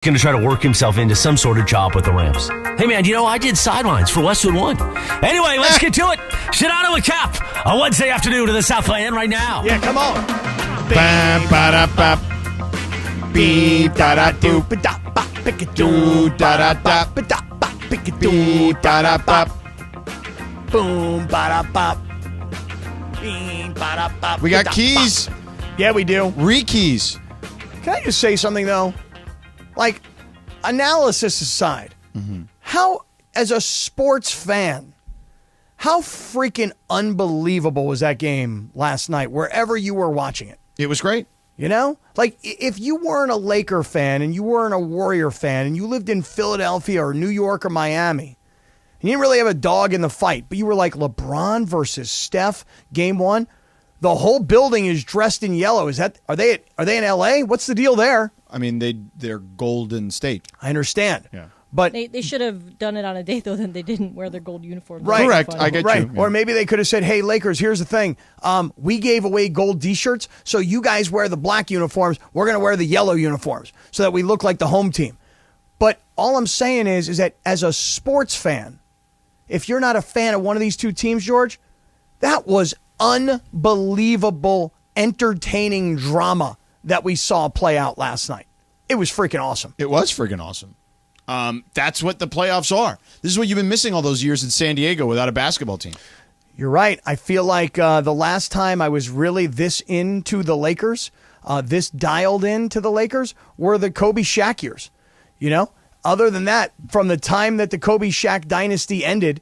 going to try to work himself into some sort of job with the Rams. Hey, man, I did sidelines for Westwood One. Anyway, let's get to it. Sedano Kap, a Wednesday afternoon to the South End right now. Yeah, come on. We got keys. Yeah, we do. Re-keys. Can I just say something, though? Like, analysis aside, how, as a sports fan, how freaking unbelievable was that game last night, wherever you were watching it? It was great. Like, if you weren't a Laker fan and you weren't a Warrior fan and you lived in Philadelphia or New York or Miami, and you didn't really have a dog in the fight, but you were like LeBron versus Steph, game one, the whole building is dressed in yellow. Are they in LA? What's the deal there? I mean, they're Golden State. I understand. Yeah. But they should have done it on a day, though, then they didn't wear their gold uniforms. Right. Correct. I get you. Yeah. Or maybe they could have said, hey, Lakers, here's the thing. We gave away gold T-shirts, so you guys wear the black uniforms. We're going to wear the yellow uniforms so that we look like the home team. But all I'm saying is that as a sports fan, if you're not a fan of one of these two teams, George, that was unbelievable, entertaining drama that we saw play out last night. It was freaking awesome. It was freaking awesome. That's what the playoffs are. This is what you've been missing all those years in San Diego without a basketball team. You're right. I feel like the last time I was really this into the Lakers, this dialed into the Lakers, were the Kobe Shaq years. Other than that, from the time that the Kobe Shaq dynasty ended,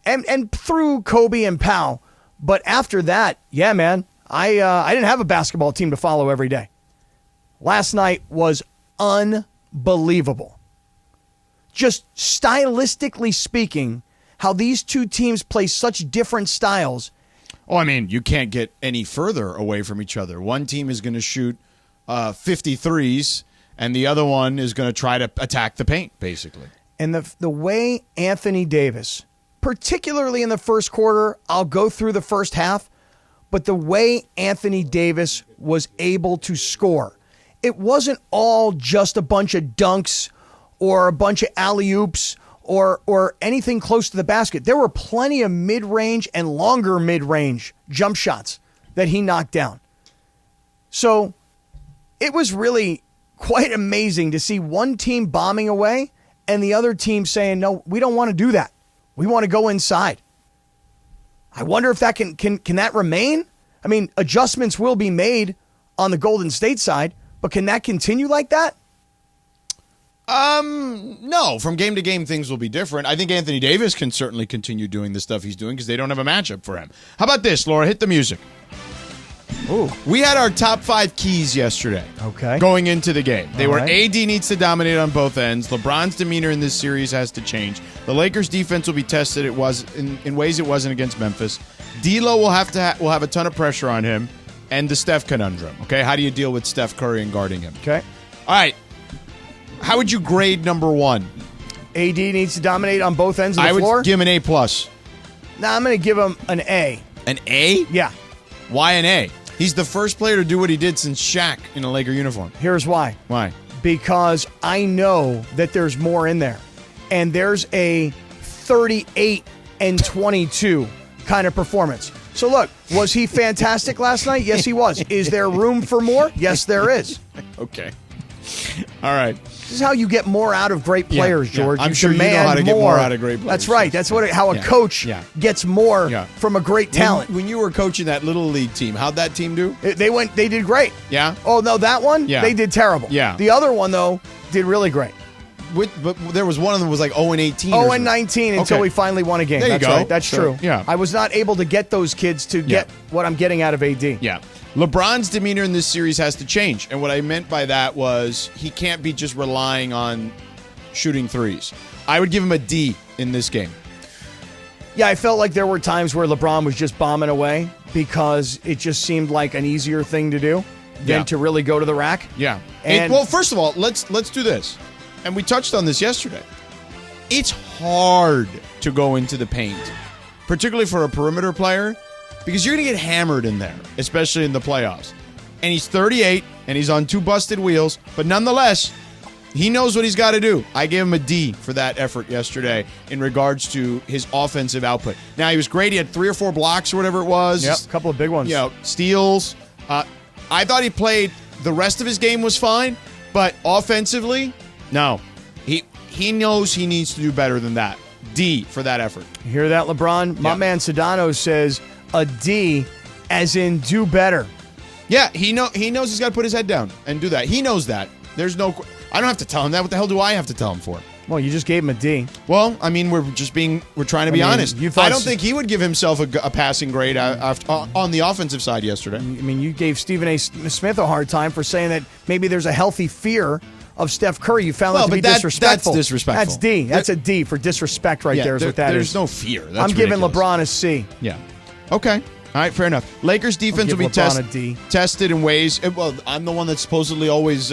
and through Kobe and Pau, but after that, yeah, man, I didn't have a basketball team to follow every day. Last night was unbelievable. Just stylistically speaking, how these two teams play such different styles. Oh, I mean, you can't get any further away from each other. One team is going to shoot 53s, and the other one is going to try to attack the paint, basically. And the way Anthony Davis, particularly in the first quarter, I'll go through the first half, but the way Anthony Davis was able to score, it wasn't all just a bunch of dunks or a bunch of alley-oops or anything close to the basket. There were plenty of mid-range and longer mid-range jump shots that he knocked down. So it was really quite amazing to see one team bombing away and the other team saying, no, we don't want to do that. We want to go inside. I wonder if that can that remain? I mean, adjustments will be made on the Golden State side, but can that continue like that? No. From game to game, things will be different. I think Anthony Davis can certainly continue doing the stuff he's doing because they don't have a matchup for him. How about this, Laura? Hit the music. Ooh. We had our top 5 keys yesterday. Okay. Going into the game. They were right. AD needs to dominate on both ends. LeBron's demeanor in this series has to change. The Lakers' defense will be tested. It was in ways it wasn't against Memphis. D'Lo will have a ton of pressure on him, and the Steph conundrum. Okay, how do you deal with Steph Curry and guarding him? Okay. All right. How would you grade number 1? AD needs to dominate on both ends of the floor? I would give him an A+. I'm going to give him an A. An A? Yeah. Why an A? He's the first player to do what he did since Shaq in a Laker uniform. Here's why. Why? Because I know that there's more in there. And there's a 38-22 kind of performance. So look, was he fantastic last night? Yes, he was. Is there room for more? Yes, there is. Okay. All right. This is how you get more out of great players, George. I'm sure you know how to get more out of great players. That's right. That's how a coach gets more from a great talent. When you were coaching that little league team, how'd that team do? They did great. Yeah? Oh, no, that one? Yeah. They did terrible. Yeah. The other one, though, did really great. But there was one of them was like 0-18. 0-19 until we finally won a game. There you That's go. right. That's true. Yeah. I was not able to get those kids to get what I'm getting out of AD. Yeah. LeBron's demeanor in this series has to change. And what I meant by that was he can't be just relying on shooting threes. I would give him a D in this game. Yeah, I felt like there were times where LeBron was just bombing away because it just seemed like an easier thing to do than to really go to the rack. Yeah. And well, first of all, let's do this. And we touched on this yesterday. It's hard to go into the paint, particularly for a perimeter player, because you're going to get hammered in there, especially in the playoffs. And he's 38, and he's on 2 busted wheels, but nonetheless, He knows what he's got to do. I gave him a D for that effort yesterday in regards to his offensive output. Now, he was great. He had 3 or 4 blocks or whatever it was. Yep, a couple of big ones. Steals. I thought he played – the rest of his game was fine, but offensively, no. He knows he needs to do better than that. D for that effort. You hear that, LeBron? My man Sedano says a D as in do better. Yeah, he knows he's got to put his head down and do that. He knows that. There's no – I don't have to tell him that. What the hell do I have to tell him for? Well, you just gave him a D. Well, I mean, we're trying to be honest. I don't think he would give himself a passing grade on the offensive side yesterday. I mean, you gave Stephen A. Smith a hard time for saying that maybe there's a healthy fear of Steph Curry. You found that to be disrespectful. That's disrespectful. That's D. That's a D for disrespect right there is what that is. There's no fear. That's I'm giving ridiculous. LeBron a C. Yeah. Okay. All right, fair enough. Lakers defense will be tested in ways. Well, I'm the one that's supposedly always,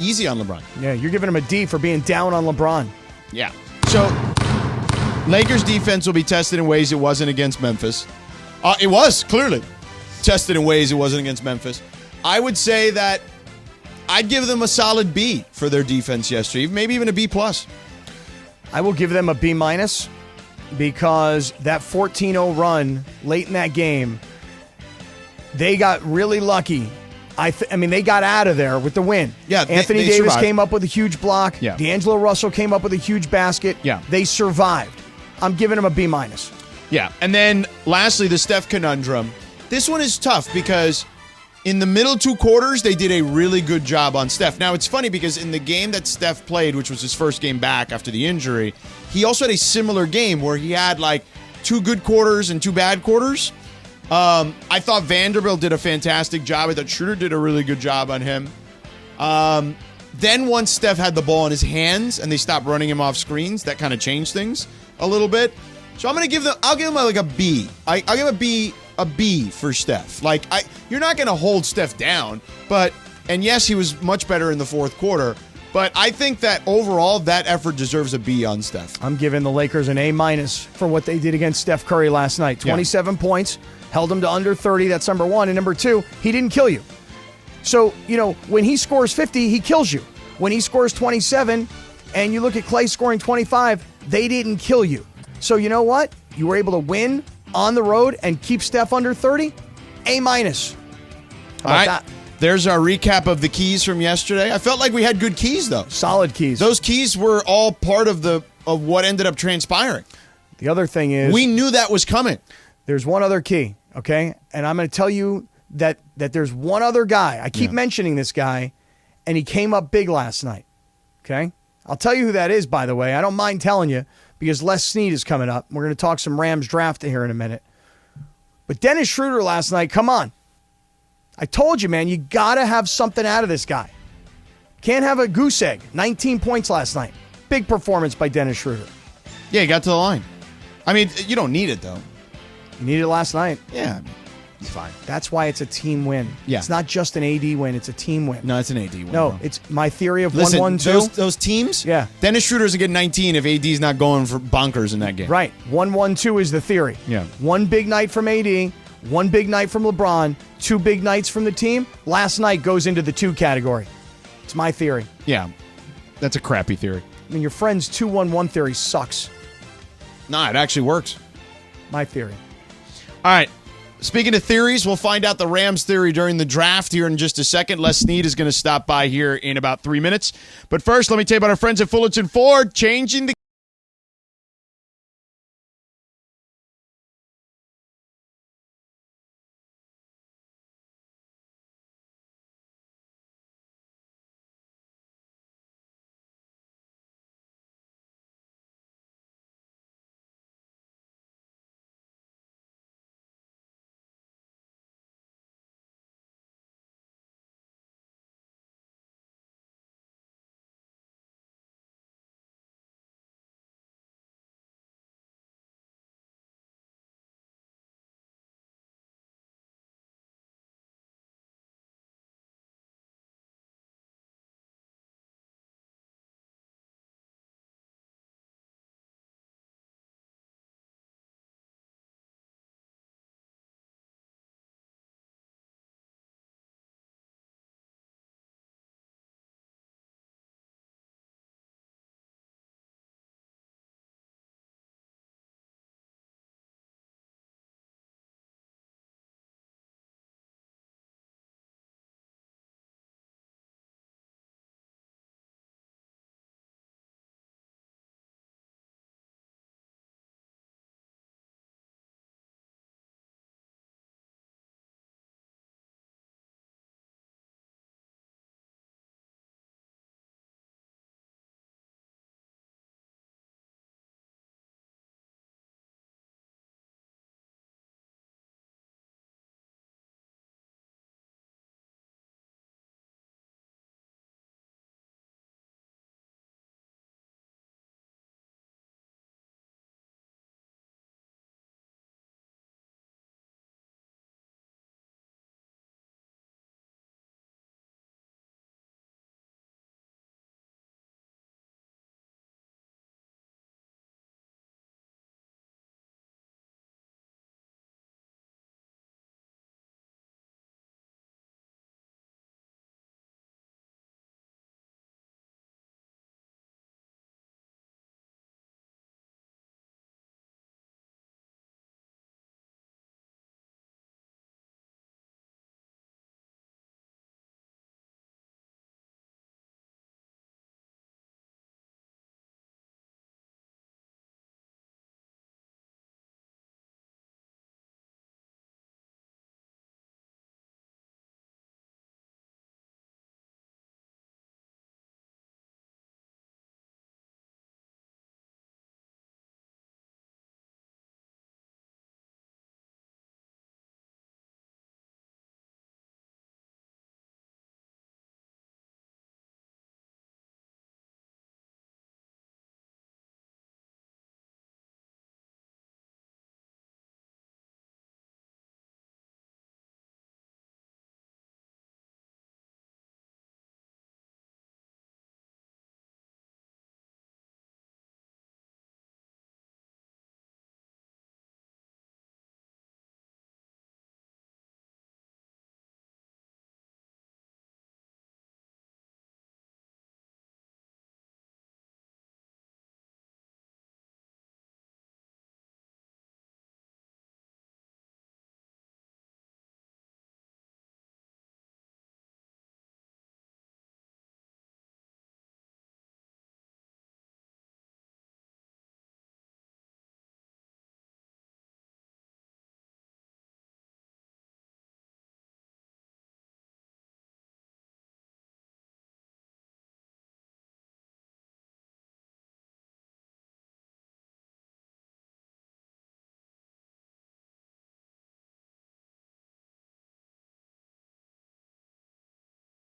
easy on LeBron. Yeah, you're giving him a D for being down on LeBron. Yeah. So, Lakers defense will be tested in ways it wasn't against Memphis. It was, clearly, tested in ways it wasn't against Memphis. I would say that I'd give them a solid B for their defense yesterday, maybe even a B+. I will give them a B- because that 14-0 run late in that game, they got really lucky. I mean, they got out of there with the win. Yeah, Anthony Davis survived. came up with a huge block. Yeah. D'Angelo Russell came up with a huge basket. Yeah. They survived. I'm giving them a B-. Yeah, and then lastly, the Steph conundrum. This one is tough because in the middle 2 quarters, they did a really good job on Steph. Now, it's funny because in the game that Steph played, which was his first game back after the injury, he also had a similar game where he had like 2 good quarters and 2 bad quarters. I thought Vanderbilt did a fantastic job. I thought Schroeder did a really good job on him. Then once Steph had the ball in his hands and they stopped running him off screens, that kind of changed things a little bit. So I'll give him like a B. I'll give him a B for Steph. Like you're not going to hold Steph down, and yes, he was much better in the fourth quarter. But I think that overall, that effort deserves a B on Steph. I'm giving the Lakers an A- for what they did against Steph Curry last night. 27 points, held him to under 30. That's number 1. And number 2, he didn't kill you. So, when he scores 50, he kills you. When he scores 27, and you look at Klay scoring 25, they didn't kill you. So, you know what? You were able to win on the road and keep Steph under 30. A-. How about that? There's our recap of the keys from yesterday. I felt like we had good keys, though. Solid keys. Those keys were all part of what ended up transpiring. The other thing is, we knew that was coming. There's one other key, okay? And I'm going to tell you that there's one other guy. I keep mentioning this guy, and he came up big last night, okay? I'll tell you who that is, by the way. I don't mind telling you because Les Snead is coming up. We're going to talk some Rams draft here in a minute. But Dennis Schroeder last night, come on. I told you, man, you got to have something out of this guy. Can't have a goose egg. 19 points last night. Big performance by Dennis Schroeder. Yeah, he got to the line. I mean, you don't need it, though. You needed it last night. Yeah, it's fine. That's why it's a team win. Yeah. It's not just an AD win. It's a team win. No, it's an AD win. No, it's my theory of Listen, 1-1-2. those teams, Yeah. Dennis Schroeder's going to get 19 if AD's not going for bonkers in that game. Right. 1-1-2 is the theory. Yeah. One big night from AD, one big night from LeBron, 2 big nights from the team. Last night goes into the 2 category. It's my theory. Yeah, that's a crappy theory. I mean, your friend's 2-1-1 theory sucks. Nah, it actually works. My theory. All right. Speaking of theories, we'll find out the Rams theory during the draft here in just a second. Les Snead is going to stop by here in about 3 minutes. But first, let me tell you about our friends at Fullerton Ford, changing the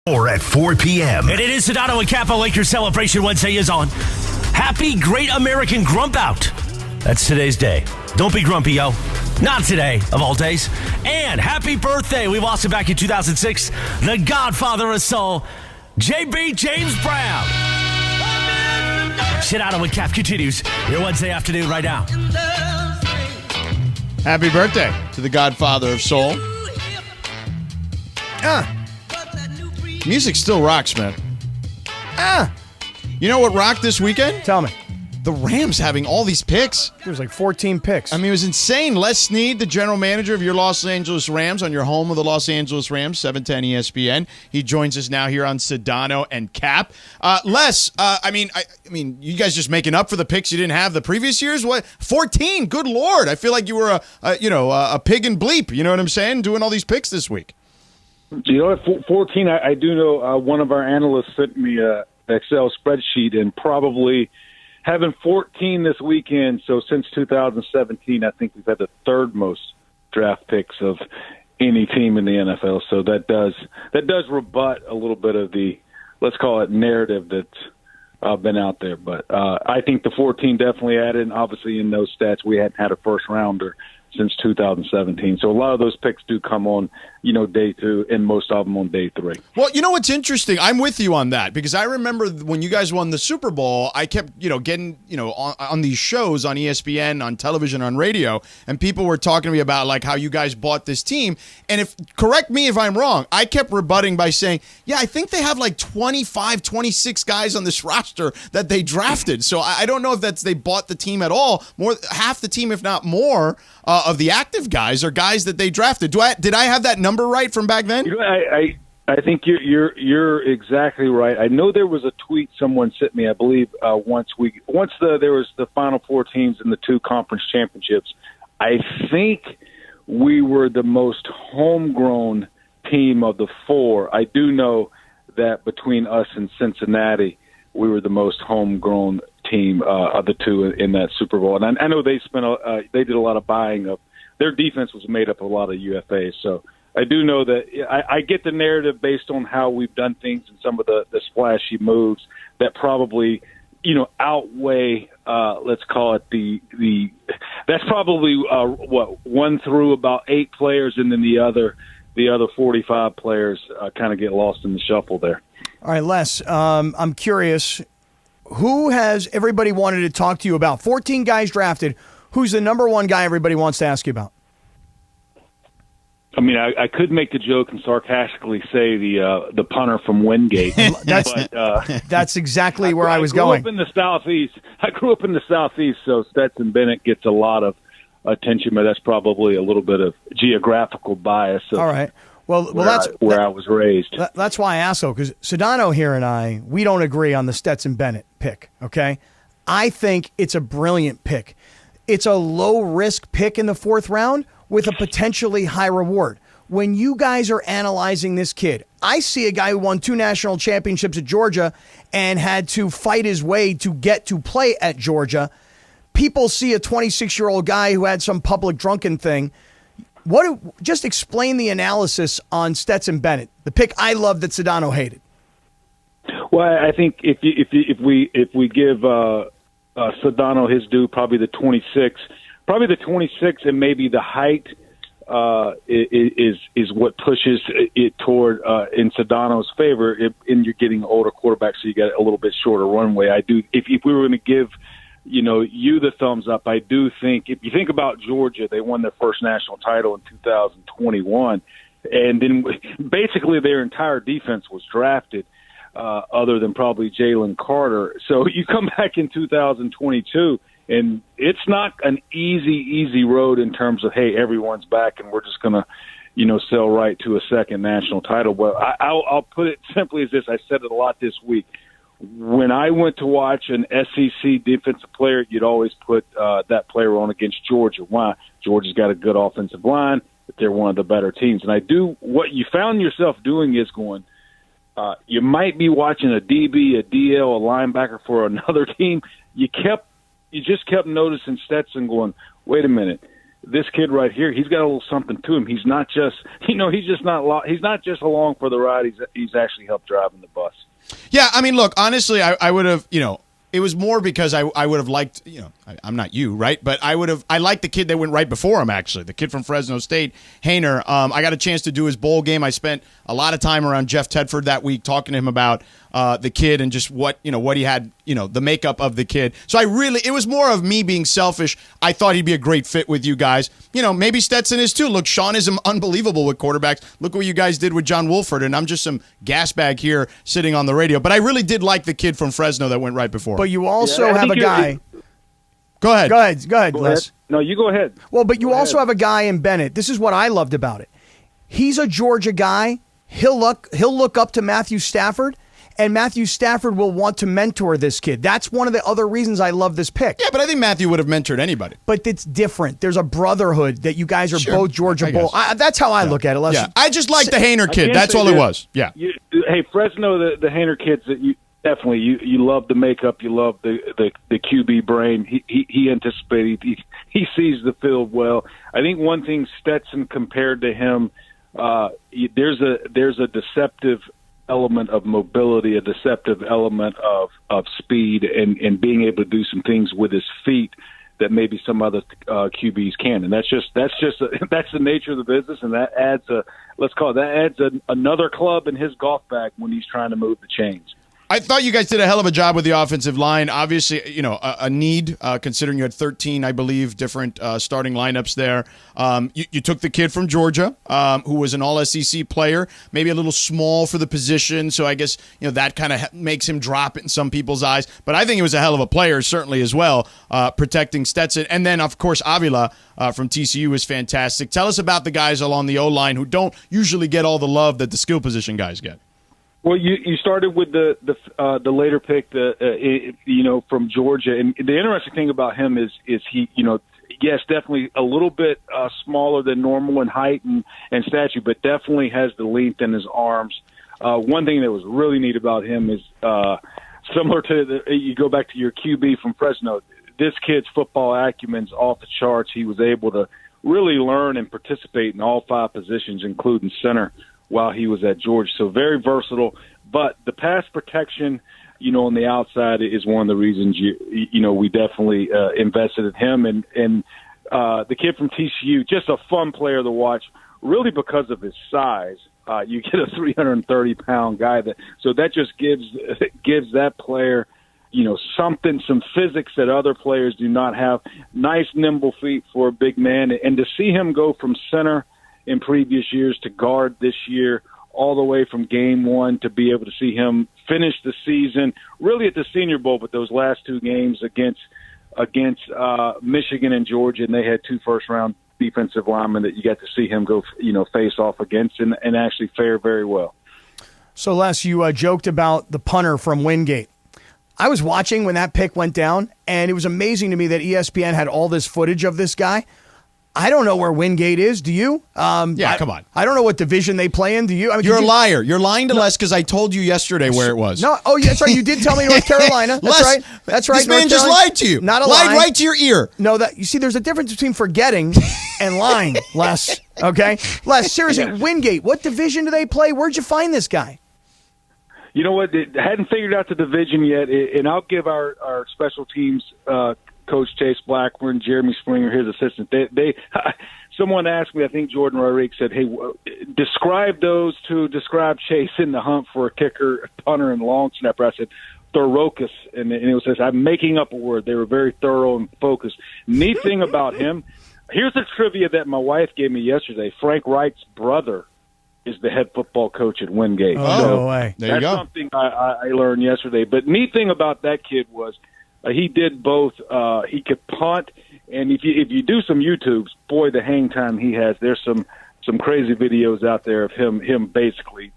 Or at 4 p.m. And it is Sedano and Kap. Lakers Celebration Wednesday is on. Happy Great American Grump Out. That's today's day. Don't be grumpy, yo. Not today, of all days. And happy birthday. We lost him back in 2006. The Godfather of Soul, JB James Brown. Sedano and Kap continues your Wednesday afternoon right now. Happy birthday to the Godfather of Soul. Music still rocks, man. You know what rocked this weekend? Tell me. The Rams having all these picks. There's like 14 picks. I mean, it was insane. Les Snead, the general manager of your Los Angeles Rams, on your home of the Los Angeles Rams, 710 ESPN. He joins us now here on Sedano and Kap. Les, I mean, you guys just making up for the picks you didn't have the previous years? What? 14? Good Lord. I feel like you were a pig and bleep. You know what I'm saying? Doing all these picks this week. You know, at 14, I do know one of our analysts sent me an Excel spreadsheet, and probably having 14 this weekend, so since 2017, I think we've had the third most draft picks of any team in the NFL. So that does rebut a little bit of the, let's call it, narrative that's been out there. But I think the 14 definitely added, and obviously in those stats, we hadn't had a first-rounder since 2017. So a lot of those picks do come on, day 2, and most of them on day 3. Well, you know what's interesting? I'm with you on that, because I remember when you guys won the Super Bowl, I kept, getting, on these shows on ESPN, on television, on radio, and people were talking to me about like how you guys bought this team. And correct me if I'm wrong, I kept rebutting by saying, yeah, I think they have like 25, 26 guys on this roster that they drafted. So I don't know if they bought the team at all. Half the team, if not more, of the active guys are guys that they drafted. Did I have that number right from back then? I think you're exactly right. I know there was a tweet someone sent me. I believe once there was the Final Four teams in the 2 conference championships. I think we were the most homegrown team of the 4. I do know that between us and Cincinnati, we were the most homegrown team of the 2 in that Super Bowl. And I know they did a lot of buying of. Their defense was made up of a lot of UFAs. So I do know that I get the narrative based on how we've done things and some of the splashy moves that probably, outweigh, let's call it the that's probably 1 through about 8 players, and then the other 45 players kind of get lost in the shuffle there. All right, Les, I'm curious, who has everybody wanted to talk to you about? 14 guys drafted. Who's the number one guy everybody wants to ask you about? I mean, I could make the joke and sarcastically say the punter from Wingate. That's exactly where I was going. I grew up in the Southeast, so Stetson Bennett gets a lot of attention, but that's probably a little bit of geographical bias. All right. Well, that's where I was raised. That's why I asked, though, because Sedano here and we don't agree on the Stetson Bennett pick, okay? I think it's a brilliant pick. It's a low-risk pick in the 4th round with a potentially high reward. When you guys are analyzing this kid, I see a guy who won 2 national championships at Georgia and had to fight his way to get to play at Georgia. People see a 26-year-old guy who had some public drunken thing. Just explain the analysis on Stetson Bennett, the pick I love that Sedano hated. Well, I think if we give Sedano his due, probably the 26, and maybe the height is what pushes it toward in Sedano's favor. And you're getting an older quarterback, so you got a little bit shorter runway. I do. If we were going to give you the thumbs up, I do think if you think about Georgia, they won their first national title in 2021, and then basically their entire defense was drafted. Other than probably Jalen Carter. So you come back in 2022, and it's not an easy road in terms of, hey, everyone's back and we're just going to, sell right to a second national title. But I'll put it simply as this. I said it a lot this week. When I went to watch an SEC defensive player, you'd always put that player on against Georgia. Why? Georgia's got a good offensive line, but they're one of the better teams. And what you found yourself doing is going, you might be watching a DB, a DL, a linebacker for another team. You just kept noticing Stetson going, wait a minute, this kid right here, he's got a little something to him. He's not just, he's not just along for the ride. He's actually helped driving the bus. Yeah, I mean, look, honestly, I would have, it was more because I would have liked, I'm not you, right? But I liked the kid that went right before him, actually, the kid from Fresno State, Hainer. I got a chance to do his bowl game. I spent a lot of time around Jeff Tedford that week talking to him about the kid and just what he had, the makeup of the kid. So it was more of me being selfish. I thought he'd be a great fit with you guys. Maybe Stetson is too. Look, Sean is unbelievable with quarterbacks. Look what you guys did with John Wolford, and I'm just some gas bag here sitting on the radio. But I really did like the kid from Fresno that went right before. But you also have a guy. Go ahead. Go ahead, Les. No, you go ahead. Well, but you also have a guy in Bennett. This is what I loved about it. He's a Georgia guy. He'll look up to Matthew Stafford, and Matthew Stafford will want to mentor this kid. That's one of the other reasons I love this pick. Yeah, but I think Matthew would have mentored anybody. But it's different. There's a brotherhood that you guys are both Georgia Bull. That's how I look at it. Yeah, I just like the Hainer kid. That's all it was. Yeah. Hey, Fresno, the Hainer kids that you definitely you love the makeup, you love the QB brain. He anticipated, he sees the field well. I think one thing Stetson compared to him, there's a deceptive element of mobility, a deceptive element of speed, and being able to do some things with his feet that maybe some other QBs can, and that's the nature of the business, and that adds another club in his golf bag when he's trying to move the chains. I thought you guys did a hell of a job with the offensive line. Obviously, a need, considering you had 13, I believe, different starting lineups there. You took the kid from Georgia, who was an all-SEC player, maybe a little small for the position, so I guess that kind of makes him drop in some people's eyes. But I think he was a hell of a player, certainly, as well, protecting Stetson. And then, of course, Avila from TCU is fantastic. Tell us about the guys along the O-line who don't usually get all the love that the skill position guys get. Well, you started with the later pick, from Georgia, and the interesting thing about him is he, yes, definitely a little bit smaller than normal in height and stature, but definitely has the length in his arms. One thing that was really neat about him is similar to you go back to your QB from Fresno. This kid's football acumen's off the charts. He was able to really learn and participate in all 5 positions, including center, while he was at Georgia. So very versatile, but the pass protection, on the outside is one of the reasons we definitely invested in him, and the kid from TCU, just a fun player to watch, really because of his size. You get a 330-pound guy so that just gives that player some physics that other players do not have. Nice nimble feet for a big man, and to see him go from center in previous years to guard this year, all the way from game 1 to be able to see him finish the season, really at the Senior Bowl, but those last 2 games against Michigan and Georgia, and they had 2 first-round defensive linemen that you got to see him go, face off against and actually fare very well. So, Les, you joked about the punter from Wingate. I was watching when that pick went down, and it was amazing to me that ESPN had all this footage of this guy. I don't know where Wingate is. Do you? Come on. I don't know what division they play in. Do you? I mean, You're a liar. You're lying to Les because I told you yesterday where it was. No. Oh, yeah, that's right. You did tell me North Carolina. That's Les, right. That's right. This man just lied to you. Not a lied lie. right to your ear. No, you see, there's a difference between forgetting and lying, Les. Okay? Les, seriously, Wingate, what division do they play? Where'd you find this guy? You know what? I hadn't figured out the division yet, and I'll give our special teams Coach Chase Blackburn, Jeremy Springer, his assistant. Someone asked me, I think Jordan Rodriguez said, "Hey, describe Chase in the hunt for a kicker, punter, and long snapper." I said, "Thorocus," and it says I'm making up a word. They were very thorough and focused. Neat thing about him, here's a trivia that my wife gave me yesterday. Frank Wright's brother is the head football coach at Wingate. No way. There you go. That's something I learned yesterday. But neat thing about that kid was he did both. He could punt, and if you do some YouTubes, boy, the hang time he has. There's some crazy videos out there of him basically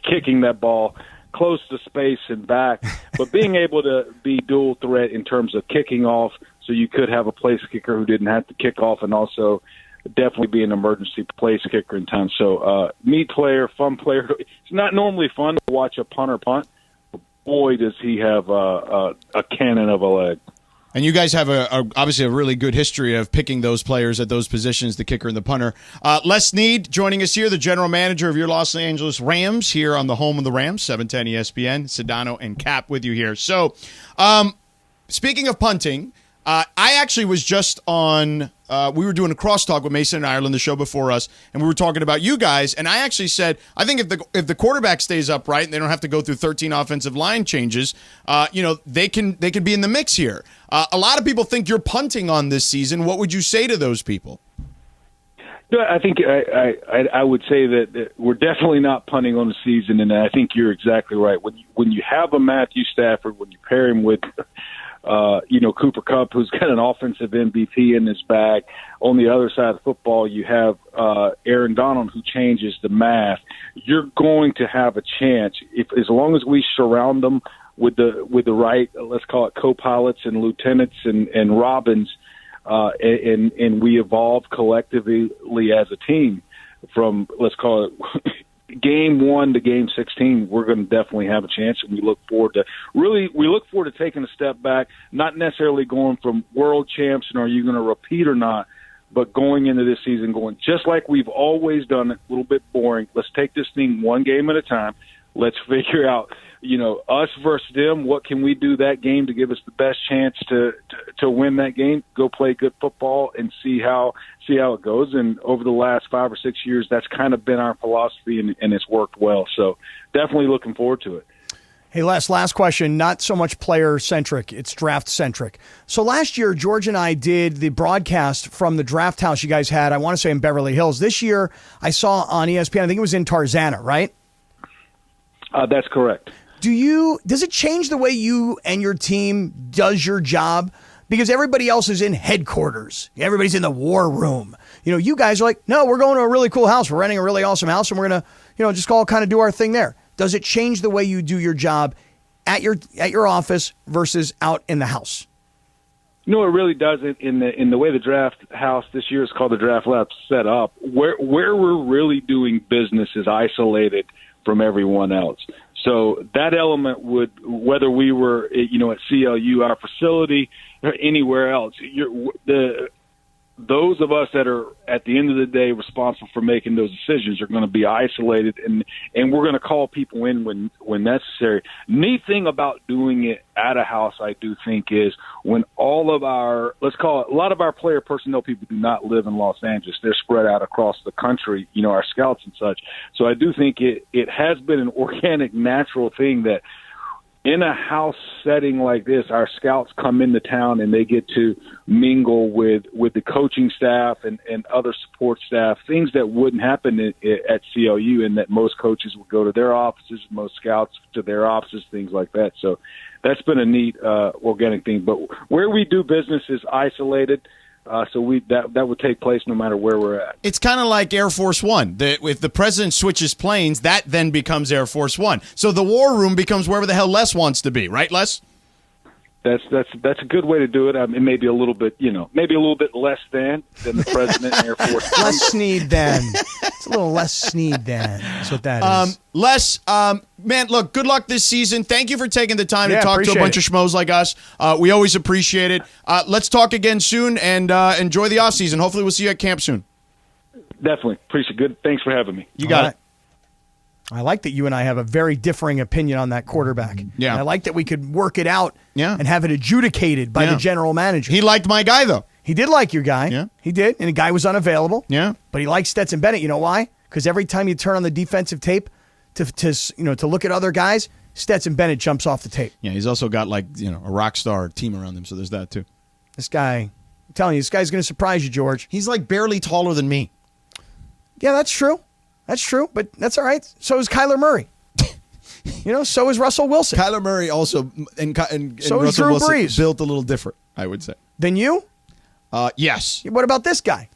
kicking that ball close to space and back, but being able to be dual threat in terms of kicking off, so you could have a place kicker who didn't have to kick off, and also definitely be an emergency place kicker in time. So neat player, fun player. It's not normally fun to watch a punter punt. Boy, does he have a cannon of a leg. And you guys have obviously a really good history of picking those players at those positions, the kicker and the punter. Les Snead joining us here, the general manager of your Los Angeles Rams here on the home of the Rams, 710 ESPN. Sedano and Kap with you here. So, speaking of punting, I actually was just on we were doing a crosstalk with Mason and Ireland, the show before us, and we were talking about you guys, and I actually said, I think if the quarterback stays upright and they don't have to go through 13 offensive line changes, they can be in the mix here. A lot of people think you're punting on this season. What would you say to those people? I think I would say that we're definitely not punting on the season, and I think you're exactly right. When you have a Matthew Stafford, when you pair him with Cooper Kupp, who's got an offensive MVP in his bag. On the other side of the football, you have Aaron Donald, who changes the math. You're going to have a chance as long as we surround them with the right, let's call it co-pilots and lieutenants and Robins, and we evolve collectively as a team from, let's call it, Game 1 to Game 16, we're going to definitely have a chance, and we look forward to taking a step back, not necessarily going from world champs and are you going to repeat or not, but going into this season going just like we've always done it, a little bit boring. Let's take this thing one game at a time. Let's figure out, us versus them. What can we do that game to give us the best chance to win that game? Go play good football and see how it goes. And over the last 5 or 6 years, that's kind of been our philosophy, and it's worked well. So definitely looking forward to it. Hey, Les, last question. Not so much player-centric. It's draft-centric. So last year, George and I did the broadcast from the draft house you guys had, I want to say in Beverly Hills. This year, I saw on ESPN, I think it was in Tarzana, right? That's correct. Does it change the way you and your team does your job? Because everybody else is in headquarters. Everybody's in the war room. You guys are like, no, we're going to a really cool house. We're renting a really awesome house, and we're going to, just all kind of do our thing there. Does it change the way you do your job at your office versus out in the house? No, it really doesn't. In the way the draft house this year is called the draft lab set up, where we're really doing business is isolated from everyone else. So that element would, whether we were, at CLU, our facility, or anywhere else, those of us that are at the end of the day responsible for making those decisions are going to be isolated, and we're going to call people in when necessary. Neat thing about doing it at a house, I do think, is when all of our, let's call it, a lot of our player personnel people do not live in Los Angeles. They're spread out across the country, our scouts and such. So I do think it has been an organic, natural thing that in a house setting like this, our scouts come into town and they get to mingle with the coaching staff and other support staff, things that wouldn't happen at CLU, and that most coaches would go to their offices, most scouts to their offices, things like that. So that's been a neat organic thing. But where we do business is isolated. So that would take place no matter where we're at. It's kind of like Air Force One. If the president switches planes, that then becomes Air Force One. So the war room becomes wherever the hell Les wants to be, right, Les? That's a good way to do it. I mean, maybe a little bit, maybe a little bit less than the president in Air Force One. Less Snead than. It's a little less Snead than. That's what that is. Les, man, look, good luck this season. Thank you for taking the time to talk to a bunch of schmoes like us. We always appreciate it. Let's talk again soon, and enjoy the offseason. Hopefully we'll see you at camp soon. Definitely. Appreciate it. Good. Thanks for having me. You got it. I like that you and I have a very differing opinion on that quarterback. Yeah. And I like that we could work it out and have it adjudicated by the general manager. He liked my guy, though. He did like your guy. Yeah. He did. And the guy was unavailable. Yeah. But he liked Stetson Bennett. You know why? Because every time you turn on the defensive tape to look at other guys, Stetson Bennett jumps off the tape. Yeah, he's also got a rock star team around him, so there's that too. This guy, I'm telling you, this guy's going to surprise you, George. He's like barely taller than me. Yeah, that's true. That's true, but that's all right. So is Kyler Murray. So is Russell Wilson. Kyler Murray also and so Russell is Drew Wilson Brees. Built a little different, I would say. Than you? Yes. What about this guy?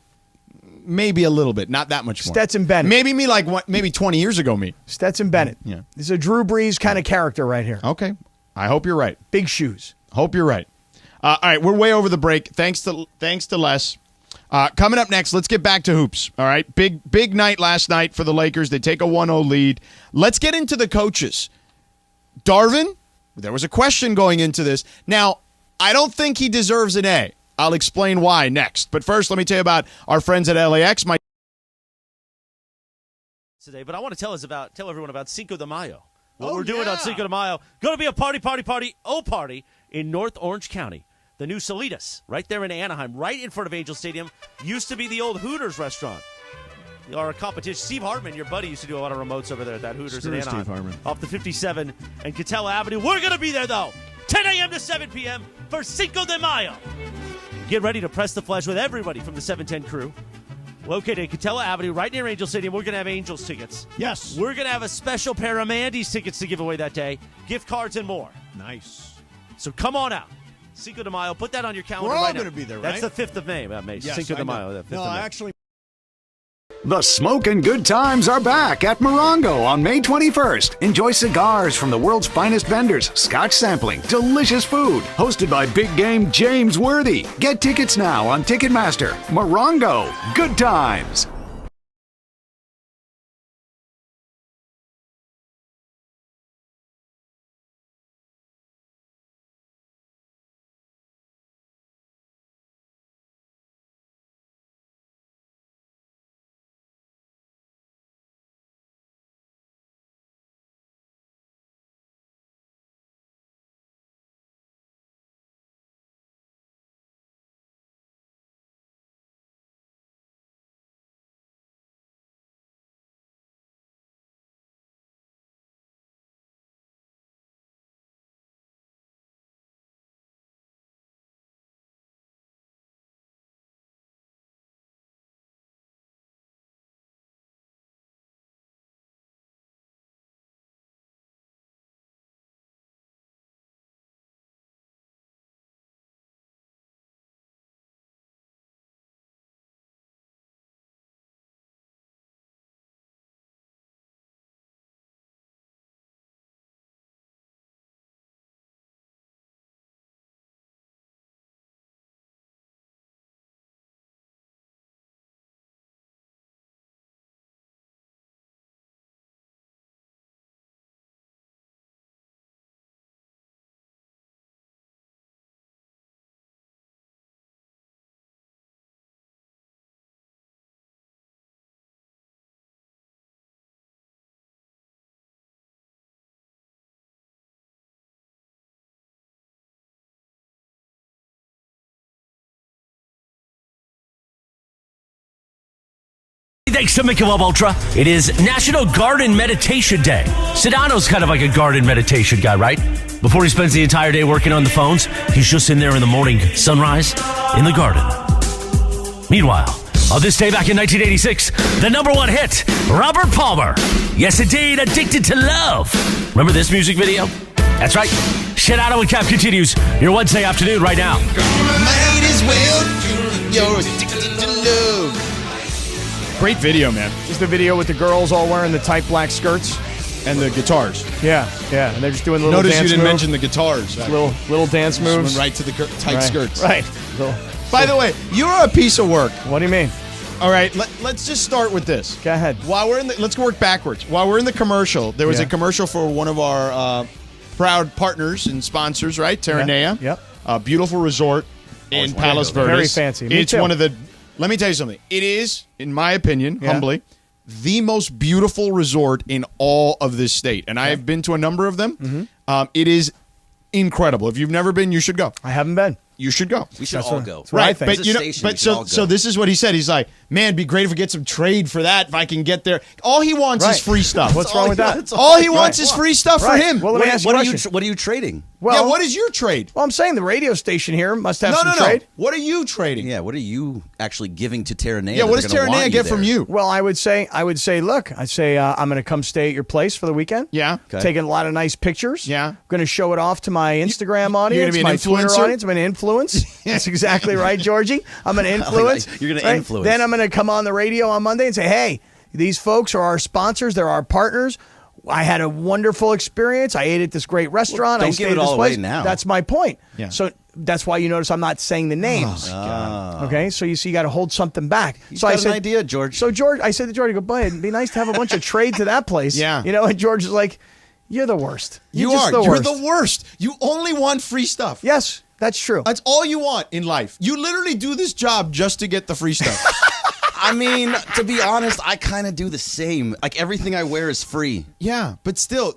Maybe a little bit, not that much more. Stetson Bennett. Maybe me maybe 20 years ago me. Stetson Bennett. Yeah. This is a Drew Brees kind of character right here. Okay. I hope you're right. Big shoes. Hope you're right. All right, we're way over the break. Thanks to Les. Coming up next, let's get back to hoops. All right, big night last night for the Lakers. They take a 1-0 lead. Let's get into the coaches. Darvin, there was a question going into this. Now, I don't think he deserves an A. I'll explain why next. But first, let me tell you about our friends at LAX. Today, but I want to tell everyone about Cinco de Mayo. What we're doing on Cinco de Mayo, going to be a party in North Orange County. The new Salitas, right there in Anaheim, right in front of Angel Stadium, used to be the old Hooters restaurant. Our competition, Steve Hartman, your buddy, used to do a lot of remotes over there at that Hooters in Anaheim. Steve Hartman. Off the 57 and Catella Avenue. We're going to be there, though, 10 a.m. to 7 p.m. for Cinco de Mayo. Get ready to press the flesh with everybody from the 710 crew. Located at Catella Avenue, right near Angel Stadium. We're going to have Angels tickets. Yes. We're going to have a special pair of Mandy's tickets to give away that day, gift cards and more. Nice. So come on out. Cinco de Mayo. Put that on your calendar. We're all right now. going to be there, right? That's the 5th of May, May. Yes, Cinco de I know. Mayo. The 5th No, of May. actually. The smoking good times are back at Morongo on May 21st. Enjoy cigars from the world's finest vendors, scotch sampling, delicious food. Hosted by big game James Worthy. Get tickets now on Ticketmaster. Morongo, good times. Thanks to Michelob Ultra. It is National Garden Meditation Day. Sedano's kind of like a garden meditation guy, right? Before he spends the entire day working on the phones, he's just in there in the morning sunrise in the garden. Meanwhile, on this day back in 1986, the #1 hit, Robert Palmer. Yes, indeed, Addicted to Love. Remember this music video? That's right. Sedano Kap continues your Wednesday afternoon right now. Might as well. You're addicted to love. Great video, man. Is the video with the girls all wearing the tight black skirts? And the guitars. Yeah. And they're just doing a little Notice dance you didn't move. mention the guitars. Little dance Just went moves. right to the tight Right. skirts. Right. By the way, you're a piece of work. What do you mean? All right, let's just start with this. Go ahead. Let's work backwards. While we're in the commercial, there was a commercial for one of our proud partners and sponsors, right? Terranea. Yep. A beautiful resort in Palos Verdes. Very fancy. Me It's too. one of the. Let me tell you something. It is, in my opinion, humbly, the most beautiful resort in all of this state, and I have been to a number of them. It is incredible. If you've never been, you should go. I haven't been. You should go. We should all go. what I think. But As a you know, station, but we should all so go. this is what he said. He's like, man, it'd be great if we get some trade for that. If I can get there, all he wants Right. is free stuff. What's wrong with that? All he wants is free stuff for him. Well, let me ask you a question. What are you trading? Well, yeah, what is your trade? Well, I'm saying the radio station here must have some No. trade. What are you trading? Yeah, what are you actually giving to Terranea? Yeah, that what they're does gonna want Terranea get from there? you? Well, I would say, look, I'm going to come stay at your place for the weekend. Yeah. Okay. Taking a lot of nice pictures. Yeah. I'm going to show it off to my Instagram audience, be an my Twitter influencer? audience. I'm going to influence. That's exactly right, Georgie. I'm going to influence. You're gonna influence. Then I'm going to come on the radio on Monday and say, hey, these folks are our sponsors. They're our partners. I had a wonderful experience. I ate at this great restaurant. Don't I give stayed it at this all away place. now. That's my point. Yeah. So that's why you notice I'm not saying the names. Okay, so you see, you got to hold something back. So got I an said, idea, George. So George, I said to George, I go, boy, it'd be nice to have a bunch of trade to that place. Yeah. You know, and George is like, you're the worst. You You're are. just You're the worst. the worst. You only want free stuff. Yes. That's true. That's all you want in life. You literally do this job just to get the free stuff. I mean, to be honest, I kind of do the same. Like everything I wear is free. Yeah, but still,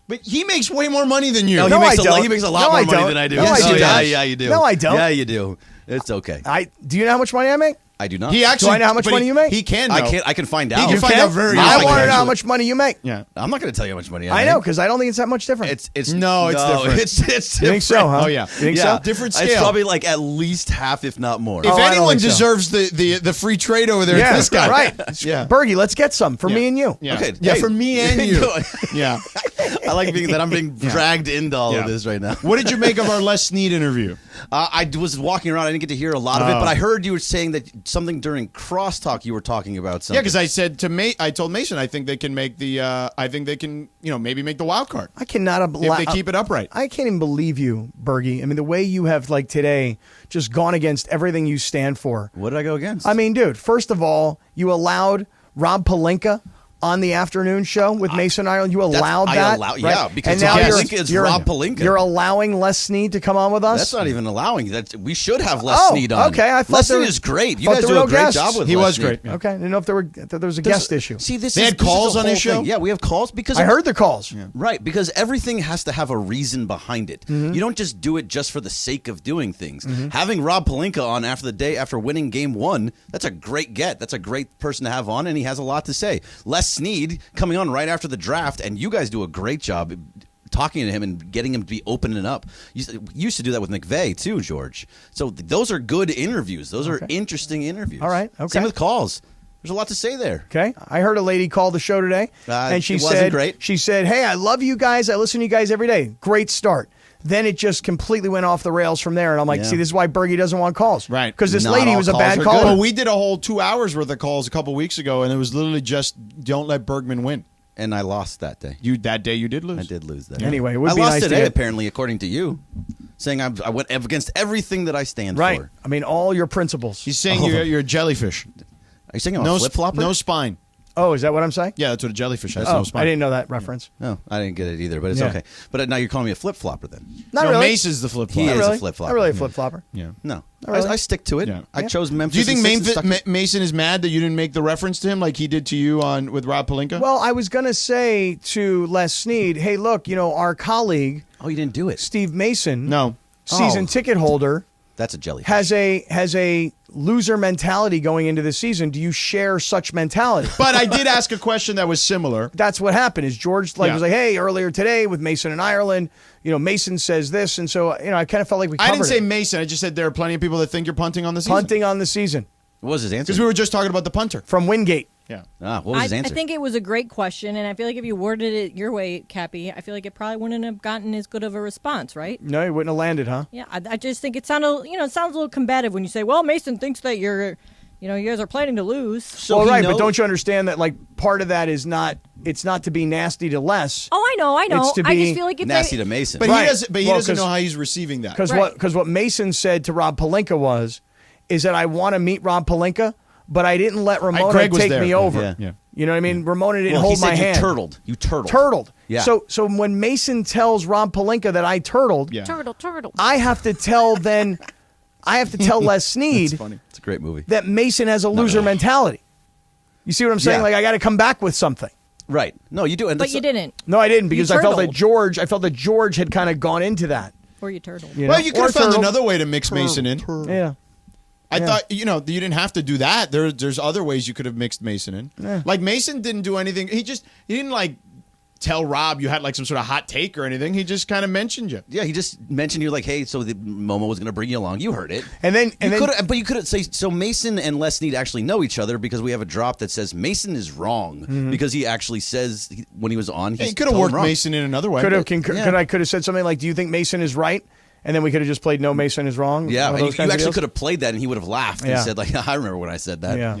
but he makes way more money than you. No, No, I he don't. makes a lot No, more I money don't. than I do. No, I do. Yeah, you do. No, I don't. Yeah, you do. It's okay. Do you know how much money I make? I do not. He actually. Do I know how much but money you make? He can. Know. I can find He out. can find out very. I easily. want to know how much money you make. Yeah. I'm not going to tell you how much money I know, because I don't think it's that much different. It's No, it's different. It's you think so, huh? Oh, yeah. You think yeah, so? Different It's scale. probably like at least half, if not more. If I don't anyone think so. deserves the free trade over there, Yeah, it's this guy. right. Yeah. Bergie, let's get some for me and you. Yeah. Okay, Yeah, hey. for me and you. Yeah. I like that I'm being dragged into all of this right now. What did you make of our Les Snead interview? I was walking around. I didn't get to hear a lot of it, but I heard you were saying that something during crosstalk you were talking about something. Yeah, because I said I told Mason, I think they can make maybe make the wild card I cannot if they keep it upright. I can't even believe you, Bergie. I mean, the way you have, like today, just gone against everything you stand for. What did I go against? I mean, dude, first of all, you allowed Rob Pelinka on the afternoon show with Mason Ireland. You allowed that? Yeah, because and now Rob you're, Pelinka is you're, Rob Pelinka. You're allowing Les Snead to come on with us? That's not even allowing. We should have Les Oh, Snead on. okay. I thought Les there Snead were- is great. You thought guys there do were a no great guests. job with He Les was Snead. great. Yeah. Okay, I didn't know if there was a guest issue. See, this They is had this is calls the on his whole show? thing. Yeah, we have calls because I heard the calls. Right, because everything has to have a reason behind it. Mm-hmm. You don't just do it just for the sake of doing things. Having Rob Pelinka on after winning game 1, that's a great get. That's a great person to have on, and he has a lot to say. Les Snead coming on right after the draft, and you guys do a great job talking to him and getting him to be opening up. You used to do that with McVay too, George. So those are good interviews. Those are interesting interviews. All right, okay. Same with calls. There's a lot to say there. Okay, I heard a lady call the show today, and she it wasn't said, great. "She said, hey, I love you guys. I listen to you guys every day. Great start." Then it just completely went off the rails from there, and I'm like, Yeah. "See, this is why Bergie doesn't want calls, Right. Because this Not lady all was a calls bad are caller." Well, we did a whole 2 hours worth of calls a couple weeks ago, and it was literally just don't let Bergman win. And I lost that day. That day you did lose. I did lose that. Anyway, it would I be lost nice to today, get- apparently, according to you, saying I went against everything that I stand Right. for. I mean, all your principles. He's saying you're a jellyfish. Are you saying I'm No a flip flopper? No spine. Oh, is that what I'm saying? Yeah, that's what a jellyfish has. Oh, No spine. I didn't know that reference. No, I didn't get it either, but it's Yeah. okay. But now you're calling me a flip flopper then? Not No, really. Mace is the flip He flop. is really. a flip-flopper. Not really a flip flopper. Yeah. No, really? I stick to it. Yeah. I chose Memphis. Do you think in 6 and stuck- Mason is mad that you didn't make the reference to him like he did to you with Rob Pelinka? Well, I was gonna say to Les Snead, "Hey, look, our colleague Oh, you didn't do it. Steve Mason, no. season ticket holder, That's a jellyfish. has a loser mentality going into the season. Do you share such mentality?" But I did ask a question that was similar. That's what happened. Is George Yeah. was like, "Hey, earlier today with Mason and Ireland, Mason says this," and so I kind of felt like we I covered didn't say it. Mason. I just said there are plenty of people that think you're punting on the season. Punting on the season What was his answer? Because we were just talking about the punter. from Wingate. Yeah. What was his I answer? think it was a great question, and I feel like if you worded it your way, Cappy, I feel like it probably wouldn't have gotten as good of a response, right? No, he wouldn't have landed, huh? Yeah, I just think it sounded, it sounds a little combative when you say, "Well, Mason thinks that you guys are planning to lose." So well, he right, knows- but don't you understand that part of that is not? It's not to be nasty to Les. Oh, I know. It's to I be just feel like if nasty they, to Mason. But Right. he doesn't. But he Well, doesn't 'cause- know how he's receiving that. Because Right. what Mason said to Rob Pelinka is that I want to meet Rob Pelinka, but I didn't let Ramona Greg was take there. me over. Yeah. Yeah. You know what I mean? Ramona didn't well, he hold said my you hand. turtled. You turtled. Turtled. Yeah. So when Mason tells Rob Pelinka that I turtled, Yeah. turtle. I have to tell Les Snead That's funny. It's a great movie. that Mason has a loser mentality. You see what I'm saying? Yeah. Like I got to come back with something. Right. No, you do. And But that's- you didn't. No, I didn't because I felt that turtled. George had kind of gone into that. Or you turtle. You Well, know? you could Or have found turtled. another way to mix Mason in. Yeah. I thought, you didn't have to do that. There's other ways you could have mixed Mason in. Yeah. Like Mason didn't do anything. He didn't like tell Rob you had like some sort of hot take or anything. He just kind of mentioned you. Yeah, he just mentioned you're like, hey, so the Momo was going to bring you along. You heard it. And then But you couldn't say, so Mason and Les Snead actually know each other because we have a drop that says Mason is wrong because he actually says when he was on, He could have worked Mason in another way. could have Yeah. I could have said something like, "Do you think Mason is right?" And then we could have just played "No, Mason is wrong." Yeah, One of and those you kinds of actually deals. could have played that and he would have laughed Yeah. and said, like, I remember when I said that. Yeah.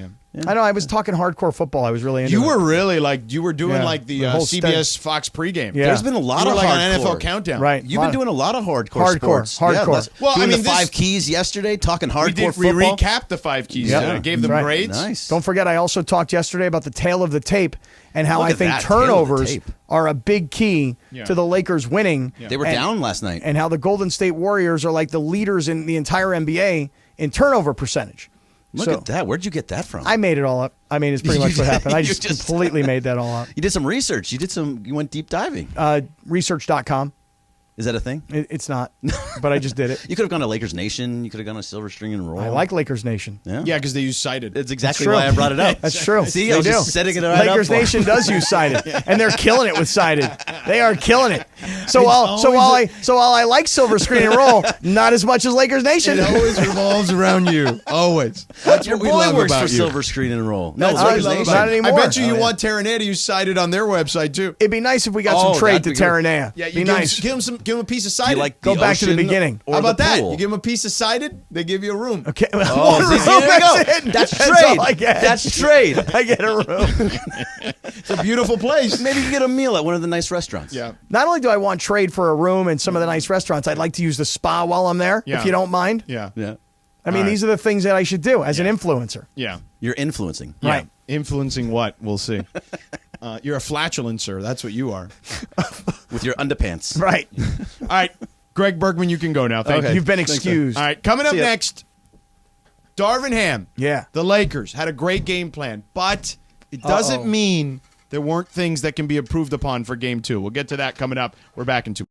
I know. I was talking hardcore football. I was really into You it. were really you were doing Yeah, like the the whole CBS Fox pregame. Yeah. There's been a lot You of were like hardcore. on NFL Countdown. Right. You've been doing a lot of hardcore sports. Hardcore. Well, doing I mean, the 5 keys yesterday, talking hardcore We football. recapped the 5 keys. Yep. Yeah. Gave them Right. grades. Nice. Don't forget, I also talked yesterday about the tail of the tape and how Look I at think that, tail of the turnovers tape. are a big key Yeah. to the Lakers winning. They were And- down last night. And how the Golden State Warriors are like the leaders in the entire NBA in turnover percentage. Look So at that. Where'd you get that from? I made it all up. I mean, it's pretty much what happened. I You just just- completely made that all up. You did some research. You went deep diving. Research.com. Is that a thing? It's not, but I just did it. You could have gone to Lakers Nation. You could have gone to Silver String and Roll. I like Lakers Nation. Yeah. Yeah, because they use cited. It's exactly true. why I brought it up. That's true. See, They I was do. just setting it right Lakers up for Nation does use Sided, and they're killing it with Sided. They are killing it. So It's while I like Silver Screen and Roll, not as much as Lakers Nation. It always revolves around you. Always. That's Your what we boy love works about for you. Silver Screen and Roll. No, That's it's what Lakers we love Nation. about Not you. anymore. I bet you Oh, yeah. want Terranea to use cited on their website too. It'd be nice if we got Oh, some trade that'd to be good. Terranea. Yeah, Be you nice. give them a piece of Do cited. you like Go the back to the ocean beginning. or How about the that? pool? You give them a piece of cited, they give you a room. Okay. Oh, One see, room, there you go. that's it. That's That's trade. all I get. That's trade. I get a room. It's a beautiful place. Maybe you can get a meal at one of the nice restaurants. Yeah. Not only do I want trade for a room and some of the nice restaurants, I'd like to use the spa while I'm there, Yeah. if you don't mind. Yeah. Yeah. I mean, All right. these are the things that I should do as an influencer. Yeah. You're influencing. Right. Influencing what? We'll see. You're a flatulencer. That's what you are. With your underpants. Right. All right. Greg Bergman, you can go now. Thank you. You've been excused. All right. Coming up See ya. next, Darvin Ham. Yeah. The Lakers had a great game plan, but it doesn't mean there weren't things that can be improved upon for game 2. We'll get to that coming up. We're back in 2.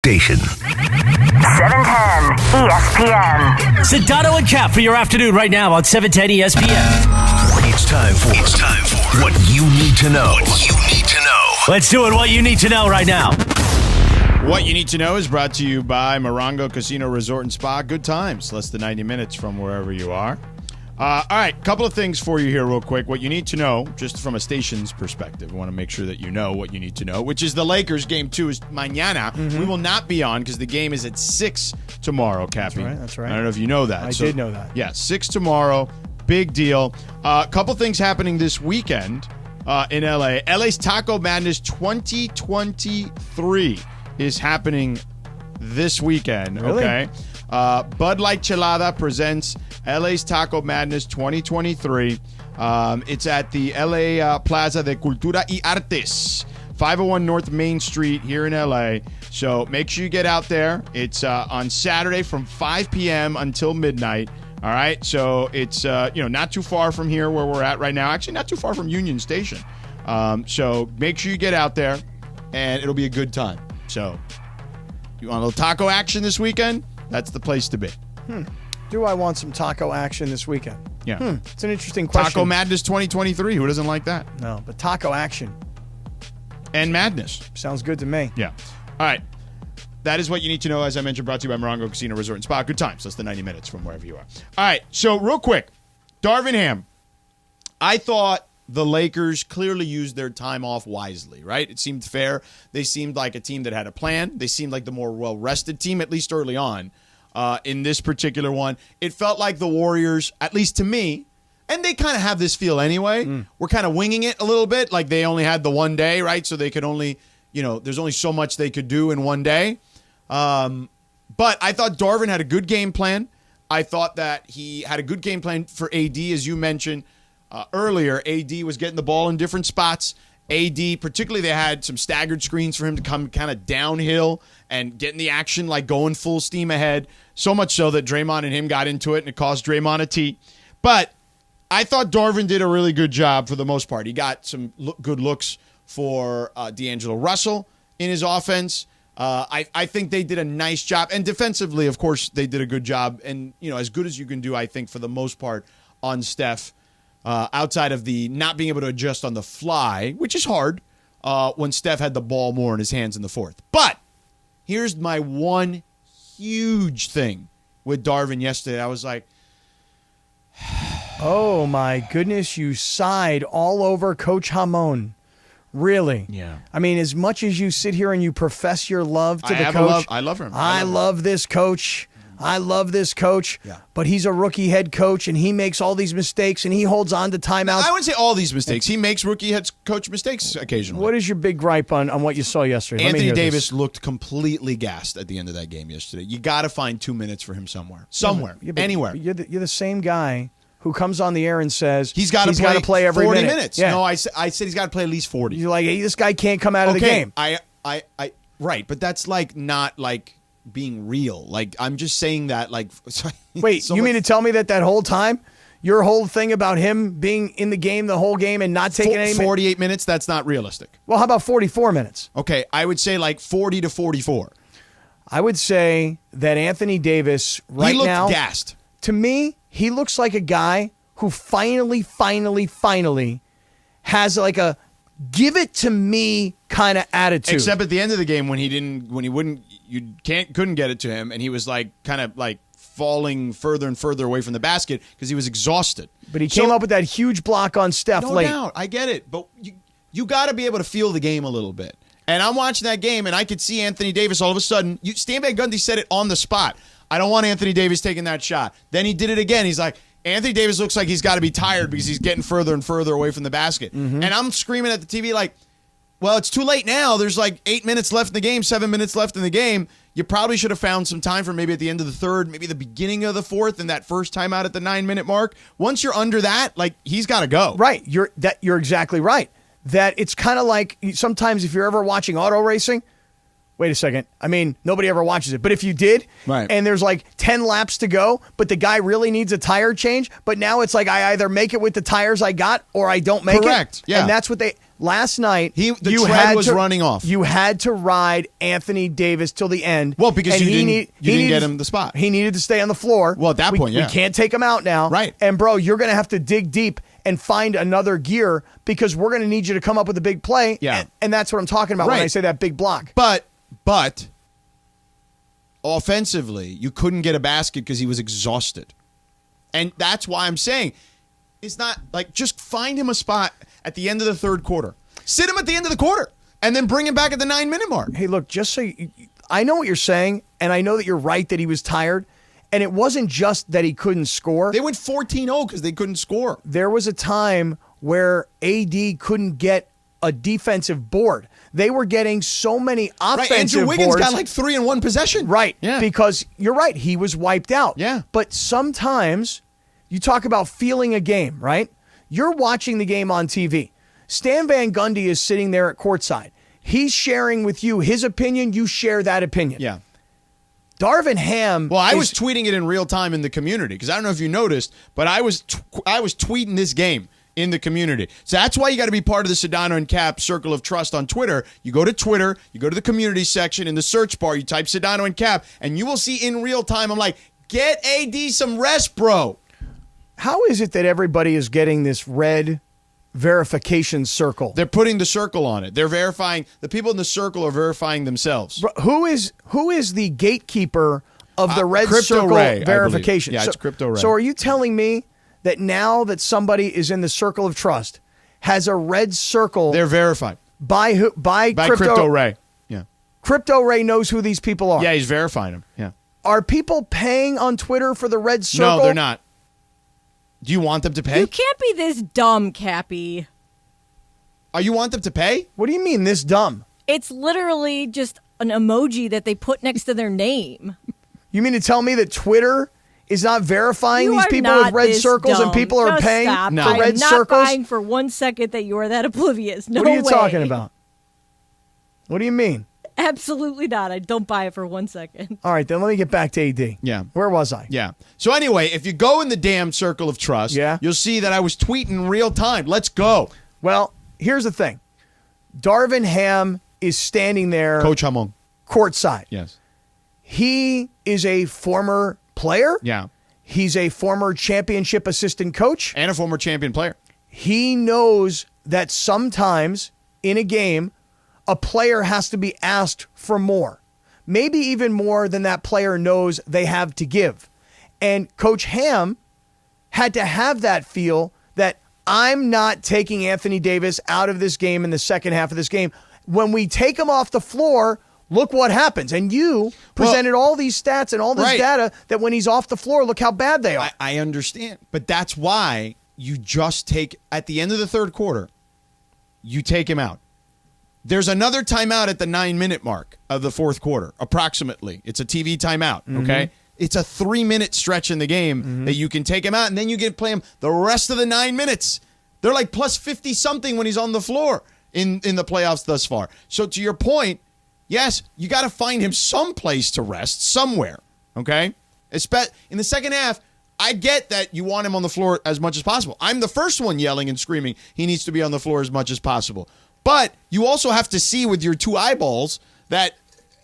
Station. 710 ESPN. Sedano and Kap for your afternoon right now on 710 ESPN. It's time for what you need to know. Let's do it. What you need to know right now. What you need to know is brought to you by Morongo Casino Resort and Spa. Good times, less than 90 minutes from wherever you are. All right, couple of things for you here real quick. What you need to know, just from a station's perspective, I want to make sure that you know what you need to know, which is the Lakers game 2 is mañana. We will not be on because the game is at 6 tomorrow, Cappy. That's right. I don't know if you know that. I did know that. Yeah, 6 tomorrow. Big deal. Couple things happening this weekend in LA. LA's Taco Madness 2023 is happening this weekend. Really? Okay. Bud Light Chelada presents LA's Taco Madness 2023. It's at the LA Plaza de Cultura y Artes, 501 North Main Street here in LA. So make sure you get out there. It's on Saturday from 5 p.m. until midnight. All right. So it's not too far from here where we're at right now. Actually, not too far from Union Station. So make sure you get out there, and it'll be a good time. So you want a little taco action this weekend? That's the place to be. Do I want some taco action this weekend? Yeah. It's an interesting question. Taco Madness 2023. Who doesn't like that? No, but taco action And madness. sounds good to me. Yeah. All right. That is what you need to know, as I mentioned, brought to you by Morongo Casino Resort and Spa. Good times. Less than 90 minutes from wherever you are. All right. So real quick, Darvin Ham. I thought the Lakers clearly used their time off wisely, right? It seemed fair. They seemed like a team that had a plan. They seemed like the more well-rested team, at least early on. In this particular one, it felt like the Warriors, at least to me, and they kind of have this feel anyway, were kind of winging it a little bit, like they only had the one day, right? So they could only, there's only so much they could do in one day. But I thought Darvin had a good game plan. I thought that he had a good game plan for AD, as you mentioned earlier. AD was getting the ball in different spots. AD, particularly, they had some staggered screens for him to come kind of downhill and get in the action, like going full steam ahead. So much so that Draymond and him got into it, and it cost Draymond a tee. But I thought Darvin did a really good job for the most part. He got some good looks for D'Angelo Russell in his offense. I think they did a nice job. And defensively, of course, they did a good job. And, as good as you can do, I think, for the most part on Steph. Outside of the not being able to adjust on the fly, which is hard when Steph had the ball more in his hands in the fourth. But here's my one huge thing with Darvin yesterday. I was like, oh, my goodness. You sighed all over Coach Hamon. Really? Yeah. I mean, as much as you sit here and you profess your love to the coach. I love him. I love this coach. I love this coach, Yeah. but he's a rookie head coach, and he makes all these mistakes, and he holds on to timeouts. I wouldn't say all these mistakes. He makes rookie head coach mistakes occasionally. What is your big gripe on what you saw yesterday? Let me Anthony hear Davis this. looked completely gassed at the end of that game yesterday. You got to find 2 minutes for him somewhere. Yeah, but Anywhere. You're the same guy who comes on the air and says He's got to play every 40 minute. minutes. Yeah. No, I said he's got to play at least 40. You're like, hey, this guy can't come out of the game. Right, but that's not being real. Like, I'm just saying that, like... Wait, you mean to tell me that whole time, your whole thing about him being in the game the whole game and not taking any... 48 minutes, that's not realistic. Well, how about 44 minutes? Okay, I would say like 40 to 44. I would say that Anthony Davis He looked now... gassed. To me, he looks like a guy who finally has like a give it to me kind of attitude. Except at the end of the game when couldn't get it to him, and he was like kind of like falling further and further away from the basket because he was exhausted. But he came up with that huge block on Steph late. No doubt, I get it, but you got to be able to feel the game a little bit. And I'm watching that game, and I could see Anthony Davis all of a sudden. Stan Van Gundy said it on the spot. I don't want Anthony Davis taking that shot. Then he did it again. He's like, Anthony Davis looks like he's got to be tired because he's getting further and further away from the basket. And I'm screaming at the TV like, well, it's too late now. There's like 8 minutes left in the game, 7 minutes left in the game. You probably should have found some time for maybe at the end of the third, maybe the beginning of the fourth, and that first timeout at the 9-minute mark. Once you're under that, like, he's got to go. Right. You're exactly right. That it's kind of like sometimes if you're ever watching auto racing, wait a second. I mean, nobody ever watches it. But if you did, right, and there's like 10 laps to go, but the guy really needs a tire change, but now it's like I either make it with the tires I got or I don't make it. Correct. Yeah. And that's what last night, the tread was running off. You had to ride Anthony Davis till the end. Well, because you didn't get him the spot. He needed to stay on the floor. Well, at that point, yeah. We can't take him out now. Right. And, bro, you're going to have to dig deep and find another gear because we're going to need you to come up with a big play. Yeah. And that's what I'm talking about when I say that big block. But offensively, you couldn't get a basket because he was exhausted. And that's why I'm saying it's not like just find him a spot at the end of the third quarter. Sit him at the end of the quarter and then bring him back at the 9-minute mark. Hey, look, just so I know what you're saying, and I know that you're right that he was tired. And it wasn't just that he couldn't score. They went 14-0 because they couldn't score. There was a time where AD couldn't get a defensive board. They were getting so many offensive right, Andrew Wiggins boards. got like 3 in one possession. Right, yeah. because you're right, he was wiped out. Yeah. But sometimes you talk about feeling a game, right? You're watching the game on TV. Stan Van Gundy is sitting there at courtside. He's sharing with you his opinion. You share that opinion. Yeah. Darvin Ham. Well, I was tweeting it in real time in the community because I don't know if you noticed, but I was tweeting this game in the community. So that's why you got to be part of the Sedano and Kap Circle of Trust on Twitter. You go to Twitter, you go to the community section in the search bar, you type Sedano and Kap, and you will see in real time. I'm like, get AD some rest, bro. How is it that everybody is getting this red verification circle? They're putting the circle on it. They're verifying. The people in the circle are verifying themselves. Who is the gatekeeper of the red Crypto circle Ray, verification? Yeah, it's Crypto Ray. So are you telling me that now that somebody is in the circle of trust has a red circle? They're verified by who? By Crypto Ray. Yeah. Crypto Ray knows who these people are. Yeah, he's verifying them. Yeah. Are people paying on Twitter for the red circle? No, they're not. Do you want them to pay? You can't be this dumb, Cappy. Oh, you want them to pay? What do you mean this dumb? It's literally just an emoji that they put next to their name. You mean to tell me that Twitter is not verifying You these are people not with red this circles dumb. and people are Just paying stop. for I red am not circles? buying for 1 second that you are that oblivious. No What are you way. talking about? What do you mean? Absolutely not. I don't buy it for 1 second. All right, then let me get back to AD. Yeah. Where was I? Yeah. So anyway, if you go in the damn circle of trust, you'll see that I was tweeting real time. Let's go. Well, here's the thing. Darvin Ham is standing there. Coach Hamon. Courtside. Yes. He is a former player. Yeah. He's a former championship assistant coach. And a former champion player. He knows that sometimes in a game, a player has to be asked for more. Maybe even more than that player knows they have to give. And Coach Ham had to have that feel that I'm not taking Anthony Davis out of this game in the second half of this game. When we take him off the floor, look what happens. And you presented all these stats and all this data that when he's off the floor, look how bad they are. I understand. But that's why you just take, at the end of the third quarter, you take him out. There's another timeout at the 9-minute mark of the fourth quarter, approximately. It's a TV timeout, okay? It's a 3-minute stretch in the game that you can take him out, and then you can play him the rest of the 9 minutes. They're like plus 50-something when he's on the floor in the playoffs thus far. So to your point, yes, you got to find him some place to rest somewhere, okay? In the second half, I get that you want him on the floor as much as possible. I'm the first one yelling and screaming he needs to be on the floor as much as possible. But you also have to see with your two eyeballs that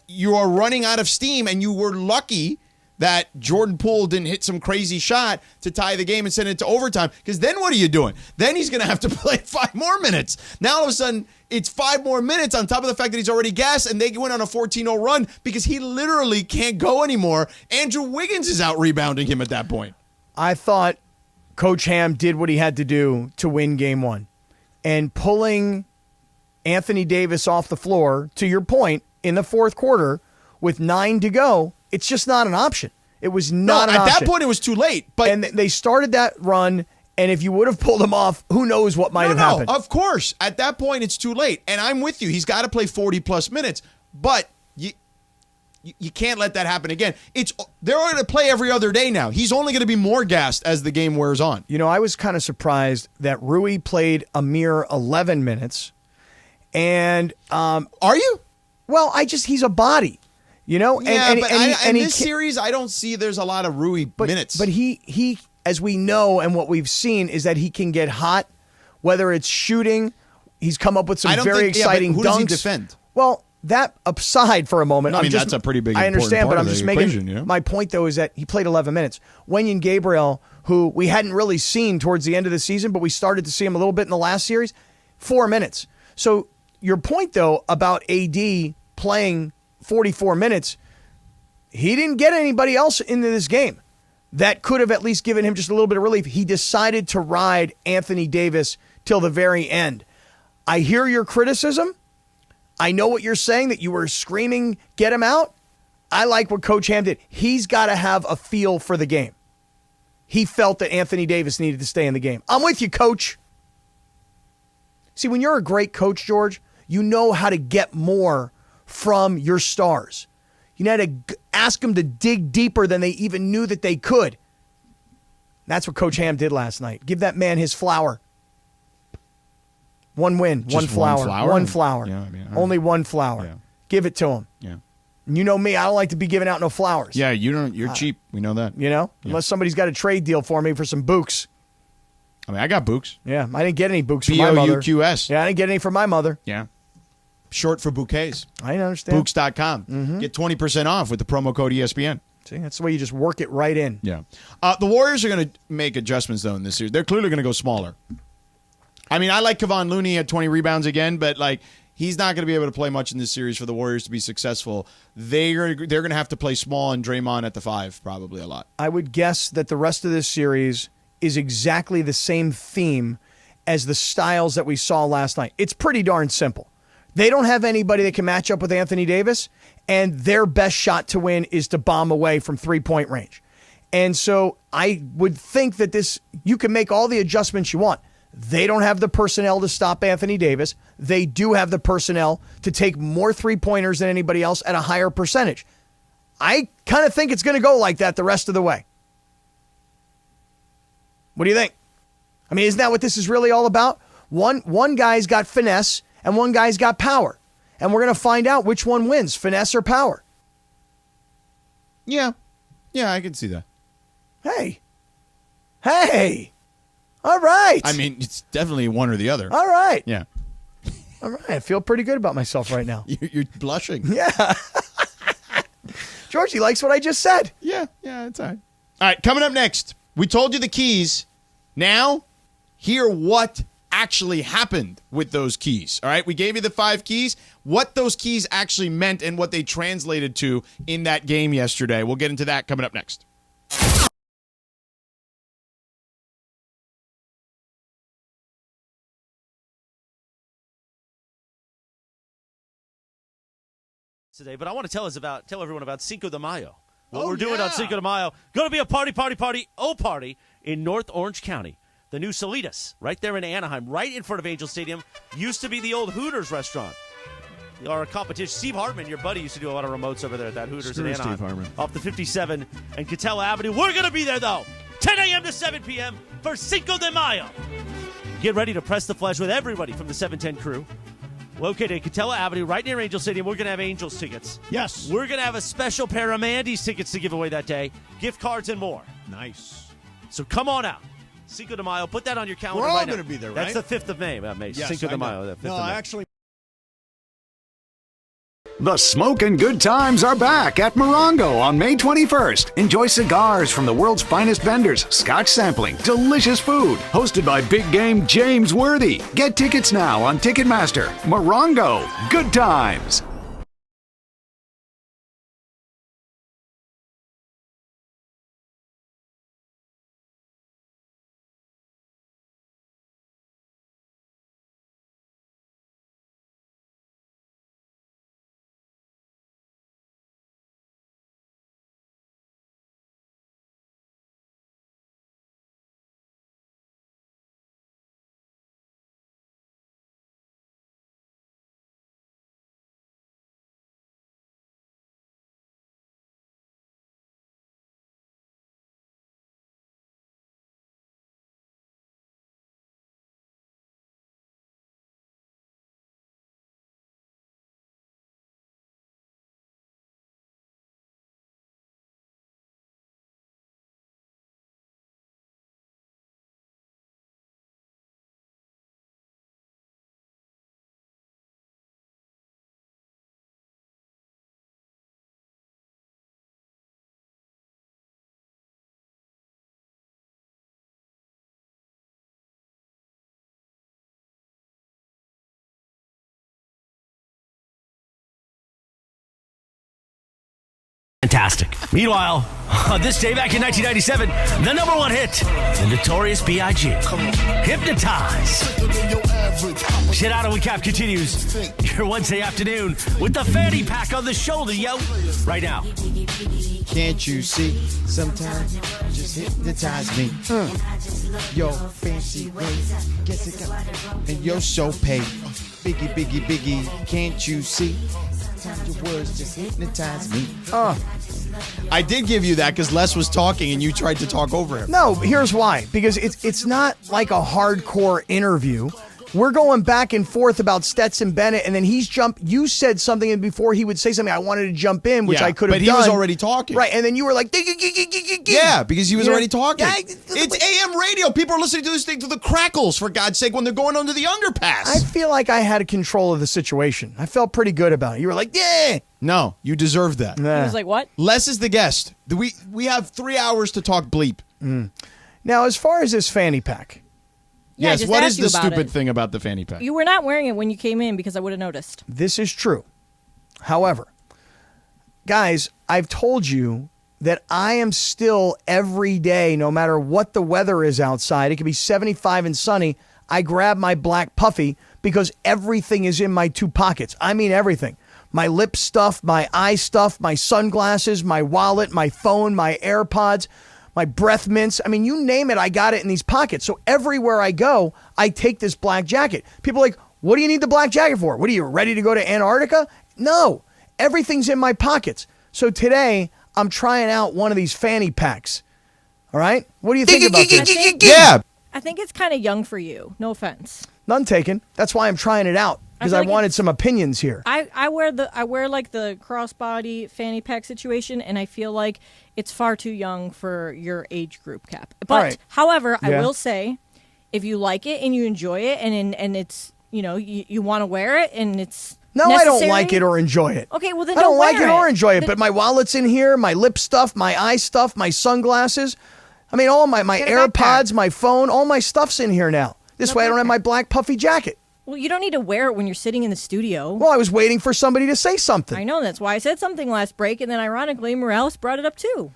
you are running out of steam, and you were lucky that Jordan Poole didn't hit some crazy shot to tie the game and send it to overtime, because then what are you doing? Then he's going to have to play 5 more minutes. Now all of a sudden it's 5 more minutes on top of the fact that he's already gassed, and they went on a 14-0 run because he literally can't go anymore. Andrew Wiggins is out rebounding him at that point. I thought Coach Ham did what he had to do to win game one. And pulling Anthony Davis off the floor, to your point, in the fourth quarter with 9 to go, it's just not an option. It was not an option. At that point, it was too late. And they started that run, and if you would have pulled him off, who knows what might have happened. Of course. At that point, it's too late. And I'm with you. He's got to play 40-plus minutes. But you can't let that happen again. They're going to play every other day now. He's only going to be more gassed as the game wears on. You know, I was kind of surprised that Rui played a mere 11 minutes. And are you? Well, he's a body, you know. Yeah, in this series, I don't see there's a lot of Rui minutes. But he, as we know, and what we've seen is that he can get hot, whether it's shooting. He's come up with some very exciting who dunks. Does he defend? Well, that aside for a moment. No, that's a pretty big. I understand, but I'm just making equation, you know? my point though is that he played 11 minutes. Wenyen Gabriel, who we hadn't really seen towards the end of the season, but we started to see him a little bit in the last series, 4 minutes. So your point though about AD playing 44 minutes, he didn't get anybody else into this game. that could have at least given him just a little bit of relief. He decided to ride Anthony Davis till the very end. I hear your criticism. I know what you're saying, that you were screaming, get him out. I like what Coach Ham did. He's got to have a feel for the game. He felt that Anthony Davis needed to stay in the game. I'm with you, Coach. See, when you're a great coach, George, you know how to get more from your stars. You know how to ask them to dig deeper than they even knew that they could. That's what Coach Ham did last night. Give that man his flower. One win, Just one flower. One flower. Yeah, I mean, Only one flower. Yeah. Give it to him. Yeah. And you know me, I don't like to be giving out no flowers. Yeah, you don't. You're cheap. We know that. You know? Unless somebody's got a trade deal for me for some books. I mean, I got books. Yeah, I didn't get any books from my mother. BOUQS. Yeah, I didn't get any from my mother. Yeah. Short for bouquets. I didn't understand. Books.com. Get 20% off with the promo code ESPN. See, that's the way you just work it right in. Yeah. The Warriors are going to make adjustments, though, in this series. They're clearly going to go smaller. I mean, I like Kevon Looney at 20 rebounds again, but, like, he's not going to be able to play much in this series for the Warriors to be successful. They're going to have to play small and Draymond at the 5 probably a lot. I would guess that the rest of this series is exactly the same theme as the styles that we saw last night. It's pretty darn simple. They don't have anybody that can match up with Anthony Davis, and their best shot to win is to bomb away from three-point range. And so I would think that you can make all the adjustments you want. They don't have the personnel to stop Anthony Davis. They do have the personnel to take more three-pointers than anybody else at a higher percentage. I kind of think it's going to go like that the rest of the way. What do you think? I mean, isn't that what this is really all about? One guy's got finesse and one guy's got power. And we're going to find out which one wins, finesse or power. Yeah. Yeah, I can see that. Hey. All right. I mean, it's definitely one or the other. All right. Yeah. All right. I feel pretty good about myself right now. You're blushing. Yeah. Georgie likes what I just said. Yeah, it's all right. All right, coming up next, we told you the keys. Now, hear what actually happened with those keys. All right, we gave you the 5 keys, what those keys actually meant and what they translated to in that game yesterday. We'll get into that coming up next. Today, but I want to tell everyone about Cinco de Mayo. What we're doing on Cinco de Mayo. Going to be a party in North Orange County. The new Salitas, right there in Anaheim, right in front of Angel Stadium. Used to be the old Hooters restaurant. Our competition, Steve Hartman, your buddy, used to do a lot of remotes over there at that Hooters in Anaheim. Steve Hartman. Off the 57 and Catella Avenue. We're going to be there, though. 10 a.m. to 7 p.m. for Cinco de Mayo. Get ready to press the flesh with everybody from the 710 crew. Located at Catella Avenue, right near Angel Stadium. We're going to have Angels tickets. Yes. We're going to have a special pair of Mandy's tickets to give away that day. Gift cards and more. Nice. So come on out. Cinco de Mayo. Put that on your calendar We're all right now. going to be there, right? That's the 5th of May. Yes, Cinco I de know. Mayo. The 5th No, of May. actually. The smoking good times are back at Morongo on May 21st. Enjoy cigars from the world's finest vendors, scotch sampling, delicious food. Hosted by big game James Worthy. Get tickets now on Ticketmaster. Morongo, good times. Fantastic. Meanwhile, on this day back in 1997, the number one hit, the Notorious B.I.G. Hypnotize. Sedano Kap continues your Wednesday afternoon with the fanny pack on the shoulder, yo. Right now. Can't you see? Sometimes you just hypnotize me. Yo, fancy ways. Guess it got. And you're so paid. Biggie. Can't you see? Sometimes your words just hypnotize me. I did give you that because Les was talking and you tried to talk over him. No, here's why. Because it's not like a hardcore interview. We're going back and forth about Stetson Bennett, and then you said something, and before he would say something, I wanted to jump in, which I could have done. But he was already talking. Right, and then you were like... Yeah, because he was already talking. Yeah, it's AM radio. People are listening to this thing through the crackles, for God's sake, when they're going under the underpass. I feel like I had control of the situation. I felt pretty good about it. You were like, yeah! No, you deserve that. He was like, what? Les is the guest. We have 3 hours to talk bleep. Now, as far as this fanny pack... Yeah, yes, what is the stupid thing about the fanny pack? You were not wearing it when you came in because I would have noticed. This is true. However, guys, I've told you that I am still every day, no matter what the weather is outside, it could be 75 and sunny, I grab my black puffy because everything is in my two pockets. I mean everything. My lip stuff, my eye stuff, my sunglasses, my wallet, my phone, my AirPods, my breath mints. I mean, you name it, I got it in these pockets. So everywhere I go, I take this black jacket. People are like, what do you need the black jacket for? What are you, ready to go to Antarctica? No, everything's in my pockets. So today, I'm trying out one of these fanny packs. All right? What do you think about this? Yeah. I think it's kind of young for you. No offense. None taken. That's why I'm trying it out. Because I wanted some opinions here. I wear like the crossbody fanny pack situation, and I feel like it's far too young for your age group, Cap. But however, I will say, if you like it and you enjoy it, and it's you want to wear it, and it's necessary, I don't like it or enjoy it. Okay, well then I don't like wear it or enjoy it. But my wallet's in here, my lip stuff, my eye stuff, my sunglasses. I mean, all my AirPods, my phone, all my stuff's in here now. This way, I don't have my black puffy jacket. Well, you don't need to wear it when you're sitting in the studio. Well, I was waiting for somebody to say something. I know. That's why I said something last break, and then ironically, Morales brought it up too.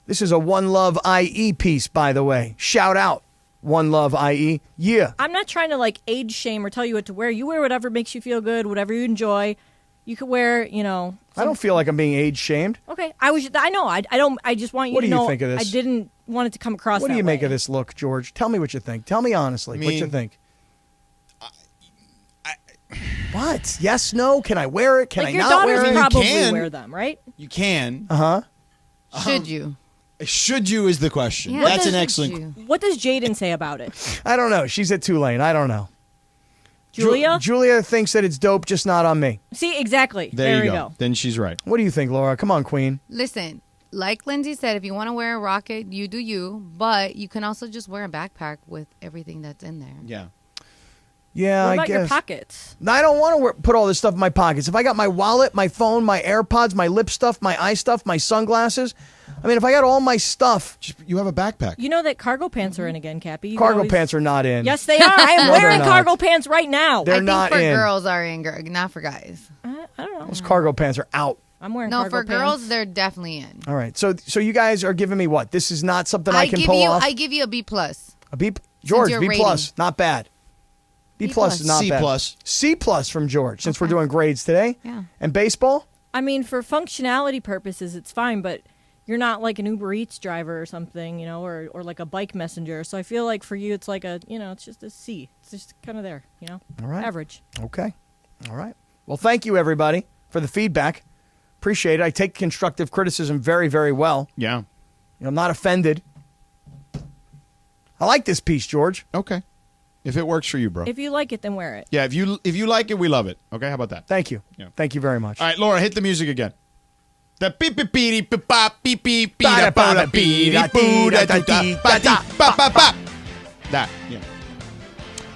This is a One Love IE piece, by the way. Shout out, One Love IE. Yeah. I'm not trying to like age shame or tell you what to wear. You wear whatever makes you feel good, whatever you enjoy. You could wear, I don't feel like I'm being age shamed. Okay. I know. I don't. I just want you to know. What do you think of this? I didn't want it to come across. What do that you make way. of this look, George? Tell me what you think. Tell me honestly what you think. What? Yes, no? Can I wear it? Can I not wear it? Your daughters probably can. wear them, right? You can. Should you? Should you is the question. Yeah. That's an excellent. What does Jaden say about it? I don't know. She's at Tulane. I don't know. Julia? Julia thinks that it's dope, just not on me. See, exactly. There you go. Then she's right. What do you think, Laura? Come on, Queen. Listen, like Lindsay said, if you want to wear a rocket, you do you. But you can also just wear a backpack with everything that's in there. Yeah. Yeah, What about I guess. your pockets? I don't want to put all this stuff in my pockets. If I got my wallet, my phone, my AirPods, my lip stuff, my eye stuff, my sunglasses, I mean, if I got all my stuff. You have a backpack. You know that cargo pants are in again, Cappy. Cargo pants are not in. Yes, they are. I am No, wearing they're not. cargo pants right now. They're I not think for in. girls are in, not for guys. I don't know. Those cargo pants are out. I'm wearing No, cargo for pants. girls, they're definitely in. All right. So you guys are giving me what? This is not something I can give pull you, off? I give you a B+. A B? George, your B+. rating. Not bad. B+ is not C+. bad. C+ from George, since we're doing grades today. Yeah. And baseball? I mean, for functionality purposes, it's fine, but you're not like an Uber Eats driver or something, or like a bike messenger. So I feel like for you, it's like it's just a C. It's just kind of there, All right. average. Okay. All right. Well, thank you, everybody, for the feedback. Appreciate it. I take constructive criticism very, very well. Yeah. I'm not offended. I like this piece, George. Okay. If it works for you, bro. If you like it, then wear it. Yeah, if you like it, we love it. Okay, how about that? Thank you. Yeah. Thank you very much. All right, Laura, hit the music again. The beep beep beep beep bop beep beep beep da ba da beep beep boo da da da ba da ba ba ba. That, yeah.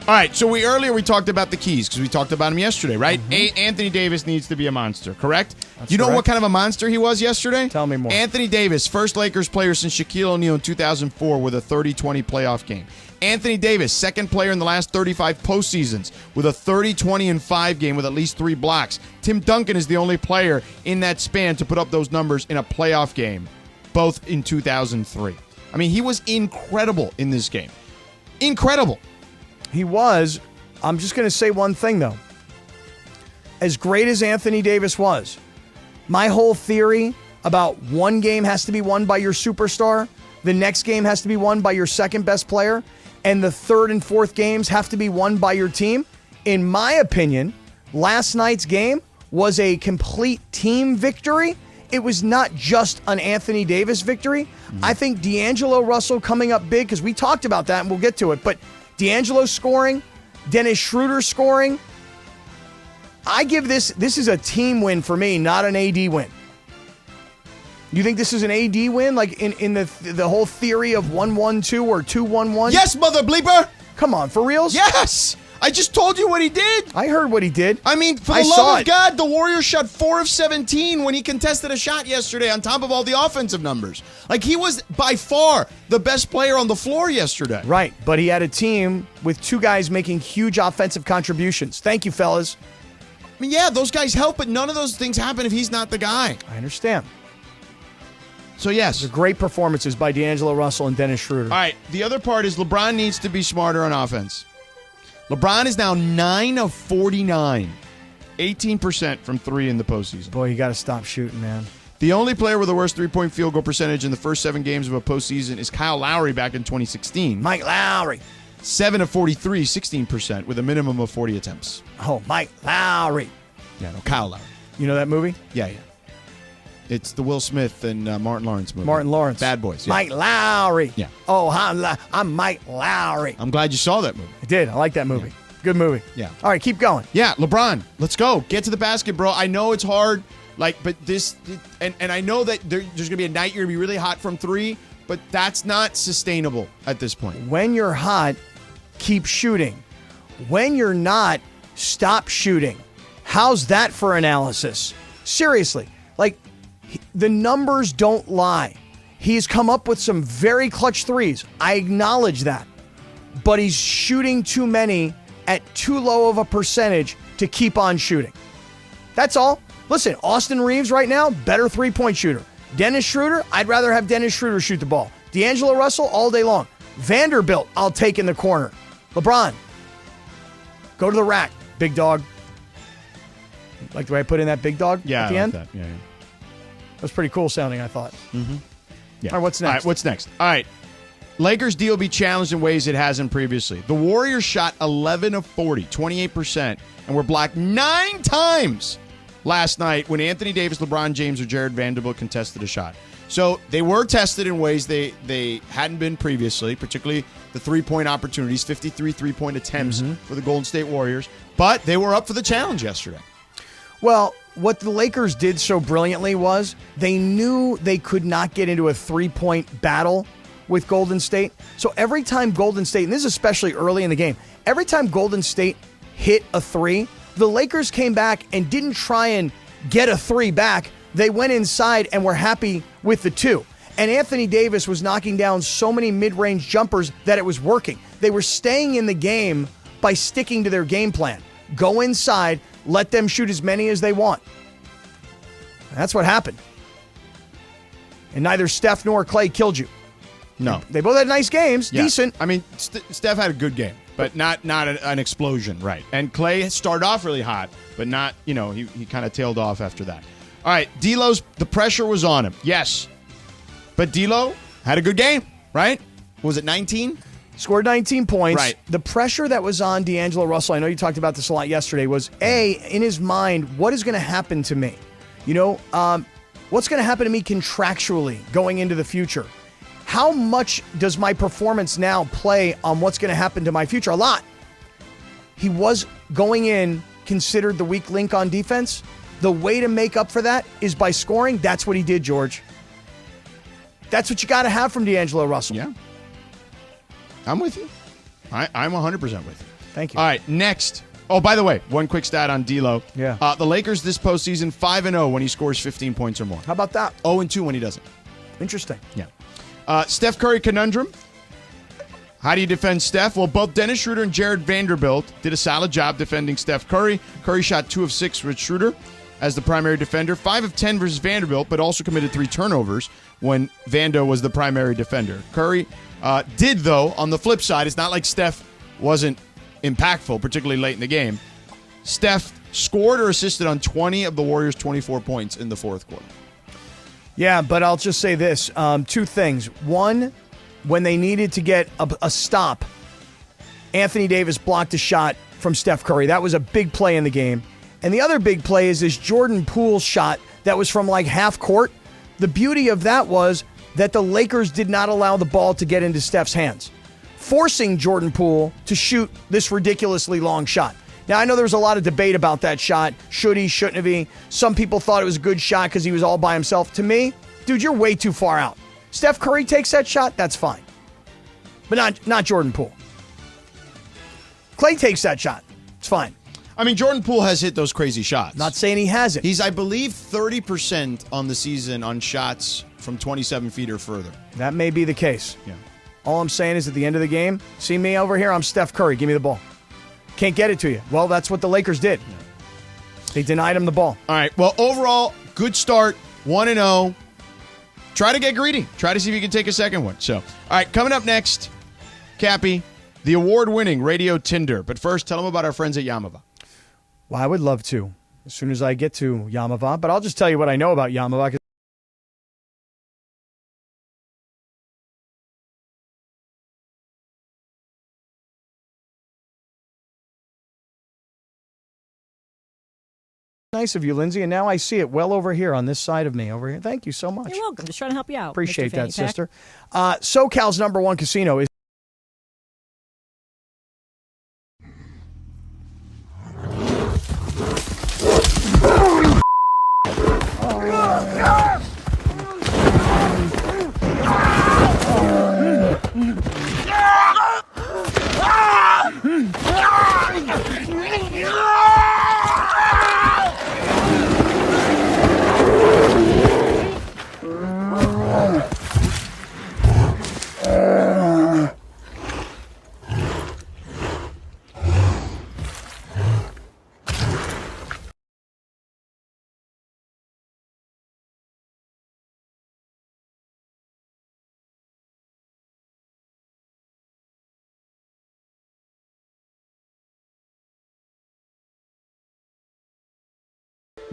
All right, so earlier we talked about the keys because we talked about him yesterday, right? Anthony Davis needs to be a monster, correct? That's you know correct. what kind of a monster he was yesterday? Tell me more. Anthony Davis, first Lakers player since Shaquille O'Neal in 2004 with a 30-20 playoff game. Anthony Davis, second player in the last 35 postseasons with a 30-20-5 game with at least 3 blocks. Tim Duncan is the only player in that span to put up those numbers in a playoff game, both in 2003. I mean, he was incredible in this game. Incredible. He was. I'm just going to say one thing, though. As great as Anthony Davis was, my whole theory about one game has to be won by your superstar, the next game has to be won by your second best player, and the third and fourth games have to be won by your team. In my opinion, last night's game was a complete team victory. It was not just an Anthony Davis victory. I think D'Angelo Russell coming up big, because we talked about that, and we'll get to it, but D'Angelo scoring, Dennis Schroeder scoring. I give this is a team win for me, not an AD win. You think this is an AD win, like in the whole theory of 1-1-2 or 2-1-1? Yes, mother bleeper. Come on, for reals? Yes. I just told you what he did. I heard what he did. I mean, for the love of God, the Warriors shot 4 of 17 when he contested a shot yesterday on top of all the offensive numbers. Like, he was by far the best player on the floor yesterday. Right, but he had a team with 2 guys making huge offensive contributions. Thank you, fellas. I mean, yeah, those guys help, but none of those things happen if he's not the guy. I understand. So, yes. They're great performances by D'Angelo Russell and Dennis Schroeder. All right, the other part is LeBron needs to be smarter on offense. LeBron is now 9 of 49, 18% from 3 in the postseason. Boy, you got to stop shooting, man. The only player with the worst three-point field goal percentage in the first 7 games of a postseason is Kyle Lowry back in 2016. Mike Lowry. 7 of 43, 16%, with a minimum of 40 attempts. Oh, Mike Lowry. Yeah, no, Kyle Lowry. You know that movie? Yeah. It's the Will Smith and Martin Lawrence movie. Martin Lawrence. Bad Boys. Yeah. Mike Lowry. Yeah. Oh, I'm Mike Lowry. I'm glad you saw that movie. I did. I like that movie. Yeah. Good movie. Yeah. All right, keep going. Yeah, LeBron, let's go. Get to the basket, bro. I know it's hard, but this, and I know that there's going to be a night you're going to be really hot from 3, but that's not sustainable at this point. When you're hot, keep shooting. When you're not, stop shooting. How's that for analysis? Seriously, like, the numbers don't lie. He's come up with some very clutch threes. I acknowledge that. But he's shooting too many at too low of a percentage to keep on shooting. That's all. Listen, Austin Reeves right now, better three-point shooter. Dennis Schroeder, I'd rather have Dennis Schroeder shoot the ball. D'Angelo Russell, all day long. Vanderbilt, I'll take in the corner. LeBron, go to the rack, big dog. Like the way I put in that big dog at the end? That. Yeah. That was pretty cool sounding, I thought. Mm-hmm. Yeah. All right, what's next? What's next? All right. Lakers deal be challenged in ways it hasn't previously. The Warriors shot 11 of 40, 28%, and were blocked 9 times last night when Anthony Davis, LeBron James, or Jared Vanderbilt contested a shot. So they were tested in ways they hadn't been previously, particularly the three-point opportunities, 53 three-point attempts for the Golden State Warriors. But they were up for the challenge yesterday. Well, what the Lakers did so brilliantly was they knew they could not get into a three-point battle with Golden State. So every time Golden State, and this is especially early in the game, every time Golden State hit a 3, the Lakers came back and didn't try and get a 3 back. They went inside and were happy with the 2. And Anthony Davis was knocking down so many mid-range jumpers that it was working. They were staying in the game by sticking to their game plan. Go inside, let them shoot as many as they want. And that's what happened. And neither Steph nor Clay killed you. No. They both had nice games, decent. I mean, Steph had a good game, but not an explosion, right? And Clay started off really hot, but not, he kind of tailed off after that. All right, the pressure was on him, yes. But D'Lo had a good game, right? Was it 19? Scored 19 points. Right. The pressure that was on D'Angelo Russell, I know you talked about this a lot yesterday, was in his mind, what is going to happen to me? What's going to happen to me contractually going into the future? How much does my performance now play on what's going to happen to my future? A lot. He was going in considered the weak link on defense. The way to make up for that is by scoring. That's what he did, George. That's what you got to have from D'Angelo Russell. Yeah. I'm with you. I'm 100% with you. Thank you. All right, next. Oh, by the way, one quick stat on D'Lo. Yeah. The Lakers this postseason 5-0 when he scores 15 points or more. How about that? 0-2 when he doesn't. Interesting. Yeah. Steph Curry conundrum. How do you defend Steph? Well, both Dennis Schroeder and Jared Vanderbilt did a solid job defending Steph Curry. Curry shot 2 of 6 with Schroeder as the primary defender, 5 of 10 versus Vanderbilt, but also committed 3 turnovers when Vando was the primary defender. Curry did, though, on the flip side, it's not like Steph wasn't impactful, particularly late in the game. Steph scored or assisted on 20 of the Warriors' 24 points in the fourth quarter. Yeah, but I'll just say this. 2 things. One, when they needed to get a stop, Anthony Davis blocked a shot from Steph Curry. That was a big play in the game. And the other big play is this Jordan Poole shot that was from like half court. The beauty of that was that the Lakers did not allow the ball to get into Steph's hands, forcing Jordan Poole to shoot this ridiculously long shot. Now, I know there was a lot of debate about that shot. Should he, shouldn't he? Some people thought it was a good shot because he was all by himself. To me, dude, you're way too far out. Steph Curry takes that shot, that's fine. But not Jordan Poole. Klay takes that shot, it's fine. I mean, Jordan Poole has hit those crazy shots. Not saying he hasn't. He's, I believe, 30% on the season on shots from 27 feet or further. That may be the case. Yeah. All I'm saying is at the end of the game, see me over here, I'm Steph Curry. Give me the ball. Can't get it to you. Well, that's what the Lakers did. Yeah. They denied him the ball. All right. Well, overall, good start. 1-0. Try to get greedy. Try to see if you can take a second one. So, all right, coming up next, Cappy, the award-winning Radio Tinder. But first, tell them about our friends at Yamava. Well, I would love to as soon as I get to Yamava, but I'll just tell you what I know about Yamava. Nice of you, Lindsay, and now I see it well over here on this side of me over here. Thank you so much. You're welcome. Just trying to help you out. Appreciate Mr. that, Fanny Pack. sister. SoCal's #1 casino is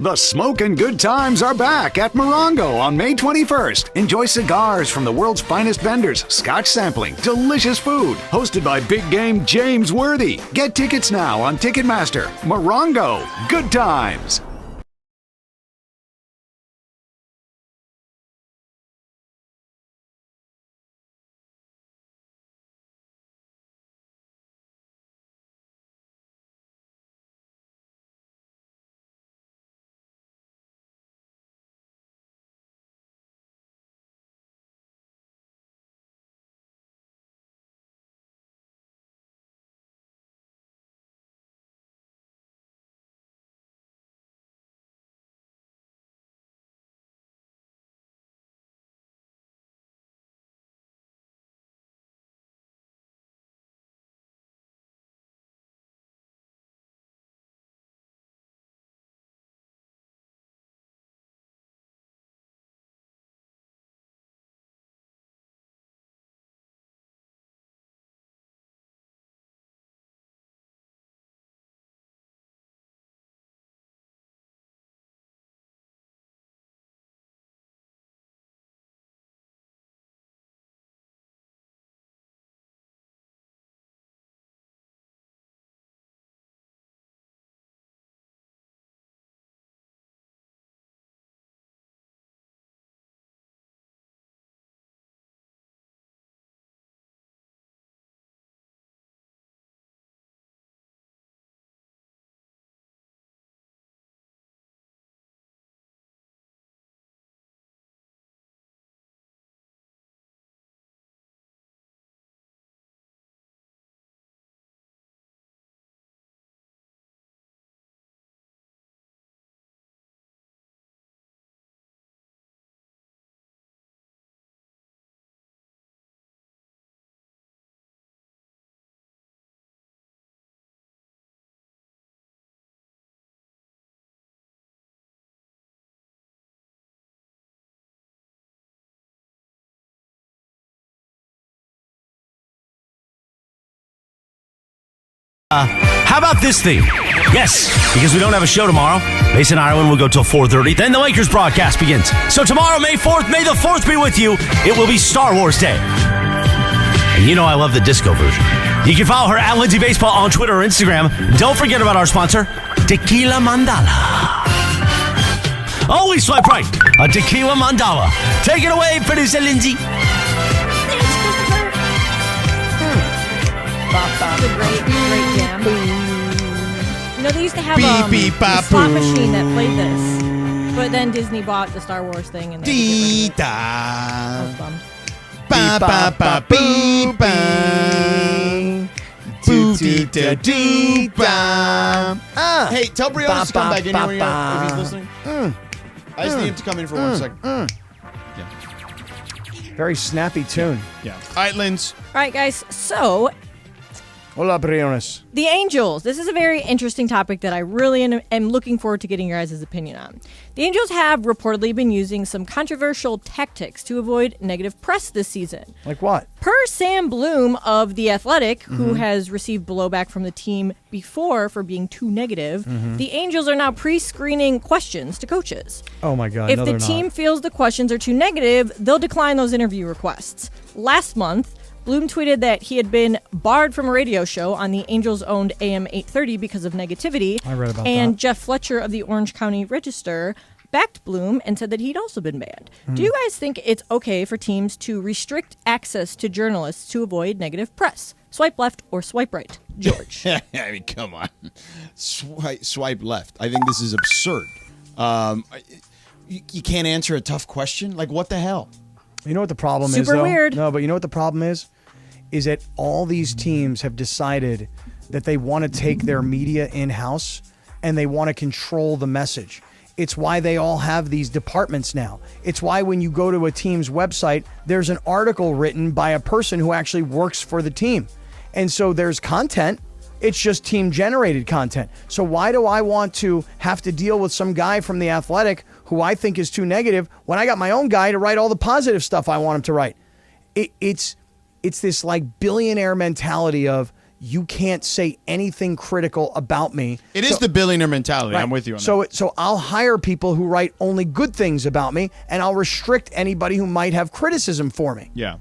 The smoking good times are back at Morongo on May 21st. Enjoy cigars from the world's finest vendors, scotch sampling, delicious food. Hosted by big game James Worthy. Get tickets now on Ticketmaster. Morongo, good times. How about this theme? Yes, because we don't have a show tomorrow. Mason Ireland will go till 4:30. Then the Lakers broadcast begins. So tomorrow, May 4th, may the 4th be with you. It will be Star Wars Day. And you know I love the disco version. You can follow her at Lindsay Baseball on Twitter or Instagram. Don't forget about our sponsor, Tequila Mandala. Always swipe right. A Tequila Mandala. Take it away, producer Lindsay. Thanks, Christopher. It's a great jam. You know, they used to have a slot machine that played this. But then Disney bought the Star Wars thing and they I was bummed. Ba ba ba boo ba. Boo ba. Hey, tell Briones to come back in here if he's listening. I just need him to come in for 1 second. Yeah. Very snappy tune. Yeah. All right, Linz. All right, guys. So, hola, Briones. the Angels. This is a very interesting topic that I really am looking forward to getting your guys' opinion on. The Angels have reportedly been using some controversial tactics to avoid negative press this season. Like what? Per Sam Bloom of The Athletic, who has received blowback from the team before for being too negative, the Angels are now pre-screening questions to coaches. Oh, my God. If no, the they're team not. feels the questions are too negative, they'll decline those interview requests. Last month, Bloom tweeted that he had been barred from a radio show on the Angels-owned AM 830 because of negativity. I read about and that. Jeff Fletcher of the Orange County Register backed Bloom and said that he'd also been banned. Do you guys think it's okay for teams to restrict access to journalists to avoid negative press? Swipe left or swipe right? George. I mean, come on. Swipe left. I think this is absurd. You can't answer a tough question? Like, what the hell? You know what the problem is, Super though? weird. No, but you know what the problem is? Is that all these teams have decided that they want to take their media in-house and they want to control the message. It's why they all have these departments now. It's why when you go to a team's website, there's an article written by a person who actually works for the team. And so there's content. It's just team-generated content. So why do I want to have to deal with some guy from The Athletic who I think is too negative when I got my own guy to write all the positive stuff I want him to write? It's this like billionaire mentality of you can't say anything critical about me. It is the billionaire mentality. Right. I'm with you on that. So I'll hire people who write only good things about me, and I'll restrict anybody who might have criticism for me. Yeah.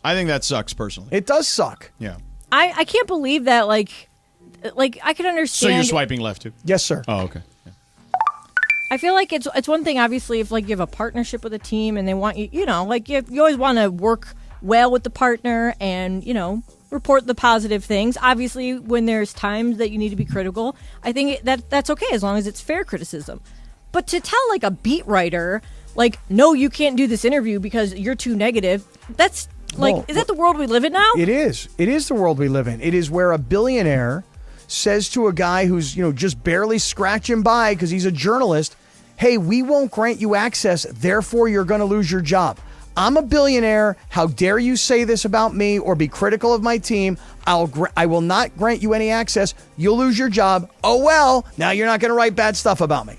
I think that sucks, personally. It does suck. Yeah. I can't believe that, like I could understand. So you're swiping left, too? Yes, sir. Oh, okay. Yeah. I feel like it's one thing, obviously, if like you have a partnership with a team and they want you, you know, like you always want to work well with the partner and, you know, report the positive things. Obviously, when there's times that you need to be critical, I think that's okay as long as it's fair criticism. But to tell like a beat writer, like, no, you can't do this interview because you're too negative, that's like, is that the world we live in now? It is. It is the world we live in. It is where a billionaire says to a guy who's, you know, just barely scratching by because he's a journalist, hey, we won't grant you access, therefore you're going to lose your job. I'm a billionaire. How dare you say this about me or be critical of my team? I will not grant you any access. You'll lose your job. Oh, well, now you're not going to write bad stuff about me.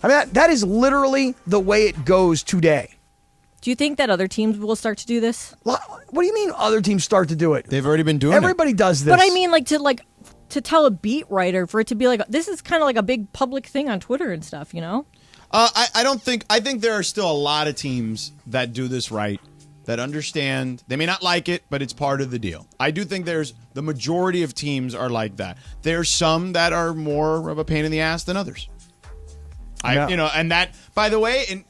I mean, that is literally the way it goes today. Do you think that other teams will start to do this? What do you mean other teams start to do it? They've already been doing Everybody does this. But I mean, to tell a beat writer for it to be like, this is kind of like a big public thing on Twitter and stuff, you know? I think there are still a lot of teams that do this right, that understand. They may not like it, but it's part of the deal. I do think the majority of teams are like that. There's some that are more of a pain in the ass than others. And that, by the way,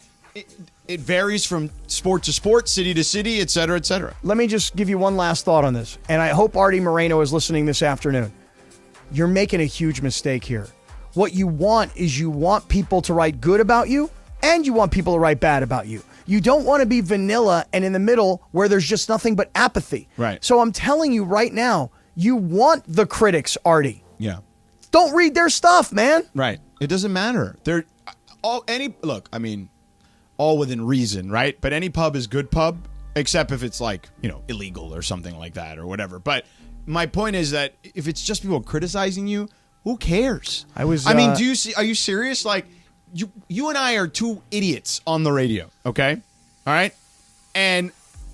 it varies from sport to sport, city to city, et cetera, et cetera. Let me just give you one last thought on this, and I hope Artie Moreno is listening this afternoon. You're making a huge mistake here. What you want is you want people to write good about you, and you want people to write bad about you. You don't want to be vanilla and in the middle where there's just nothing but apathy. Right. So I'm telling you right now, you want the critics, Artie. Yeah. Don't read their stuff, man. Right. It doesn't matter. All within reason, right? But any pub is good pub, except if it's like, you know, illegal or something like that or whatever. But my point is that if it's just people criticizing you, who cares? Are you serious? Like, you and I are two idiots on the radio, okay? All right? And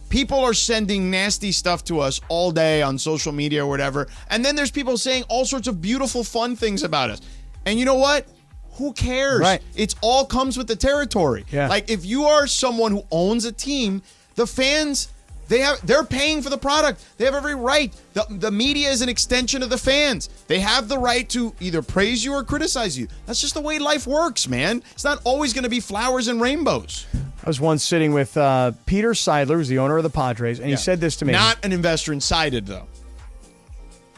people are sending nasty stuff to us all day on social media or whatever. And then there's people saying all sorts of beautiful, fun things about us. And you know what? Who cares? Right. It's all comes with the territory. Yeah. Like if you are someone who owns a team, the fans, they're paying for the product. They have every right. The media is an extension of the fans. They have the right to either praise you or criticize you. That's just the way life works, man. It's not always going to be flowers and rainbows. I was once sitting with Peter Seidler, who's the owner of the Padres, and he said this to me. Not an investor in Sided, though.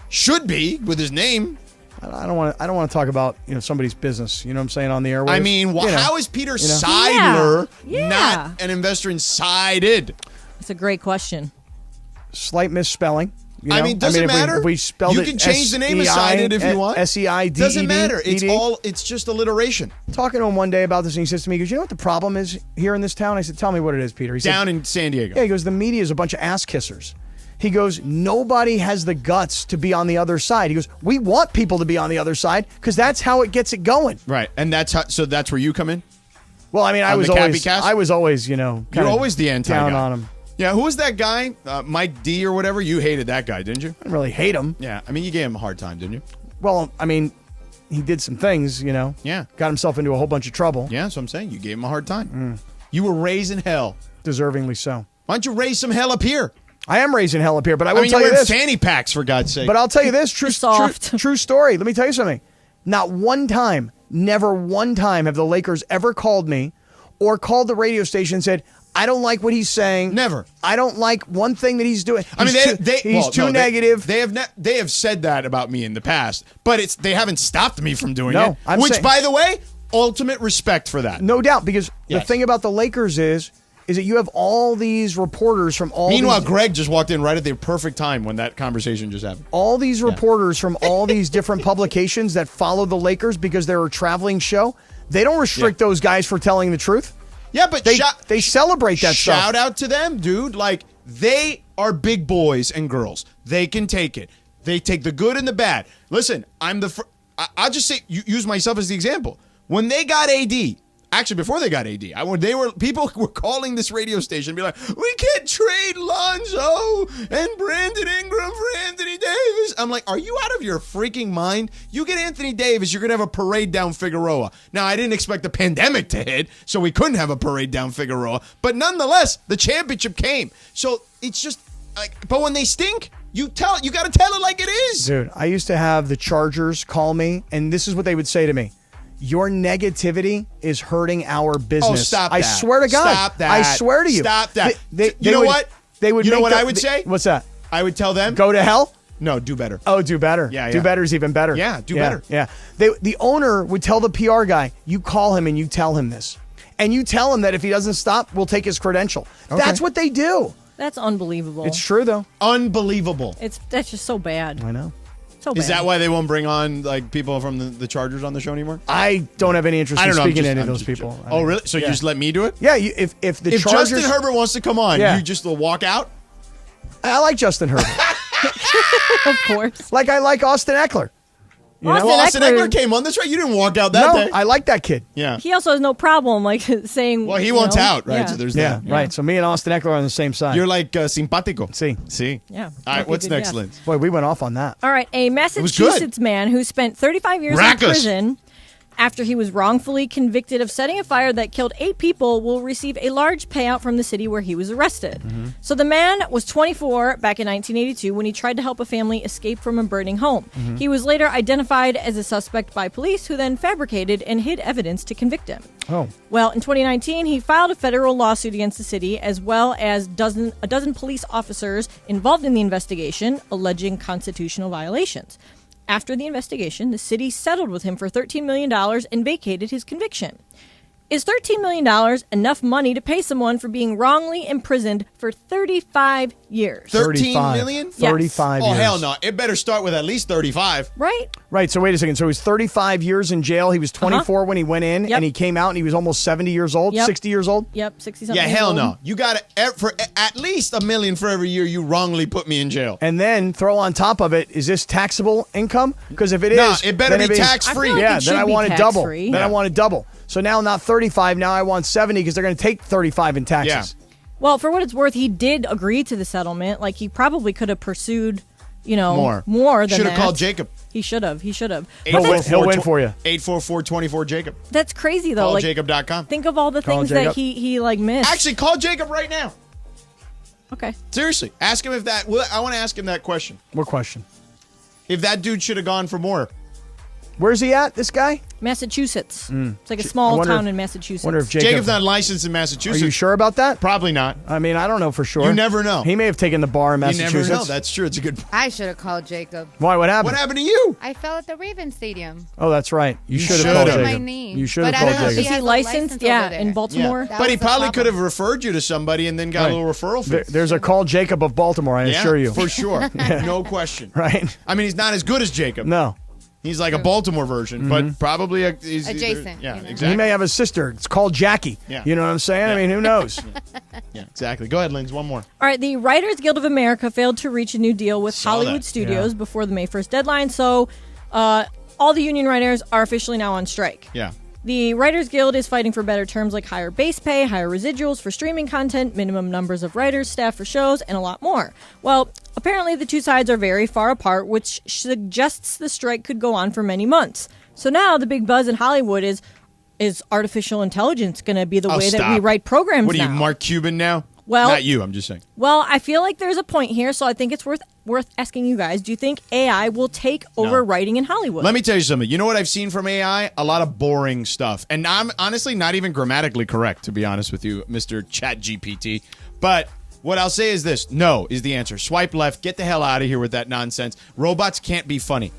Should be with his name. I don't want to talk about somebody's business. You know what I'm saying on the airwaves. I mean, how is Peter Seidler Yeah. not an investor in Sided? It's a great question. Slight misspelling. I mean, doesn't matter. If we spelled you it can change the name of Sided if you want. SEIDED. Doesn't matter. It's just alliteration. Talking to him one day about this, and he says to me, he goes, "You know what the problem is here in this town?" I said, "Tell me what it is, Peter." He Down said, in San Diego. Yeah, he goes, "The media is a bunch of ass kissers." He goes, "Nobody has the guts to be on the other side." He goes, "We want people to be on the other side because that's how it gets it going." Right, and that's where you come in. Well, I mean, I was always, You're always the anti down guy. on him. Yeah, who was that guy? Mike D or whatever? You hated that guy, didn't you? I didn't really hate him. Yeah, I mean, you gave him a hard time, didn't you? Well, I mean, he did some things, Yeah. Got himself into a whole bunch of trouble. Yeah, that's what I'm saying. You gave him a hard time. You were raising hell. Deservingly so. Why don't you raise some hell up here? I am raising hell up here, but I will mean, tell you you're wearing this. fanny packs, for God's sake. But I'll tell you this, true story. Let me tell you something. Not one time, never one time have the Lakers ever called me or called the radio station and said, "I don't like what he's saying." Never. I don't like one thing that he's doing. He's too negative. They have said that about me in the past, but they haven't stopped me from doing No, it. Which, by the way, ultimate respect for that. No doubt, because the Yes. thing about the Lakers is that you have all these reporters from all Meanwhile, these, Greg just walked in right at the perfect time when that conversation just happened. all these reporters from all these different publications that follow the Lakers because they're a traveling show. They don't restrict those guys for telling the truth. Yeah, but they celebrate that stuff. Shout out to them, dude. Like, they are big boys and girls. They can take it. They take the good and the bad. Listen, I'll just say, use myself as the example. When they got AD, actually before they got AD, people were calling this radio station and be like, "We can't trade Lonzo and Brandon Ingram for Anthony Davis." I'm like, are you out of your freaking mind? You get Anthony Davis, you're going to have a parade down Figueroa. Now, I didn't expect the pandemic to hit, so we couldn't have a parade down Figueroa. But nonetheless, the championship came. So it's just like, but when they stink, you got to tell it like it is. Dude, I used to have the Chargers call me, and this is what they would say to me. "Your negativity is hurting our business." Oh, stop that. I swear to God. Stop that. I swear to you. Stop that. They you know what? They would. You know make what I would say? What's that? I would tell them, Go to hell? no, do better. Oh, do better. Yeah. Do better is even better. Yeah, do better. Yeah. The owner would tell the PR guy, "You call him and you tell him this. And you tell him that if he doesn't stop, we'll take his credential." Okay. That's what they do. That's unbelievable. It's true, though. Unbelievable. That's just so bad. I know. So bad. Is that why they won't bring on like people from the Chargers on the show anymore? I don't have any interest in speaking to any of those people. Joking. Oh, really? So you just let me do it? Yeah, if the If Chargers... Justin Herbert wants to come on, you just will walk out? I like Justin Herbert. Of course. Like I like Austin Eckler. Austin Eckler came on. That's right. You didn't walk out that day. I like that kid. Yeah. He also has no problem saying. Well, he wants out, right? Yeah. So there's Yeah, that. right. So me and Austin Eckler are on the same side. You're like simpático. See. Yeah. All right, what's Good, next, yeah. Linz? Boy, we went off on that. All right, a Massachusetts man who spent 35 years in prison after he was wrongfully convicted of setting a fire that killed 8 people will receive a large payout from the city where he was arrested. So the man was 24 back in 1982 when he tried to help a family escape from a burning home. He was later identified as a suspect by police, who then fabricated and hid evidence to convict him. Oh. Well, in 2019, he filed a federal lawsuit against the city, as well as a dozen police officers involved in the investigation, alleging constitutional violations. After the investigation, the city settled with him for $13 million and vacated his conviction. Is $13 million enough money to pay someone for being wrongly imprisoned for 35 years? 13 million? Yes. 35 years. Oh, hell no. It better start with at least 35. Right? Right, so wait a second. So he was 35 years in jail. He was 24 when he went in, Yep. and he came out and he was almost 70 years old, Yep. 60 years old? Yep, 60-something Yeah, years hell old. no. You got to, for at least $1 million for every year you wrongly put me in jail. And then throw on top of it, is this taxable income? Because if it No, is, it better then be means- tax-free. I feel like Yeah, it then I should be want it double. tax-free. Then I Yeah. want it double. So now not 35, now I want 70 because they're going to take 35 in taxes. Well, for what it's worth, he did agree to the settlement. Like, he probably could have pursued, more than Should that. have called Jacob. He should have. He'll win for you. 844-24 Jacob. That's crazy, though. CallJacob.com. Think of all the things that he missed. Actually, call Jacob right now. Okay. Seriously. Ask him if that... Well, I want to ask him that question. What question? If that dude should have gone for more. Where's he at, this guy? Massachusetts. It's like a small town in Massachusetts. Wonder if Jacob's not licensed in Massachusetts. Are you sure about that? Probably not. I mean, I don't know for sure. You never know. He may have taken the bar in Massachusetts. You never know. That's true. It's a good point. I should have called Jacob. Why? What happened? What happened to you? I fell at the Raven Stadium. Oh, that's right. You should have should've. called My Jacob. knee. You should have But I called don't know if Jacob. Is he has a licensed? license Yeah, over there. in Baltimore. That But he was the probably problem. could have referred you to somebody and then got a little referral fee. There's a call Jacob of Baltimore, I assure you. For sure. No question. Right? I mean, he's not as good as Jacob. No. He's like a Baltimore version, but probably he's Adjacent, Yeah, you know. exactly. He may have a sister. It's called Jackie. Yeah. You know what I'm saying? I mean, who knows? Yeah, exactly. Go ahead, Linz. One more. All right, the Writers Guild of America failed to reach a new deal with Saw Hollywood that. studios before the May 1st deadline, so all the union writers are officially now on strike. Yeah. The Writers Guild is fighting for better terms like higher base pay, higher residuals for streaming content, minimum numbers of writers, staff for shows, and a lot more. Well, apparently the two sides are very far apart, which suggests the strike could go on for many months. So now the big buzz in Hollywood is artificial intelligence going to be the way that we write programs What are you, now? Mark Cuban now? Well, not you. I'm just saying. Well, I feel like there's a point here, so I think it's worth asking you guys. Do you think AI will take over writing in Hollywood? Let me tell you something. You know what I've seen from AI? A lot of boring stuff. And I'm honestly not even grammatically correct, to be honest with you, Mr. ChatGPT. But what I'll say is this. No is the answer. Swipe left. Get the hell out of here with that nonsense. Robots can't be funny.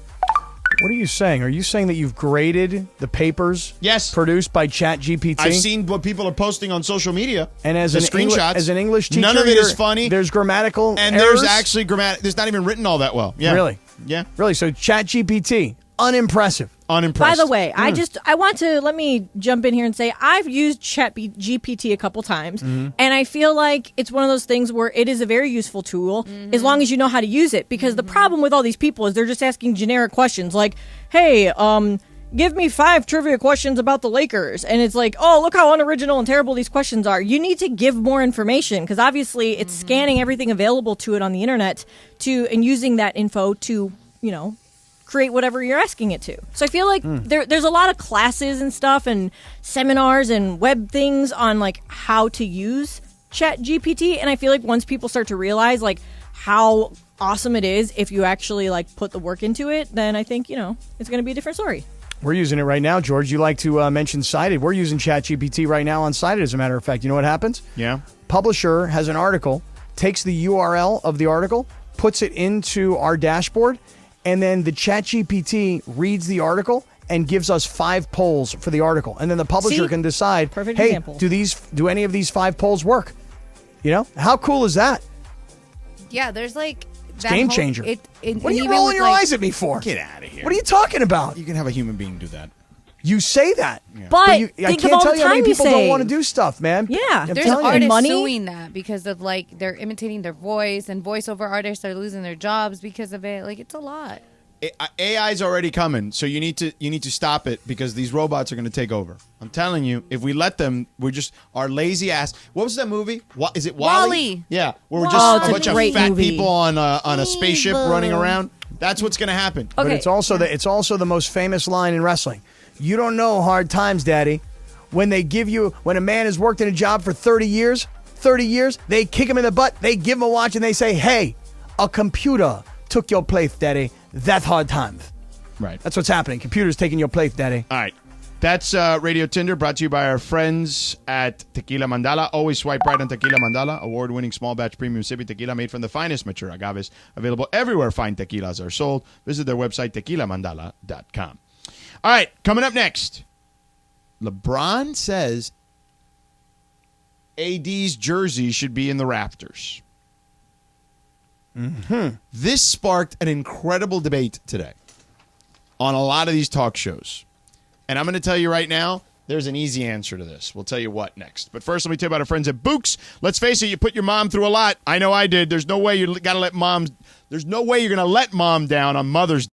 What are you saying? Are you saying that you've graded the papers produced by ChatGPT? I've seen what people are posting on social media. And as the an screenshots. as an English teacher, none of it is funny. There's grammatical and errors? there's actually there's not even written all that well. Yeah. Really? Yeah. Really? So ChatGPT, unimpressive. Unimpressed. By the way, let me jump in here and say I've used ChatGPT a couple times, and I feel like it's one of those things where it is a very useful tool as long as you know how to use it. Because the problem with all these people is they're just asking generic questions like, "Hey, give me 5 trivia questions about the Lakers," and it's like, "Oh, look how unoriginal and terrible these questions are." You need to give more information because obviously it's scanning everything available to it on the internet and using that info to create whatever you're asking it to. So I feel like there's a lot of classes and stuff and seminars and web things on like how to use ChatGPT, and I feel like once people start to realize like how awesome it is if you actually like put the work into it, then I think it's going to be a different story. We're using it right now, George. You like to mention Cited. We're using ChatGPT right now on Cited, as a matter of fact. You know what happens? Yeah. Publisher has an article, takes the URL of the article, puts it into our dashboard, and then the ChatGPT reads the article and gives us 5 polls for the article. And then the publisher can decide, perfect hey, example. do any of these 5 polls work? How cool is that? Yeah, there's like It's game changer. What are you rolling your eyes at me for? Get out of here. What are you talking about? You can have a human being do that. You say that. But I think can't of all tell the you how many time you people don't save. want to do stuff, man. Yeah. I'm There's telling you. artists money? suing that because of like they're imitating their voice, and voiceover artists are losing their jobs because of it. Like it's a lot. AI is already coming, so you need to stop it because these robots are going to take over. I'm telling you, if we let them, we're just our lazy ass. What was that movie? Is it Wall-E? Wall-E. Yeah, where we're Oh, just it's a a bunch of great fat movie. people on a spaceship running around. That's what's going to happen. But Okay. it's also the most famous line in wrestling. You don't know hard times, Daddy. When a man has worked in a job for 30 years, they kick him in the butt, they give him a watch, and they say, hey, a computer took your place, Daddy. That's hard times. Right. That's what's happening. Computer's taking your place, Daddy. All right. That's Radio Tinder, brought to you by our friends at Tequila Mandala. Always swipe right on Tequila Mandala, award-winning small batch premium sippy tequila made from the finest mature agaves, available everywhere fine tequilas are sold. Visit their website, tequilamandala.com. All right, coming up next, LeBron says AD's jersey should be in the rafters. This sparked an incredible debate today on a lot of these talk shows. And I'm going to tell you right now, there's an easy answer to this. We'll tell you what next. But first, let me tell you about our friends at Books. Let's face it, you put your mom through a lot. I know I did. There's no way you're going to let mom down on Mother's Day.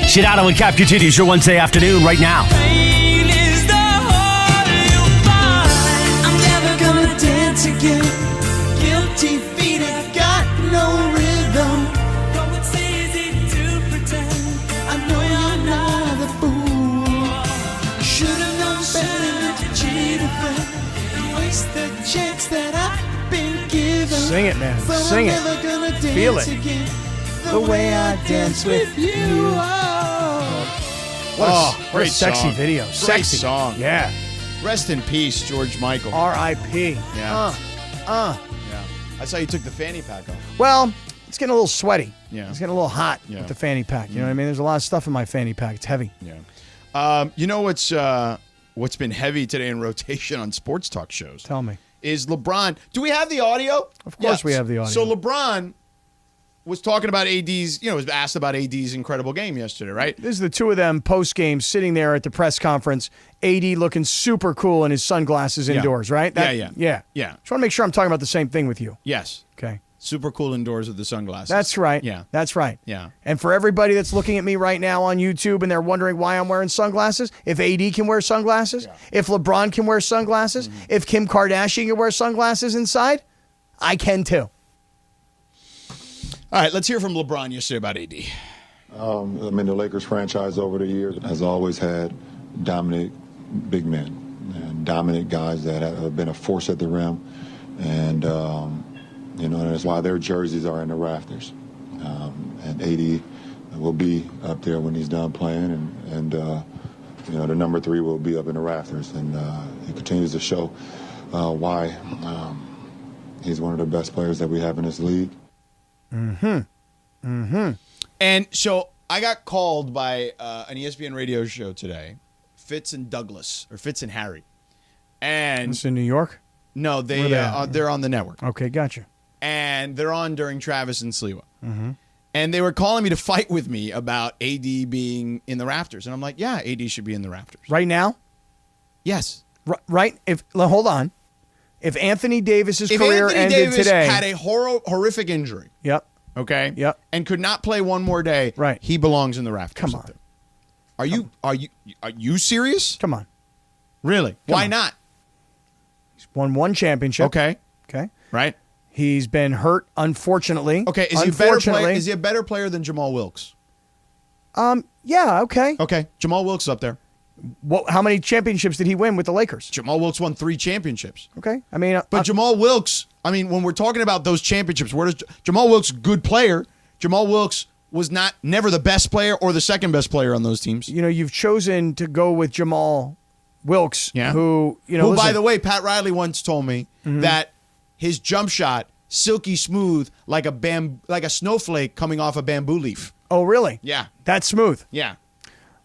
Sedano and Kap continues your Wednesday afternoon right now. Pain is the hole you find. I'm never gonna dance again. Guilty feet have got no rhythm. Though it's easy to pretend. I know you're not a fool. Should've known better to cheat a friend. Waste the chance that I've been given. Sing it, man. But Sing I'm it. never gonna dance Feel it. again. The way I dance with you. What a great sexy song. video. Great Sexy song. Yeah. Rest in peace, George Michael. R.I.P. Yeah. Yeah. That's how you took the fanny pack off. Well, it's getting a little sweaty. Yeah. It's getting a little hot Yeah. with the fanny pack. You know what I mean? There's a lot of stuff in my fanny pack. It's heavy. Yeah. You know what's been heavy today in rotation on sports talk shows? Tell me. Is LeBron. Do we have the audio? Of course we have the audio. So LeBron was talking about AD's, was asked about AD's incredible game yesterday, right? This is the two of them post-game sitting there at the press conference. AD looking super cool in his sunglasses indoors, right? Yeah. Yeah. Just want to make sure I'm talking about the same thing with you. Yes. Okay. Super cool indoors with the sunglasses. That's right. Yeah. That's right. Yeah. And for everybody that's looking at me right now on YouTube and they're wondering why I'm wearing sunglasses, if AD can wear sunglasses, if LeBron can wear sunglasses, if Kim Kardashian can wear sunglasses inside, I can too. All right, let's hear from LeBron yesterday about AD. The Lakers franchise over the years has always had dominant big men and dominant guys that have been a force at the rim. And, that's why their jerseys are in the rafters. And AD will be up there when he's done playing. And the number 3 will be up in the rafters. And he continues to show why he's one of the best players that we have in this league. And so I got called by an ESPN radio show today, Fitz and Harry. And It's in New York? no, Where they at? they're on the network. Okay, gotcha. And they're on during Travis and Sliwa. And they were calling me to fight with me about AD being in the rafters. And I'm like, yeah, AD should be in the rafters. Right now? Yes. Right? Hold on. If Anthony Davis's If career Anthony ended Davis today. had a horrific injury, Yep. okay? Yep. And could not play one more day, Right. he belongs in the rafters. Come up on. there. Are you serious? Come on. Really? Why on. not? He's won one championship. Okay. Okay. Right? He's been hurt, unfortunately. Okay, is he a better player? Is he a better player than Jamal Wilkes? Yeah, okay. Okay, Jamal Wilkes is up there. How many championships did he win with the Lakers? Jamal Wilkes won 3 championships. Okay. I mean, But Jamal Wilkes, when we're talking about those championships, where does Jamal Wilkes, good player? Jamal Wilkes was never the best player or the second best player on those teams. you've chosen to go with Jamal Wilkes, Yeah. who, By listen, the way, Pat Riley once told me that his jump shot, silky smooth, like a snowflake coming off a bamboo leaf. Oh, really? Yeah. That's smooth. Yeah.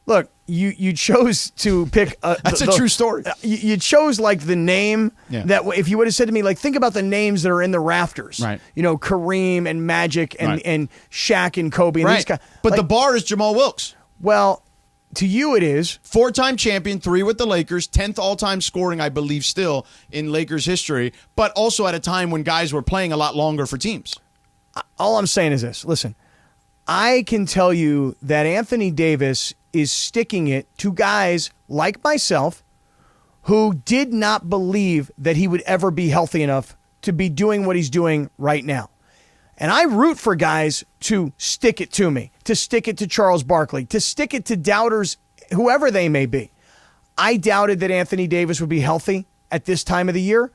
Look, you chose to pick. That's a true story. You chose the name that if you would have said to me, think about the names that are in the rafters. Right. Kareem and Magic and, Right. and Shaq and Kobe. And Right. these guys. But the bar is Jamal Wilkes. Well, to you it is. 4-time champion, 3 with the Lakers, 10th all-time scoring, I believe, still in Lakers history, but also at a time when guys were playing a lot longer for teams. All I'm saying is this. Listen, I can tell you that Anthony Davis is sticking it to guys like myself who did not believe that he would ever be healthy enough to be doing what he's doing right now. And I root for guys to stick it to me, to stick it to Charles Barkley, to stick it to doubters, whoever they may be. I doubted that Anthony Davis would be healthy at this time of the year.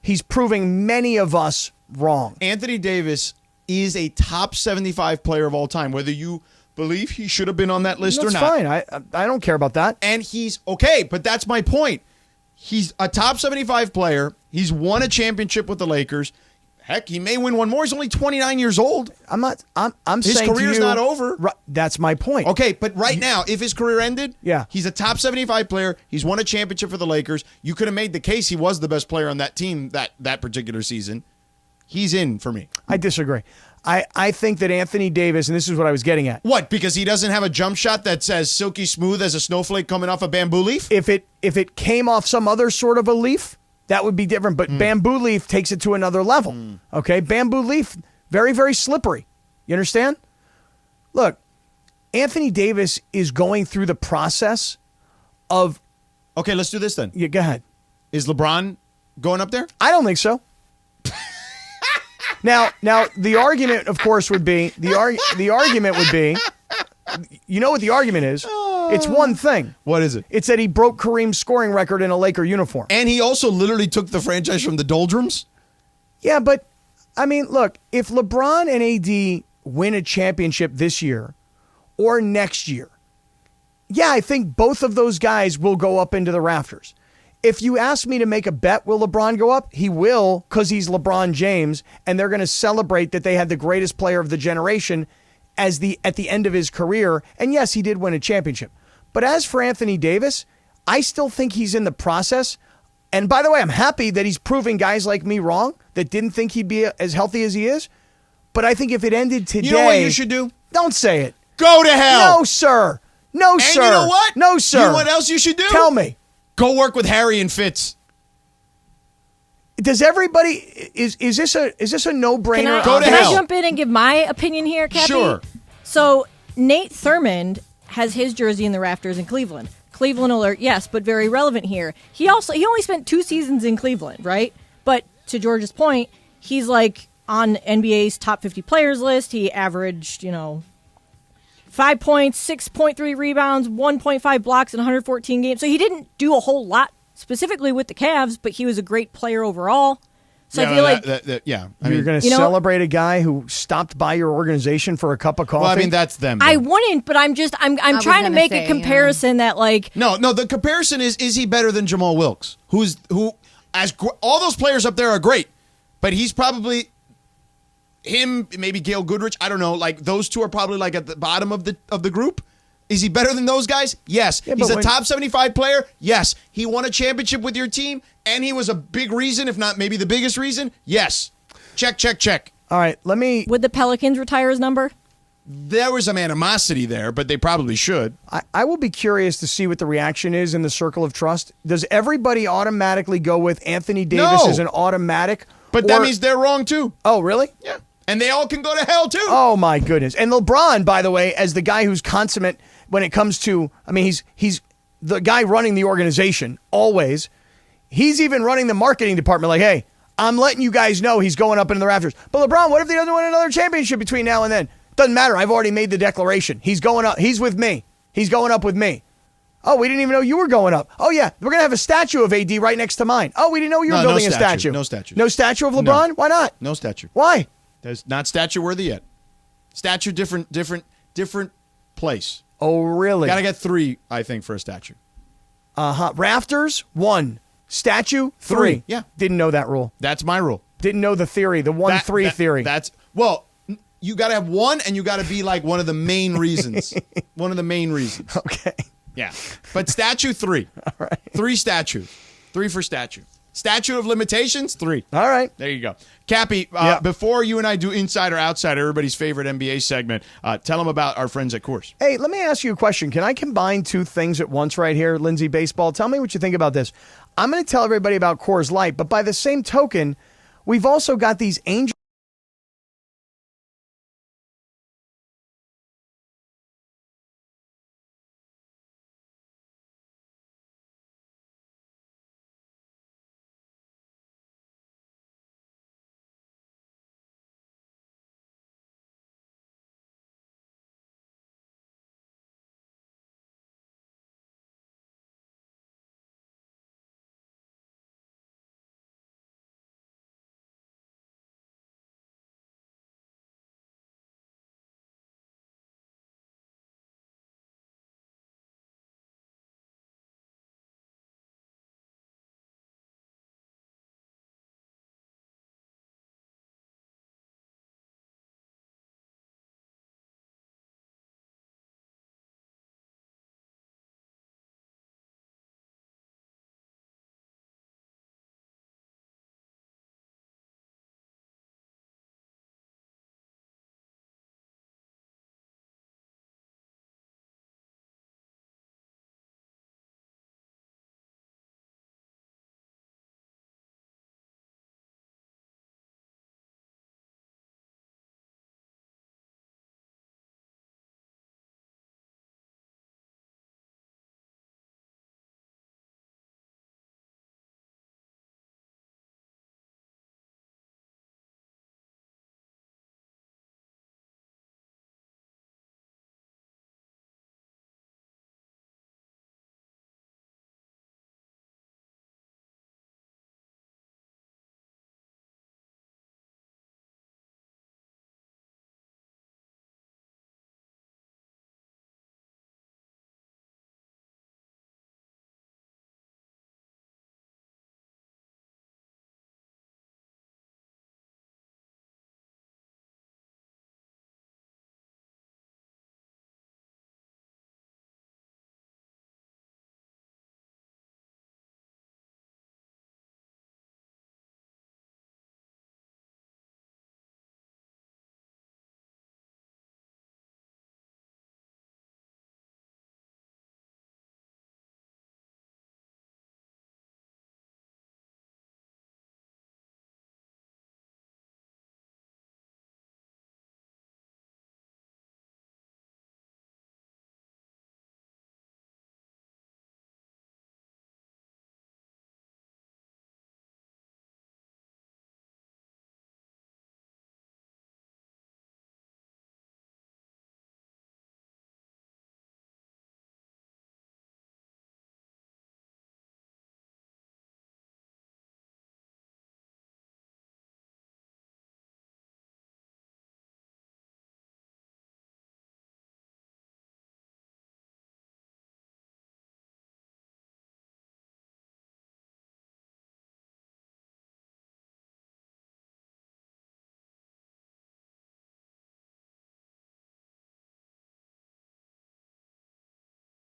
He's proving many of us wrong. Anthony Davis is a top 75 player of all time, whether you believe he should have been on that list or That's not. fine. I don't care about that. And he's okay, but that's my point. He's a top 75 player. He's won a championship with the Lakers. Heck, he may win one more. He's only 29 years old. I'm His saying career's to you, not over. That's my point. Okay, but right now, if his career ended, Yeah. he's a top 75 player. He's won a championship for the Lakers. You could have made the case he was the best player on that team that particular season. He's in for me. I disagree. I think that Anthony Davis, and this is what I was getting at. What? Because he doesn't have a jump shot that's as silky smooth as a snowflake coming off a bamboo leaf? If it came off some other sort of a leaf, that would be different. But bamboo leaf takes it to another level. Okay? Bamboo leaf, very, very slippery. You understand? Look, Anthony Davis is going through the process of. Okay, let's do this then. Yeah, go ahead. Is LeBron going up there? I don't think so. Now, the argument, of course, would be the argument would be. You know what the argument is? It's one thing. What is it? It's that he broke Kareem's scoring record in a Laker uniform. And he also literally took the franchise from the doldrums? Yeah, but, I mean, look, if LeBron and AD win a championship this year or next year, yeah, I think both of those guys will go up into the rafters. If you ask me to make a bet, will LeBron go up? He will, because he's LeBron James, and they're going to celebrate that they had the greatest player of the generation at the end of his career. And yes, he did win a championship. But as for Anthony Davis, I still think he's in the process. And by the way, I'm happy that he's proving guys like me wrong that didn't think he'd be as healthy as he is. But I think if it ended today... You know what you should do? Don't say it. Go to hell. No, sir. No, sir. And you know what? No, sir. You know what else you should do? Tell me. Go work with Harry and Fitz. Does everybody... Is this a no-brainer? Can I jump in and give my opinion here, Cappy? Sure. So Nate Thurmond has his jersey in the rafters in Cleveland. Cleveland alert, yes, but very relevant here. He only spent 2 seasons in Cleveland, right? But to George's point, he's like on NBA's top 50 players list. He averaged, 5 points, 6.3 rebounds, 1.5 blocks in 114 games. So he didn't do a whole lot specifically with the Cavs, but he was a great player overall. So I feel like you're going to celebrate a guy who stopped by your organization for a cup of coffee. Well, I mean that's them. I wouldn't, but I'm trying to make a comparison that like no. The comparison is he better than Jamal Wilkes? All those players up there are great, but he's probably him. Maybe Gail Goodrich. I don't know. Like those two are probably like at the bottom of the group. Is he better than those guys? Yes. Yeah, He's a top 75 player? Yes. He won a championship with your team, and he was a big reason, if not maybe the biggest reason? Yes. Check. All right, let me... Would the Pelicans retire his number? There was some animosity there, but they probably should. I will be curious to see what the reaction is in the circle of trust. Does everybody automatically go with Anthony Davis as an automatic? But that means they're wrong, too. Oh, really? Yeah. And they all can go to hell, too. Oh, my goodness. And LeBron, by the way, as the guy who's consummate when it comes to, I mean, he's the guy running the organization, always. He's even running the marketing department like, hey, I'm letting you guys know he's going up into the rafters. But LeBron, what if he doesn't win another championship between now and then? Doesn't matter. I've already made the declaration. He's going up. He's with me. He's going up with me. Oh, we didn't even know you were going up. Oh, yeah. We're going to have a statue of AD right next to mine. Oh, we didn't know you were building a statue. No statue. No statue of LeBron? No. Why not? No statue. Why? There's not statue worthy yet. Statue different place. Oh, really? Got to get 3, I think, for a statue. Rafters, 1. Statue, 3. Yeah. Didn't know that rule. That's my rule. Didn't know the theory, the 1-3 theory. You got to have 1, and you got to be like one of the main reasons. One of the main reasons. Okay. Yeah. But statue, 3. All right. 3 statues. 3 for statue. Statute of limitations, 3. All right. There you go. Cappy, before you and I do Inside or Outside, everybody's favorite NBA segment, tell them about our friends at Coors. Hey, let me ask you a question. Can I combine 2 things at once right here, Lindsay Baseball? Tell me what you think about this. I'm going to tell everybody about Coors Light, but by the same token, we've also got these Angel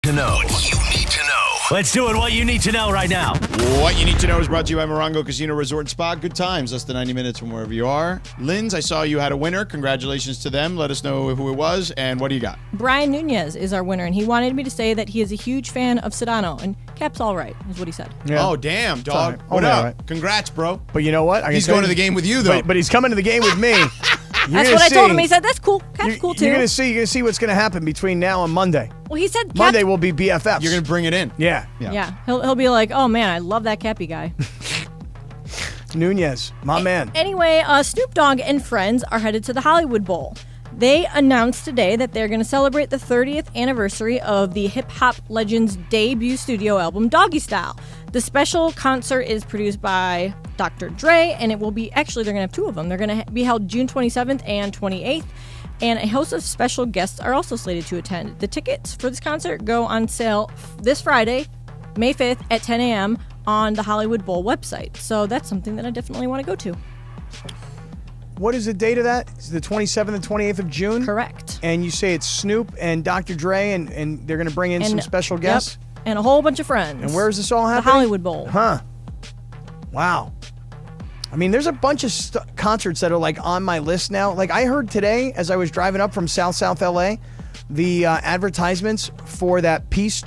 To know. Let's do it. What you need to know right now. What you need to know is brought to you by Morongo Casino Resort and Spa. Good times, less than 90 minutes from wherever you are. Linz, I saw you had a winner. Congratulations to them. Let us know who it was, and what do you got? Brian Nunez is our winner, and he wanted me to say that he is a huge fan of Sedano, and Cap's all right, is what he said. Yeah. Oh, damn, dog. Right. What up? Right. Congrats, bro. But you know what? He's going to the game with you, though. But he's coming to the game with me. That's what I told him. He said, that's cool. Cap's cool, too. You're going to see what's going to happen between now and Monday. Well, he said Monday will be BFFs. You're going to bring it in. Yeah. Yeah. He'll be like, oh, man, I love that Cappy guy. Nunez, my man. Anyway, Snoop Dogg and friends are headed to the Hollywood Bowl. They announced today that they're going to celebrate the 30th anniversary of the hip-hop legend's debut studio album, Doggy Style. The special concert is produced by Dr. Dre, and it will be, actually, they're going to have two of them. They're going to be held June 27th and 28th, and a host of special guests are also slated to attend. The tickets for this concert go on sale this Friday, May 5th at 10 a.m. on the Hollywood Bowl website. So that's something that I definitely want to go to. What is the date of that? Is it the 27th and 28th of June? Correct. And you say it's Snoop and Dr. Dre, and they're going to bring in some special guests? Yep, and a whole bunch of friends. And where is this all happening? The Hollywood Bowl. Huh. Wow. I mean, there's a bunch of concerts that are like on my list now. Like I heard today as I was driving up from South LA, the advertisements for that Peace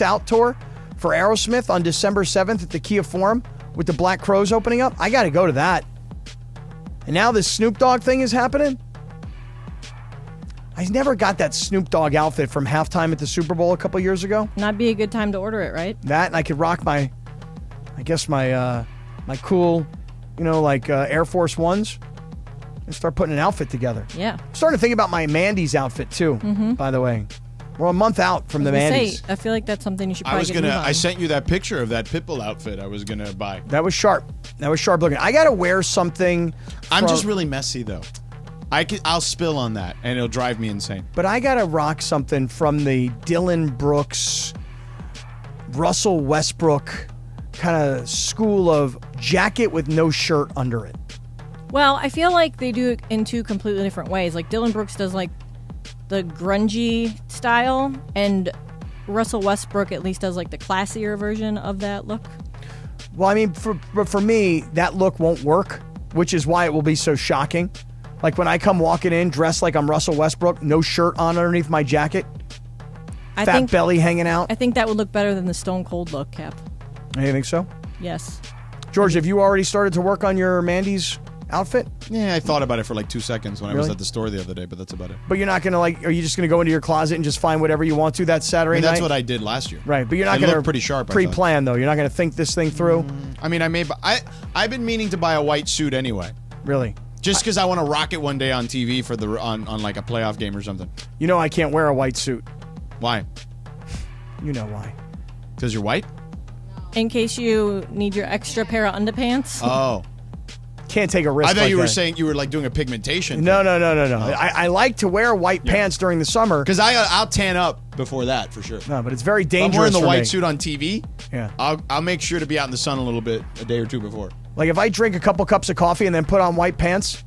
Out tour for Aerosmith on December 7th at the Kia Forum with the Black Crowes opening up. I got to go to that. And now this Snoop Dogg thing is happening. I never got that Snoop Dogg outfit from halftime at the Super Bowl a couple years ago. Not be a good time to order it, right? That, and I could rock my cool, Air Force Ones and start putting an outfit together. Yeah. I'm starting to think about my Mandy's outfit too, by the way. We're a month out from the Mandy's. I feel like that's something you should probably I sent you that picture of that Pitbull outfit I was going to buy. That was sharp. Looking. I got to wear something. I'm just really messy though. I'll spill on that and it'll drive me insane. But I got to rock something from the Dylan Brooks, Russell Westbrook kind of school of jacket with no shirt under it. Well, I feel like they do it in two completely different ways. Like Dylan Brooks does like the grungy style, and Russell Westbrook at least does like the classier version of that look. Well, I mean, for me, that look won't work, which is why it will be so shocking. Like when I come walking in dressed like I'm Russell Westbrook, no shirt on underneath my jacket, fat belly hanging out. I think that would look better than the Stone Cold look, Cap. You think so? Yes. George, have you already started to work on your Mandy's outfit? Yeah, I thought about it for like 2 seconds when I was at the store the other day, but that's about it. But you're not going to are you just going to go into your closet and just find whatever you want to that Saturday night? That's what I did last year. Right, but you're not going to pretty sharp. Pre-plan though. You're not going to think this thing through. I mean, I've been meaning to buy a white suit anyway. Really? Just because I want to rock it one day on TV for on like a playoff game or something. You know I can't wear a white suit. Why? You know why? Because you're white? In case you need your extra pair of underpants. Oh. Can't take a risk. I thought you were that. saying you were like doing a pigmentation. No. Oh. I like to wear white pants during the summer. Because I'll tan up before that for sure. No, but it's very dangerous. I'm wearing the for white me. suit on TV. Yeah. I'll make sure to be out in the sun a little bit a day or two before. Like if I drink a couple cups of coffee and then put on white pants,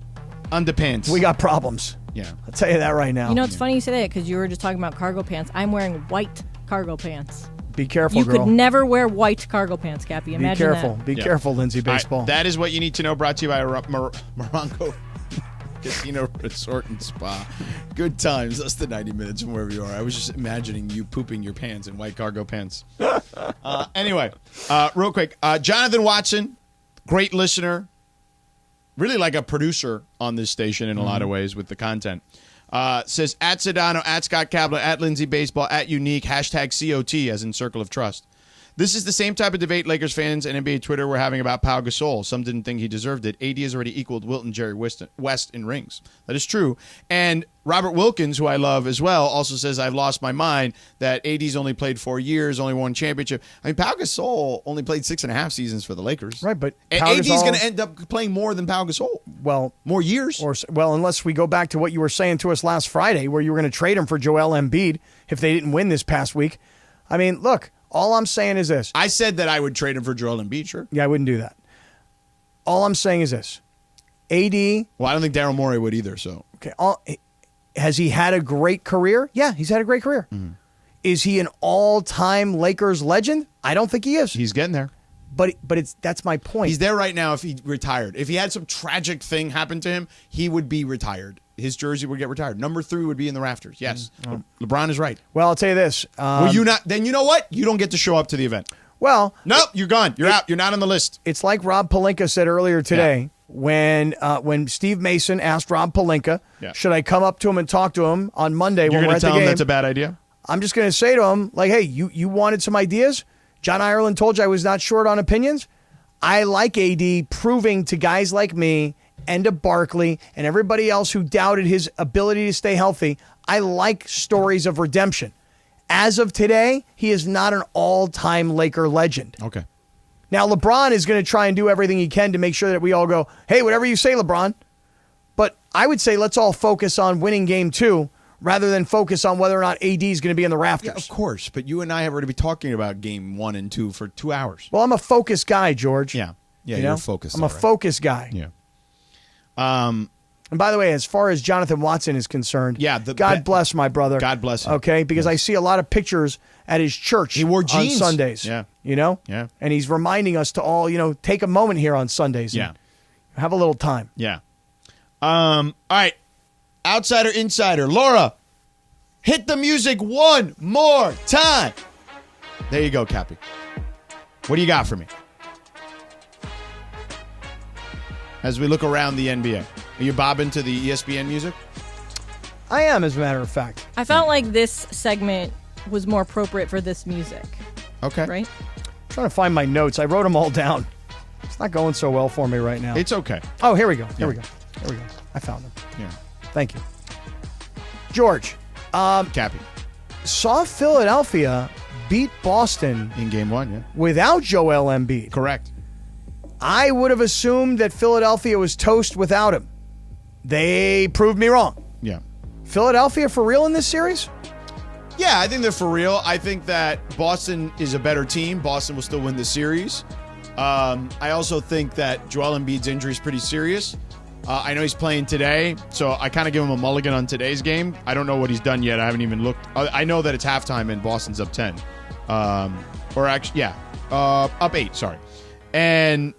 underpants, we got problems. Yeah. I'll tell you that right now. You know, it's funny you say that because you were just talking about cargo pants. I'm wearing white cargo pants. Be careful, you girl. You could never wear white cargo pants, Cappy. Imagine that. Be careful, Lindsay Baseball. Right, that is what you need to know, brought to you by Morongo Casino Resort and Spa. Good times, less than 90 minutes from wherever you are. I was just imagining you pooping your pants in white cargo pants. Anyway, real quick. Jonathan Watson, great listener. Really like a producer on this station in a lot of ways with the content. Says, at Sedano, at Scott Kaplan, at Lindsay Baseball, at Unique, hashtag COT, as in Circle of Trust. This is the same type of debate Lakers fans and NBA Twitter were having about Pau Gasol. Some didn't think he deserved it. AD has already equaled Wilt and Jerry West in rings. That is true. And Robert Wilkins, who I love as well, also says, I've lost my mind that AD's only played 4 years, only won championship. I mean, Pau Gasol only played 6.5 seasons for the Lakers. Right, but AD's going to end up playing more than Pau Gasol. Well, more years. Unless we go back to what you were saying to us last Friday, where you were going to trade him for Joel Embiid if they didn't win this past week. I mean, look. All I'm saying is this. I said that I would trade him for Joel Embiid, sure. Yeah, I wouldn't do that. All I'm saying is this. AD. Well, I don't think Daryl Morey would either, so. Okay. Has he had a great career? Yeah, he's had a great career. Mm-hmm. Is he an all-time Lakers legend? I don't think he is. He's getting there. But that's my point. He's there right now if he retired. If he had some tragic thing happen to him, he would be retired. His jersey would get retired. Number 3 would be in the rafters. Yes. LeBron is right. Well, I'll tell you this. Then you know what? You don't get to show up to the event. Well. Nope, you're gone. You're out. You're not on the list. It's like Rob Pelinka said earlier today when Steve Mason asked Rob Pelinka, should I come up to him and talk to him on Monday when we're at the game? You're going to tell him that's a bad idea? I'm just going to say to him, like, hey, you wanted some ideas? John Ireland told you I was not short on opinions. I like AD proving to guys like me and to Barkley and everybody else who doubted his ability to stay healthy. I like stories of redemption. As of today, he is not an all-time Laker legend. Okay. Now, LeBron is going to try and do everything he can to make sure that we all go, hey, whatever you say, LeBron. But I would say let's all focus on winning game 2 rather than focus on whether or not AD is going to be in the rafters. Yeah, of course. But you and I have already been talking about game 1 and 2 for 2 hours. Well, I'm a focused guy, George. Yeah. Yeah, you're focused. I'm a focused guy. Yeah. And by the way, as far as Jonathan Watson is concerned, God bless my brother. God bless him. Okay, because I see a lot of pictures at his church. He wore jeans on Sundays. Yeah. You know? Yeah. And he's reminding us to all, take a moment here on Sundays. Yeah. And have a little time. Yeah. All right. Outsider, insider. Laura, hit the music one more time. There you go, Cappy. What do you got for me? As we look around the NBA. Are you bobbing to the ESPN music? I am, as a matter of fact. I felt like this segment was more appropriate for this music. Okay. Right? I'm trying to find my notes. I wrote them all down. It's not going so well for me right now. It's okay. Oh, here we go. Here we go. I found them. Yeah. Thank you. George. Cappy. Saw Philadelphia beat Boston in game 1, yeah. Without Joel Embiid. Correct. I would have assumed that Philadelphia was toast without him. They proved me wrong. Yeah. Philadelphia for real in this series? Yeah, I think they're for real. I think that Boston is a better team. Boston will still win the series. I also think that Joel Embiid's injury is pretty serious. I know he's playing today, so I kind of give him a mulligan on today's game. I don't know what he's done yet. I haven't even looked. I know that it's halftime and Boston's up 10. Up 8, sorry. And,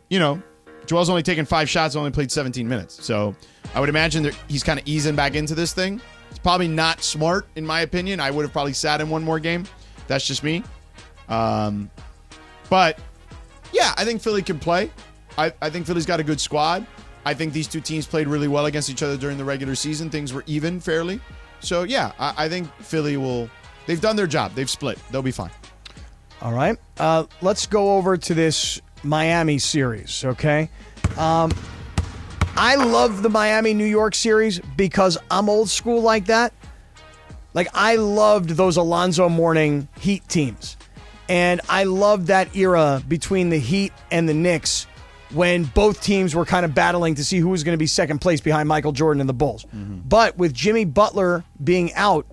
Joel's only taken 5 shots, only played 17 minutes. So I would imagine that he's kind of easing back into this thing. It's probably not smart, in my opinion. I would have probably sat in one more game. That's just me. But, yeah, I think Philly can play. I think Philly's got a good squad. I think these two teams played really well against each other during the regular season. Things were even fairly. So, yeah, I think Philly will – they've done their job. They've split. They'll be fine. All right. Let's go over to this Miami series, okay? I love the Miami-New York series because I'm old school like that. Like, I loved those Alonzo Mourning Heat teams. And I loved that era between the Heat and the Knicks when both teams were kind of battling to see who was going to be second place behind Michael Jordan and the Bulls. Mm-hmm. But with Jimmy Butler being out,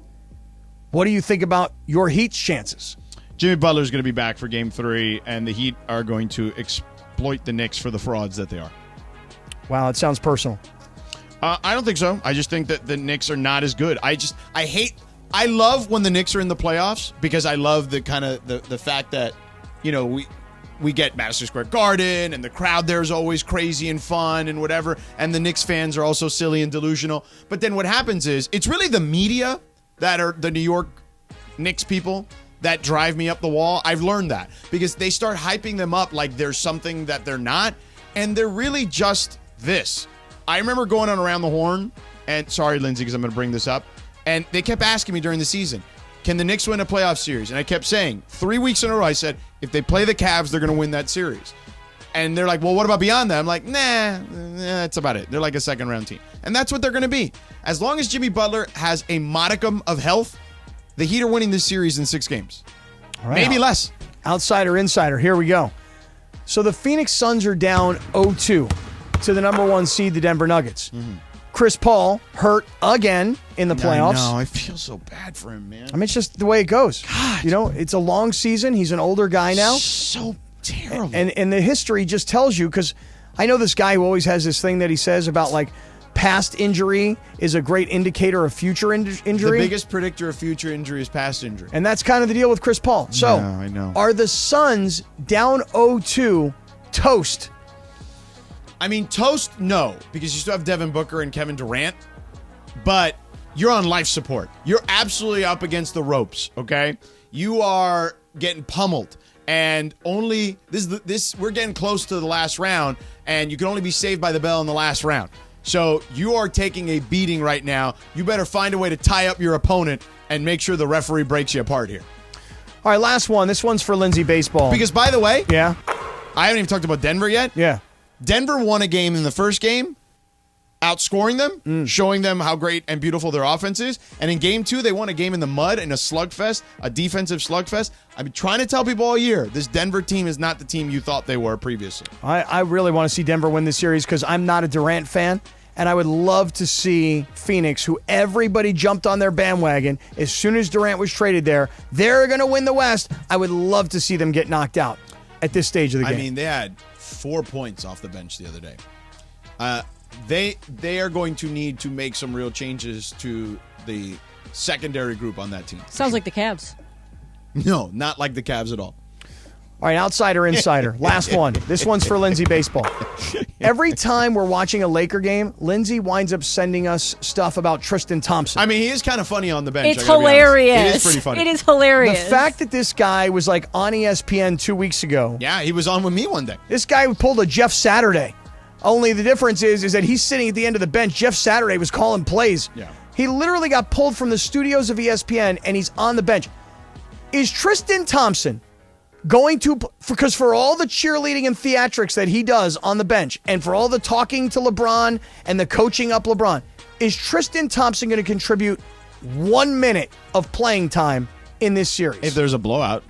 what do you think about your Heat's chances? Jimmy Butler's going to be back for Game 3, and the Heat are going to exploit the Knicks for the frauds that they are. Wow, it sounds personal. I don't think so. I just think that the Knicks are not as good. I love when the Knicks are in the playoffs because I love the kind of the fact that, we get Madison Square Garden and the crowd there is always crazy and fun and whatever, and the Knicks fans are also silly and delusional. But then what happens is it's really the media that are the New York Knicks people that drive me up the wall. I've learned that because they start hyping them up like there's something that they're not, and they're really just this. I remember going on Around the Horn, and sorry, Lindsay, because I'm going to bring this up, and they kept asking me during the season, can the Knicks win a playoff series? And I kept saying, 3 weeks in a row, I said, if they play the Cavs, they're going to win that series. And they're like, well, what about beyond that? I'm like, nah, that's about it. They're like a second-round team. And that's what they're going to be. As long as Jimmy Butler has a modicum of health, the Heat are winning this series in 6 games. All right. Maybe less. Outsider, insider, here we go. So the Phoenix Suns are down 0-2 to the number 1 seed, the Denver Nuggets. Mm-hmm. Chris Paul hurt again in the playoffs. I know. I feel so bad for him, man. I mean, it's just the way it goes. God. It's a long season. He's an older guy now. So terrible. And the history just tells you, because I know this guy who always has this thing that he says about, like, past injury is a great indicator of future injury. The biggest predictor of future injury is past injury. And that's kind of the deal with Chris Paul. So, Yeah, I know. Are the Suns down 0-2 toast? I mean, toast, no, because you still have Devin Booker and Kevin Durant, but you're on life support. You're absolutely up against the ropes, okay? You are getting pummeled, and only this we're getting close to the last round, and you can only be saved by the bell in the last round. So you are taking a beating right now. You better find a way to tie up your opponent and make sure the referee breaks you apart here. All right, last one. This one's for Lindsay Baseball. Because, by the way, yeah, I haven't even talked about Denver yet. Yeah. Denver won a game in the first game, outscoring them, showing them how great and beautiful their offense is. And in game 2, they won a game in the mud in a slugfest, a defensive slugfest. I've been trying to tell people all year, this Denver team is not the team you thought they were previously. I really want to see Denver win this series because I'm not a Durant fan. And I would love to see Phoenix, who everybody jumped on their bandwagon as soon as Durant was traded there. They're going to win the West. I would love to see them get knocked out at this stage of the game. I mean, they had 4 points off the bench the other day. They are going to need to make some real changes to the secondary group on that team. Sounds like the Cavs. No, not like the Cavs at all. All right, outsider, insider. Last one. This one's for Lindsay Baseball. Every time we're watching a Laker game, Lindsay winds up sending us stuff about Tristan Thompson. I mean, he is kind of funny on the bench. It's hilarious. It is pretty funny. It is hilarious. The fact that this guy was like on ESPN 2 weeks ago. Yeah, he was on with me one day. This guy pulled a Jeff Saturday. Only the difference is that he's sitting at the end of the bench. Jeff Saturday was calling plays. Yeah. He literally got pulled from the studios of ESPN, and he's on the bench. Is Tristan Thompson going to, because for all the cheerleading and theatrics that he does on the bench, and for all the talking to LeBron and the coaching up LeBron, is Tristan Thompson going to contribute 1 minute of playing time in this series? If there's a blowout,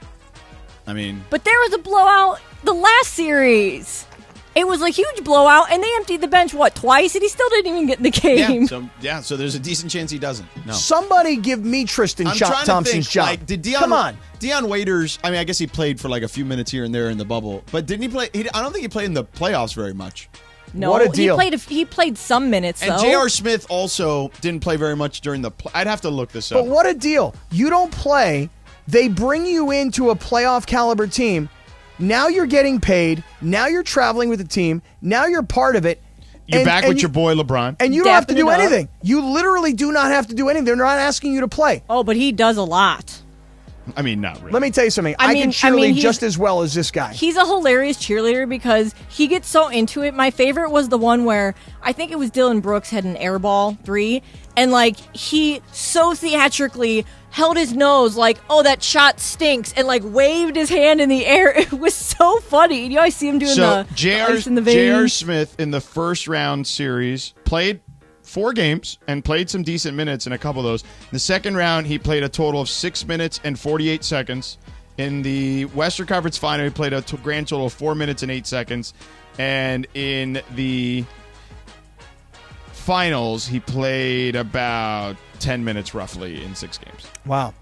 I mean. But there was a blowout the last series. It was a huge blowout, and they emptied the bench, twice? And he still didn't even get in the game. So there's a decent chance he doesn't. No. Somebody give me Tristan Thompson's job. Like, Come on. Deion Waiters, I mean, I guess he played for like a few minutes here and there in the bubble. But didn't he play? I don't think he played in the playoffs very much. No, what a deal. He played some minutes, and though. J.R. Smith also didn't play very much during the I'd have to look this up. But what a deal. You don't play. They bring you into a playoff caliber team. Now you're getting paid. Now you're traveling with the team. Now you're part of it. You're back with your boy LeBron. And you don't have to do anything. You literally do not have to do anything. They're not asking you to play. Oh, but he does a lot. I mean, not really. Let me tell you something. I can cheerlead just as well as this guy. He's a hilarious cheerleader because he gets so into it. My favorite was the one where I think it was Dylan Brooks had an air ball 3, and like he so theatrically held his nose like, oh, that shot stinks, and like waved his hand in the air. It was so funny. You know, I see him doing the ice in the vein. J.R. Smith in the first round series played 4 games and played some decent minutes in a couple of those. In the second round, he played a total of 6 minutes and 48 seconds. In the Western Conference Final, he played a grand total of 4 minutes and 8 seconds. And in the finals, he played about 10 minutes roughly in 6 games. Wow.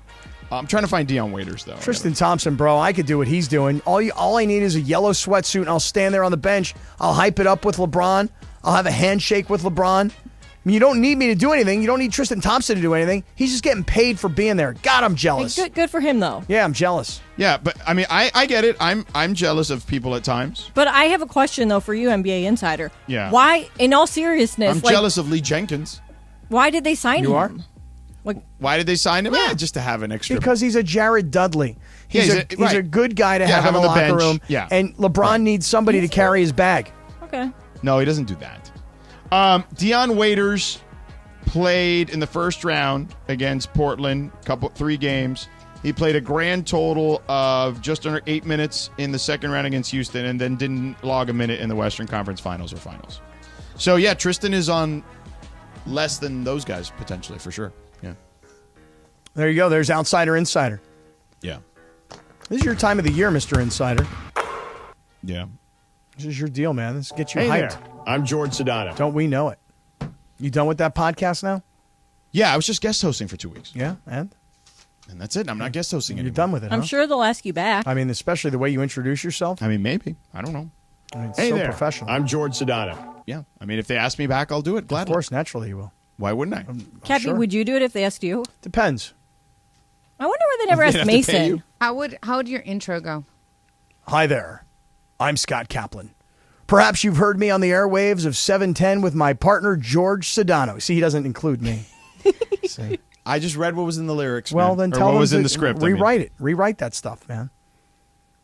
I'm trying to find Deion Waiters, though. Tristan Thompson, bro, I could do what he's doing. All I need is a yellow sweatsuit, and I'll stand there on the bench. I'll hype it up with LeBron. I'll have a handshake with LeBron. I mean, you don't need me to do anything. You don't need Tristan Thompson to do anything. He's just getting paid for being there. God, I'm jealous. Hey, good for him, though. Yeah, I'm jealous. Yeah, but I mean, I get it. I'm jealous of people at times. But I have a question, though, for you, NBA Insider. Yeah. Why, in all seriousness... I'm jealous of Lee Jenkins. Why did they sign him? You are? Why did they sign him? Yeah. Just to have an extra. Because he's a Jared Dudley. He's a good guy to have in the on the locker bench. room. Yeah. And LeBron needs somebody to carry his bag. Okay. No, he doesn't do that. Deion Waiters played in the first round against Portland, 3 games. He played a grand total of just under 8 minutes in the second round against Houston, and then didn't log a minute in the Western Conference Finals or Finals. So yeah, Tristan is on less than those guys potentially for sure. Yeah. There you go. There's Outsider Insider. Yeah. This is your time of the year, Mr. Insider. Yeah. This is your deal, man. This gets you Hey hyped. there. I'm George Sedano. Don't we know it? You done with that podcast now? Yeah, I was just guest hosting for 2 weeks. Yeah, and that's it. I'm not guest hosting anymore. You're done with it, I'm sure they'll ask you back. I mean, especially the way you introduce yourself. I mean, maybe. I don't know. I mean, it's Hey so there. professional. I'm George Sedano. Yeah. I mean, if they ask me back, I'll do it gladly. Of course, naturally you will. Why wouldn't I? Cappy, sure. would you do it if they asked you? Depends. I wonder why they never asked Mason. How would your intro go? Hi there. I'm Scott Kaplan. Perhaps you've heard me on the airwaves of 710 with my partner, George Sedano. See, he doesn't include me. See? I just read what was in the lyrics. Well, man. then Or tell what them was to in the script. Rewrite it. Rewrite that stuff, man.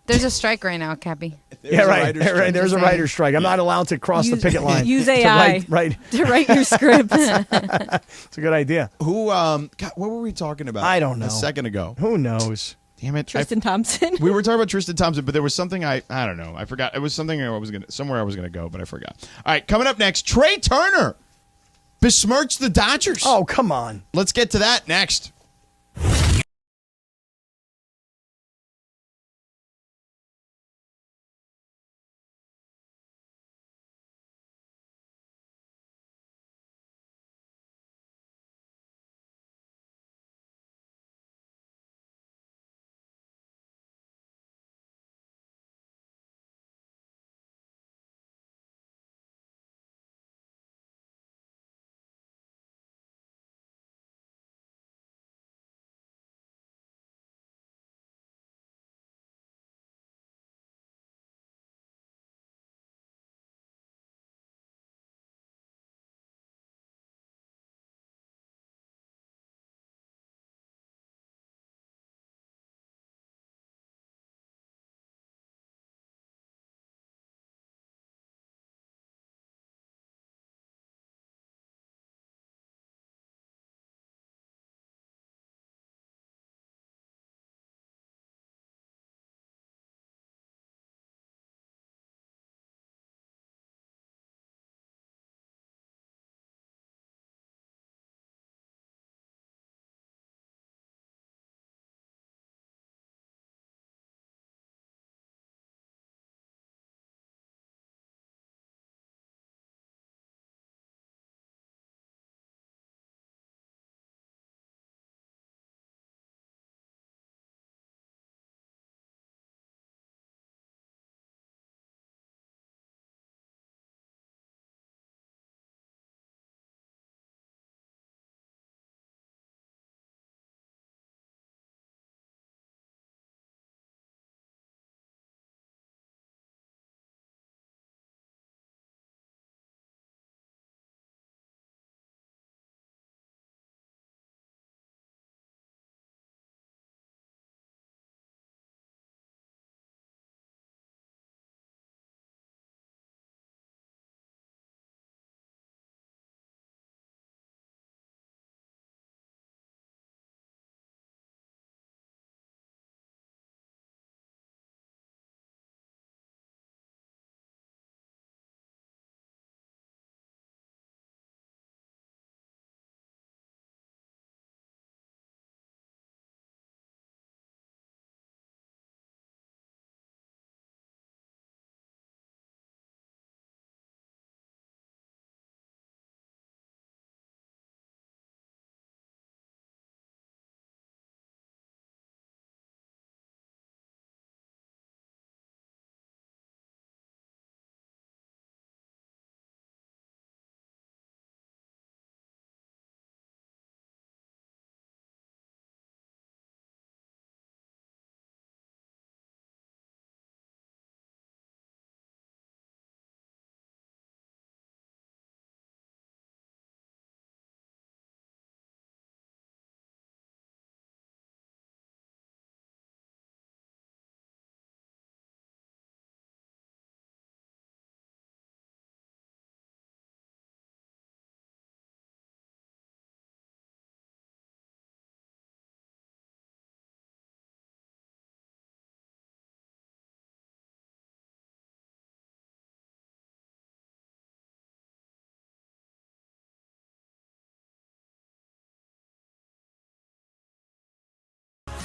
There's a strike right now, Cappy. Right. There's a writer's strike. I'm not allowed to cross the picket line. Use AI to write your script. It's a good idea. Who? God, what were we talking about? I don't know. A second ago. Who knows? Damn it, Tristan Thompson. We were talking about Tristan Thompson, but there was something I don't know. I forgot. It was something somewhere I was gonna go, but I forgot. All right, coming up next, Trey Turner besmirched the Dodgers. Oh, come on. Let's get to that next.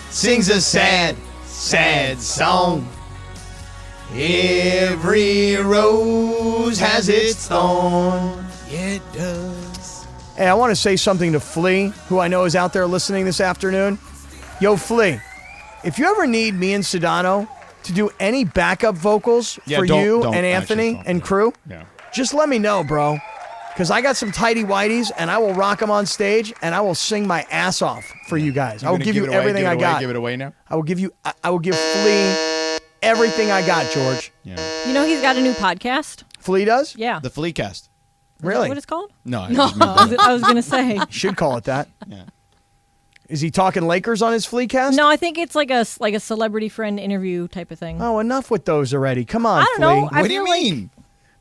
Sings a sad, sad song. Every rose has its thorn. It does. Hey, I want to say something to Flea, who I know is out there listening this afternoon. Yo, Flea, if you ever need me and Sedano to do any backup vocals for don't you and actually Anthony call me and that. crew, Yeah. just let me know, bro. Because I got some tighty whities, and I will rock them on stage, and I will sing my ass off for you guys. I will give you everything I got. Give it away now? I will give Flea everything I got, George. Yeah. You know he's got a new podcast? Flea does? Yeah. The Fleecast. Really? Is that what it's called? No. I was going to say. Should call it that. Yeah. Is he talking Lakers on his Fleecast? No, I think it's like a celebrity friend interview type of thing. Oh, enough with those already. Come on, I don't know. Flea. What do you mean?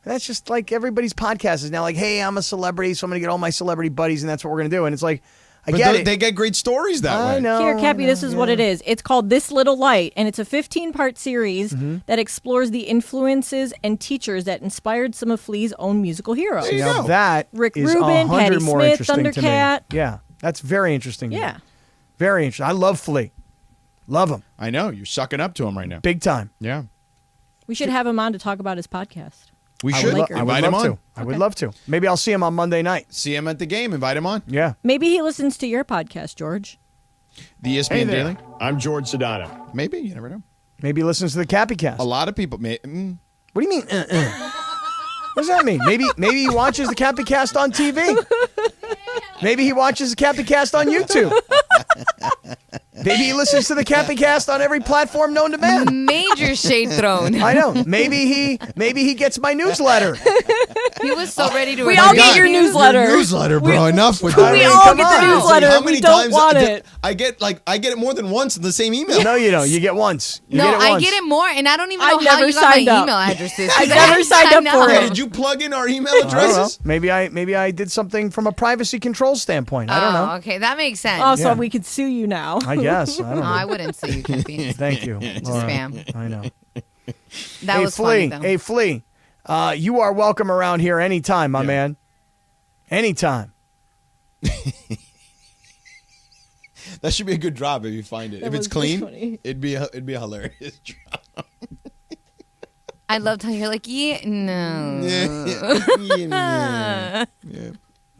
That's just like everybody's podcast is now like, hey, I'm a celebrity, so I'm going to get all my celebrity buddies, and that's what we're going to do. And it's like, I get it. They get great stories that way. I know. Here, Cappy, this is what it is. It's called This Little Light, and it's a 15-part series that explores the influences and teachers that inspired some of Flea's own musical heroes. There you Now go. that Rick is Rubin, 100 Patti more Smith, interesting to me. Thundercat. Yeah, that's very interesting to me. Yeah. Very interesting. I love Flea. Love him. I know. You're sucking up to him right now. Big time. Yeah. We should have him on to talk about his podcast. We I should would invite him love on. to. I would love to. Maybe I'll see him on Monday night. See him at the game. Invite him on. Yeah. Maybe he listens to your podcast, George. The ESPN Hey there. Daily. I'm George Sedano. Maybe. You never know. Maybe he listens to the Cappy Cast. A lot of people. What do you mean? What does that mean? Maybe he watches the Cappy Cast on TV. Maybe he watches the Cappy Cast on YouTube. Maybe he listens to the Cappy Cast on every platform known to man. Major shade thrown. I know. Maybe he gets my newsletter. He was so ready to. We all get your newsletter. Your newsletter, bro. Enough with We that. all come get the on. newsletter. How We many don't times want it. I get it more than once in the same email. No, you don't. You get once. You No, get it I once. get it more, and I don't even I know how never you got my signed up. email addresses. I never signed up for Hey, it. did you plug in our email I don't know. addresses? Maybe I did something from a privacy control standpoint. I don't know. Okay, that makes sense. Oh, so Yeah. we could sue you now. I guess. I don't No, know. I wouldn't say you, Cappy. Thank you. Laura. Spam. I know. That hey, was Flea. funny, though. Hey, Flea. You are welcome around here anytime, my man. Anytime. That should be a good drop if you find it. That If it's was pretty clean, funny. it'd be a hilarious drop. I loved how you're like, yeah, no. Yeah.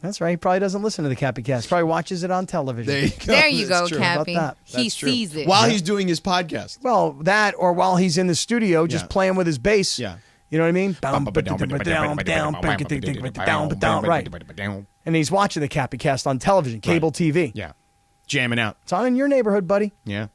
That's right. He probably doesn't listen to the Cappy Cast. Probably watches it on television. There you go. There you That's go, true. Cappy. How about that? He That's true. sees it. While he's doing his podcast. Well, that or while he's in the studio just Yeah. playing with his bass. Yeah. You know what I mean? Right. And he's watching the Cappy Cast on television, cable TV. Yeah. Jamming out. It's on in your neighborhood, buddy. Yeah.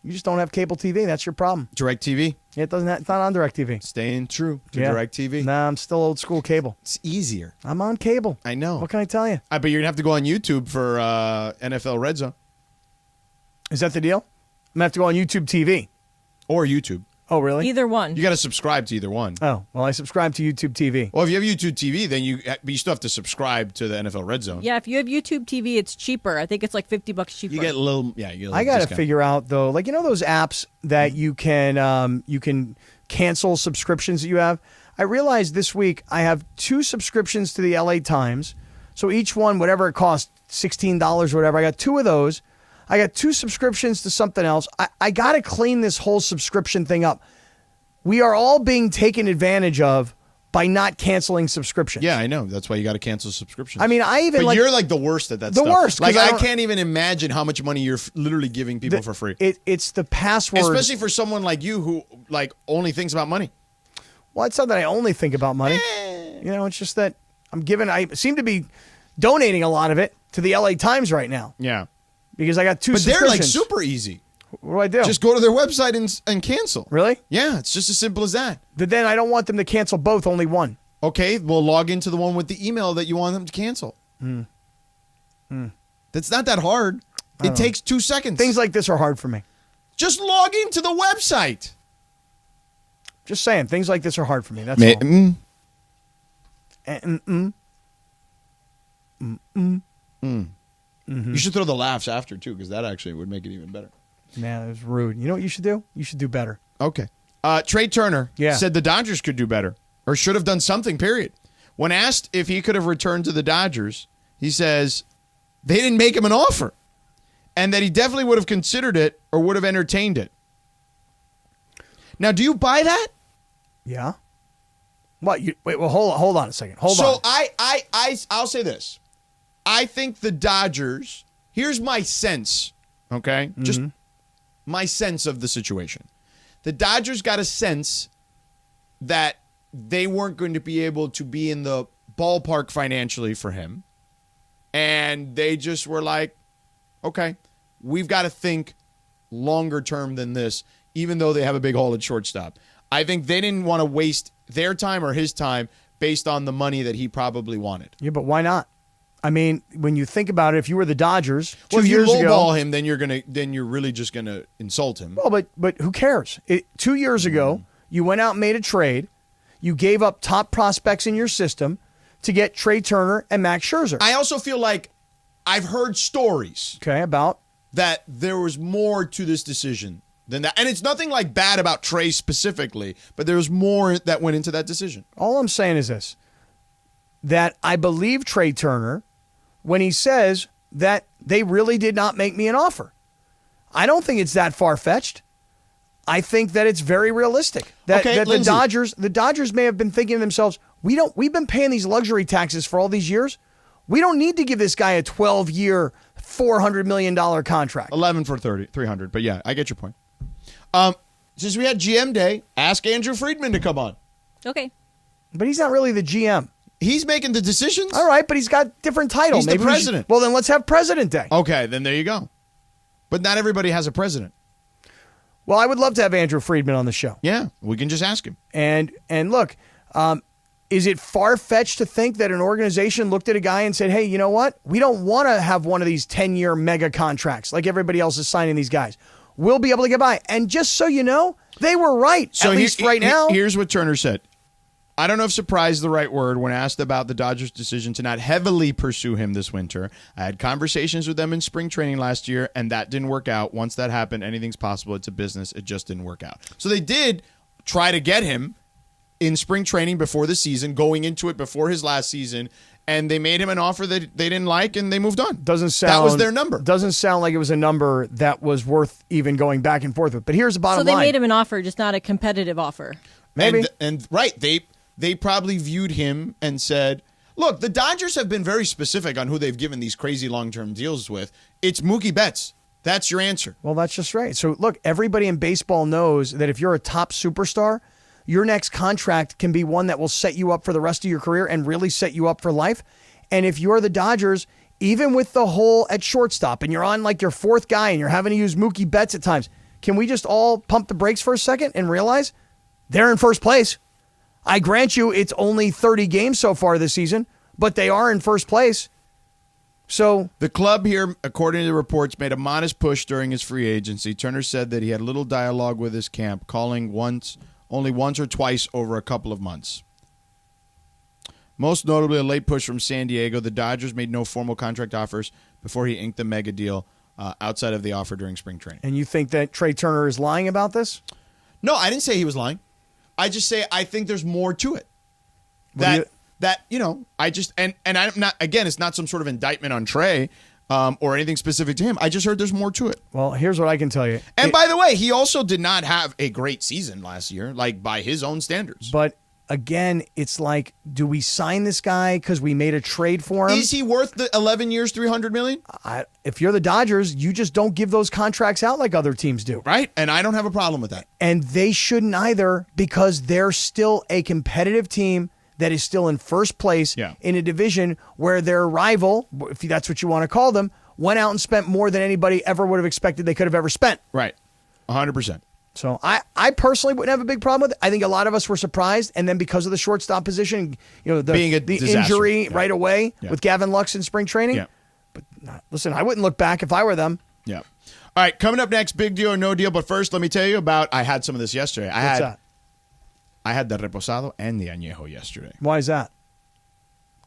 You just don't have cable TV. That's your problem. Direct TV. It's not on DirecTV. Staying true to Yeah. Direct TV. Nah, I'm still old school cable. It's easier. I'm on cable. I know. What can I tell you? But you're going to have to go on YouTube for NFL Red Zone. Is that the deal? I'm going to have to go on YouTube TV. Or YouTube. Oh, really? Either one. You got to subscribe to either one. Oh, well, I subscribe to YouTube TV. Well, if you have YouTube TV, then you still have to subscribe to the NFL Red Zone. Yeah, if you have YouTube TV, it's cheaper. I think it's like $50 cheaper. You get a little, you get a little I got to discount. figure out, though, like, you know those apps that you can cancel subscriptions that you have? I realized this week I have 2 subscriptions to the LA Times. So each one, whatever it costs, $16 or whatever, I got 2 of those. I got 2 subscriptions to something else. I got to clean this whole subscription thing up. We are all being taken advantage of by not canceling subscriptions. Yeah, I know. That's why you got to cancel subscriptions. I mean, But you're like the worst at that The stuff. worst, 'cause Like, I I don't- can't even imagine how much money you're literally giving people for free. It's the password. Especially for someone like you who, like, only thinks about money. Well, it's not that I only think about money. You know, it's just that I seem to be donating a lot of it to the LA Times right now. Yeah. Because I got 2 But they're, like, subscriptions. super easy. What do I do? Just go to their website and cancel. Really? Yeah, it's just as simple as that. But then I don't want them to cancel both, only one. Okay, we'll log into the one with the email that you want them to cancel. That's not that hard. It takes 2 seconds. Things like this are hard for me. Just log into the website. Just saying, things like this are hard for me. That's all. You should throw the laughs after, too, because that actually would make it even better. Man, that was rude. You know what you should do? You should do better. Okay. Trey Turner said the Dodgers could do better or should have done something, period. When asked if he could have returned to the Dodgers, he says they didn't make him an offer and that he definitely would have considered it or would have entertained it. Now, do you buy that? Yeah. What? Wait, well, hold on a second. Hold on. So I'll say this. I think the Dodgers, here's my sense, okay? Just my sense of the situation. The Dodgers got a sense that they weren't going to be able to be in the ballpark financially for him. And they just were like, okay, we've got to think longer term than this, even though they have a big hole at shortstop. I think they didn't want to waste their time or his time based on the money that he probably wanted. Yeah, but why not? I mean, when you think about it, if you were the Dodgers 2 Well, if you years ago, lowball him, then you're really just gonna insult him. well, but who cares? 2 years ago, you went out and made a trade. You gave up top prospects in your system to get Trey Turner and Max Scherzer. I also feel like I've heard stories about that there was more to this decision than that. And it's nothing like bad about Trey specifically, but there was more that went into that decision. All I'm saying is this, that I believe Trey Turner when he says that they really did not make me an offer. I don't think it's that far-fetched. I think that it's very realistic. That the Dodgers may have been thinking to themselves, we've been paying these luxury taxes for all these years. We don't need to give this guy a 12-year, $400 million contract. 11 for 300. But yeah, I get your point. Since we had GM Day, ask Andrew Friedman to come on. Okay. But he's not really the GM. He's making the decisions. All right, but he's got different titles. He's the president. Well, then let's have President Day. Okay, then there you go. But not everybody has a president. Well, I would love to have Andrew Friedman on the show. Yeah, we can just ask him. And look, is it far-fetched to think that an organization looked at a guy and said, hey, you know what? We don't want to have one of these 10-year mega contracts like everybody else is signing these guys. We'll be able to get by. And just so you know, they were right, at least right now. Here's what Turner said. I don't know if surprise is the right word when asked about the Dodgers' decision to not heavily pursue him this winter. I had conversations with them in spring training last year, and that didn't work out. Once that happened, anything's possible. It's a business. It just didn't work out. So they did try to get him in spring training before the season, going into it before his last season, and they made him an offer that they didn't like, and they moved on. That was their number. Doesn't sound like it was a number that was worth even going back and forth with. But here's the bottom line. So they made him an offer, just not a competitive offer. Maybe. And right, they probably viewed him and said, look, the Dodgers have been very specific on who they've given these crazy long-term deals with. It's Mookie Betts. That's your answer. Well, that's just right. So, look, everybody in baseball knows that if you're a top superstar, your next contract can be one that will set you up for the rest of your career and really set you up for life. And if you're the Dodgers, even with the hole at shortstop and you're on like your fourth guy and you're having to use Mookie Betts at times, can we just all pump the brakes for a second and realize they're in first place? I grant you it's only 30 games so far this season, but they are in first place. So the club here, according to the reports, made a modest push during his free agency. Turner said that he had little dialogue with his camp, calling only once or twice over a couple of months. Most notably, a late push from San Diego. The Dodgers made no formal contract offers before he inked the mega deal outside of the offer during spring training. And you think that Trey Turner is lying about this? No, I didn't say he was lying. I just say I think there's more to it. I just and I'm not, again, it's not some sort of indictment on Trey or anything specific to him. I just heard there's more to it. Well, here's what I can tell you. And by the way, he also did not have a great season last year, like by his own standards. But again, it's like, do we sign this guy because we made a trade for him? Is he worth the 11 years, $300 million? If you're the Dodgers, you just don't give those contracts out like other teams do. Right, and I don't have a problem with that. And they shouldn't either, because they're still a competitive team that is still in first place in a division where their rival, if that's what you want to call them, went out and spent more than anybody ever would have expected they could have ever spent. Right, 100%. So I personally wouldn't have a big problem with it. I think a lot of us were surprised, and then because of the shortstop position, the injury right away with Gavin Lux in spring training. Yeah. But listen, I wouldn't look back if I were them. Yeah. All right, coming up next, big deal or no deal. But first, let me tell you about. I had some of this yesterday. What's that? I had the reposado and the añejo yesterday. Why is that?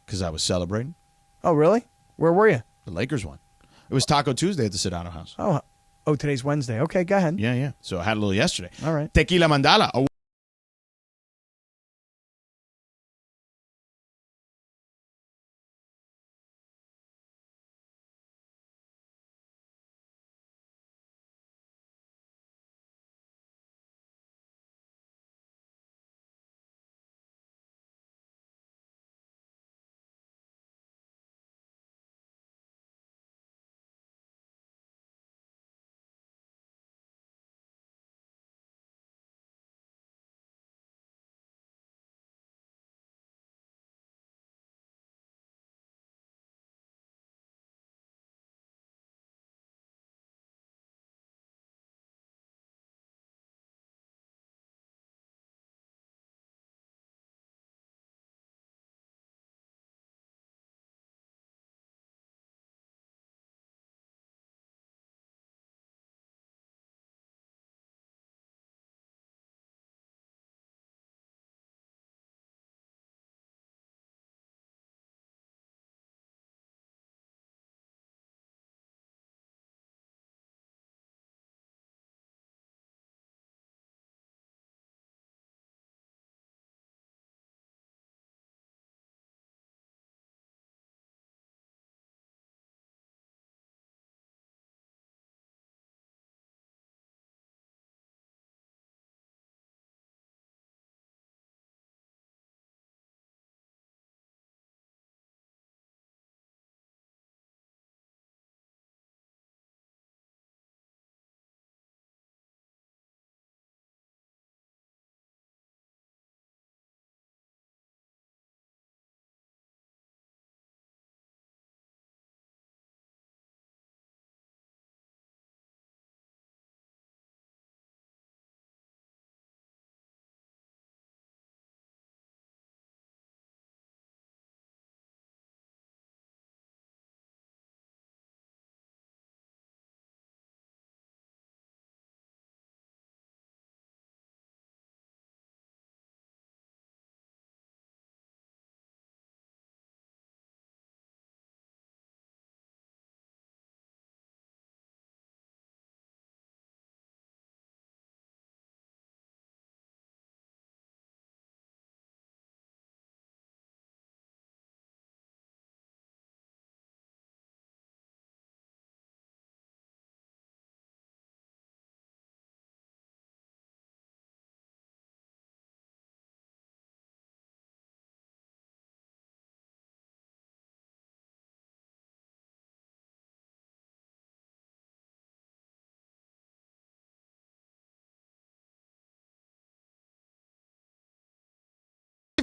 Because I was celebrating. Oh, really? Where were you? The Lakers won. It was Taco Tuesday at the Sedano house. Oh, today's Wednesday. Okay, go ahead. Yeah. So I had a little yesterday. All right. Tequila Mandala.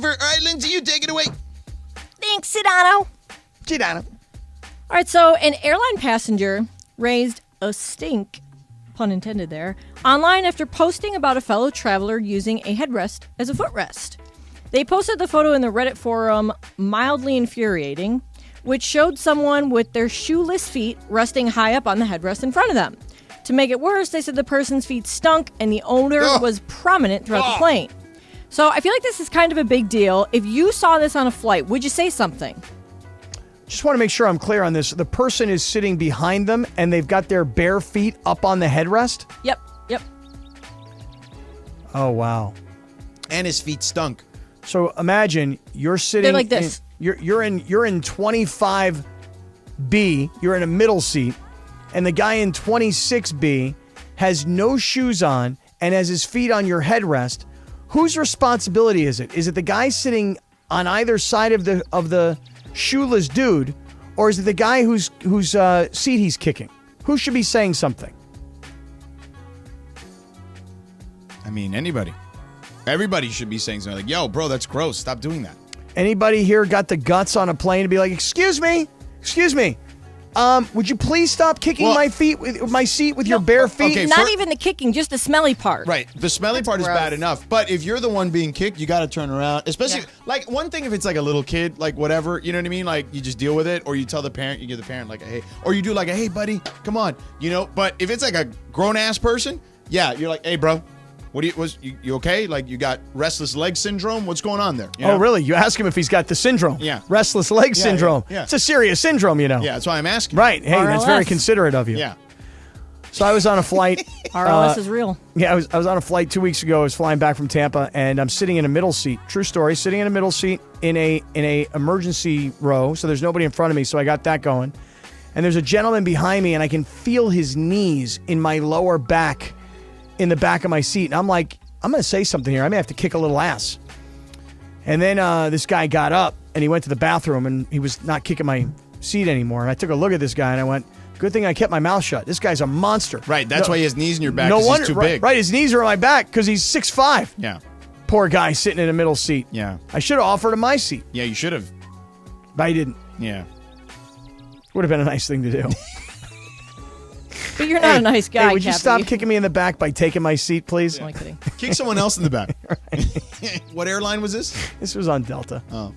All right, Lindsay, you take it away. Thanks, Sedano. Sedano. All right, so an airline passenger raised a stink, pun intended there, online after posting about a fellow traveler using a headrest as a footrest. They posted the photo in the Reddit forum Mildly Infuriating, which showed someone with their shoeless feet resting high up on the headrest in front of them. To make it worse, they said the person's feet stunk and the odor was prominent throughout the plane. So I feel like this is kind of a big deal. If you saw this on a flight, would you say something? Just want to make sure I'm clear on this. The person is sitting behind them and they've got their bare feet up on the headrest? Yep. Oh, wow. And his feet stunk. So imagine you're sitting. They're like this. You're in 25B. You're in a middle seat, and the guy in 26B has no shoes on and has his feet on your headrest. Whose responsibility is it? Is it the guy sitting on either side of the shoeless dude, or is it the guy whose seat he's kicking? Who should be saying something? I mean, anybody. Everybody should be saying something like, yo, bro, that's gross. Stop doing that. Anybody here got the guts on a plane to be like, excuse me, would you please stop kicking my seat with your bare feet? Okay, Not even the kicking, just the smelly part. Right. The smelly part is bad enough. But if you're the one being kicked, you got to turn around. Especially, like, one thing if it's like a little kid, like whatever, you know what I mean? Like, you just deal with it, or you tell the parent, you give the parent like a hey, or you do like a hey, buddy, come on, you know? But if it's like a grown-ass person, yeah, you're like, hey, bro. You okay? Like, you got restless leg syndrome? What's going on there? You know? Oh, really? You ask him if he's got the syndrome. Yeah. Restless leg syndrome. Yeah. It's a serious syndrome, you know. Yeah, that's why I'm asking. Right. Hey, that's very considerate of you. Yeah. So I was on a flight. RLS is real. Yeah, I was on a flight 2 weeks ago. I was flying back from Tampa, and I'm sitting in a middle seat. True story. Sitting in a middle seat in a emergency row. So there's nobody in front of me. So I got that going. And there's a gentleman behind me, and I can feel his knees in my lower back, in the back of my seat. And I'm like, I'm going to say something here. I may have to kick a little ass. And then this guy got up and he went to the bathroom and he was not kicking my seat anymore. And I took a look at this guy and I went, good thing I kept my mouth shut. This guy's a monster. Right. That's why he has knees in your back. No wonder. He's He's too big. Right. His knees are on my back because he's 6'5". Yeah. Poor guy sitting in a middle seat. Yeah. I should have offered him my seat. Yeah, you should have. But I didn't. Yeah. Would have been a nice thing to do. But you're not a nice guy, Hey, would you Cappy. stop kicking me in the back by taking my seat, please? I'm only kidding. Kick someone else in the back. What airline was this? This was on Delta. Oh.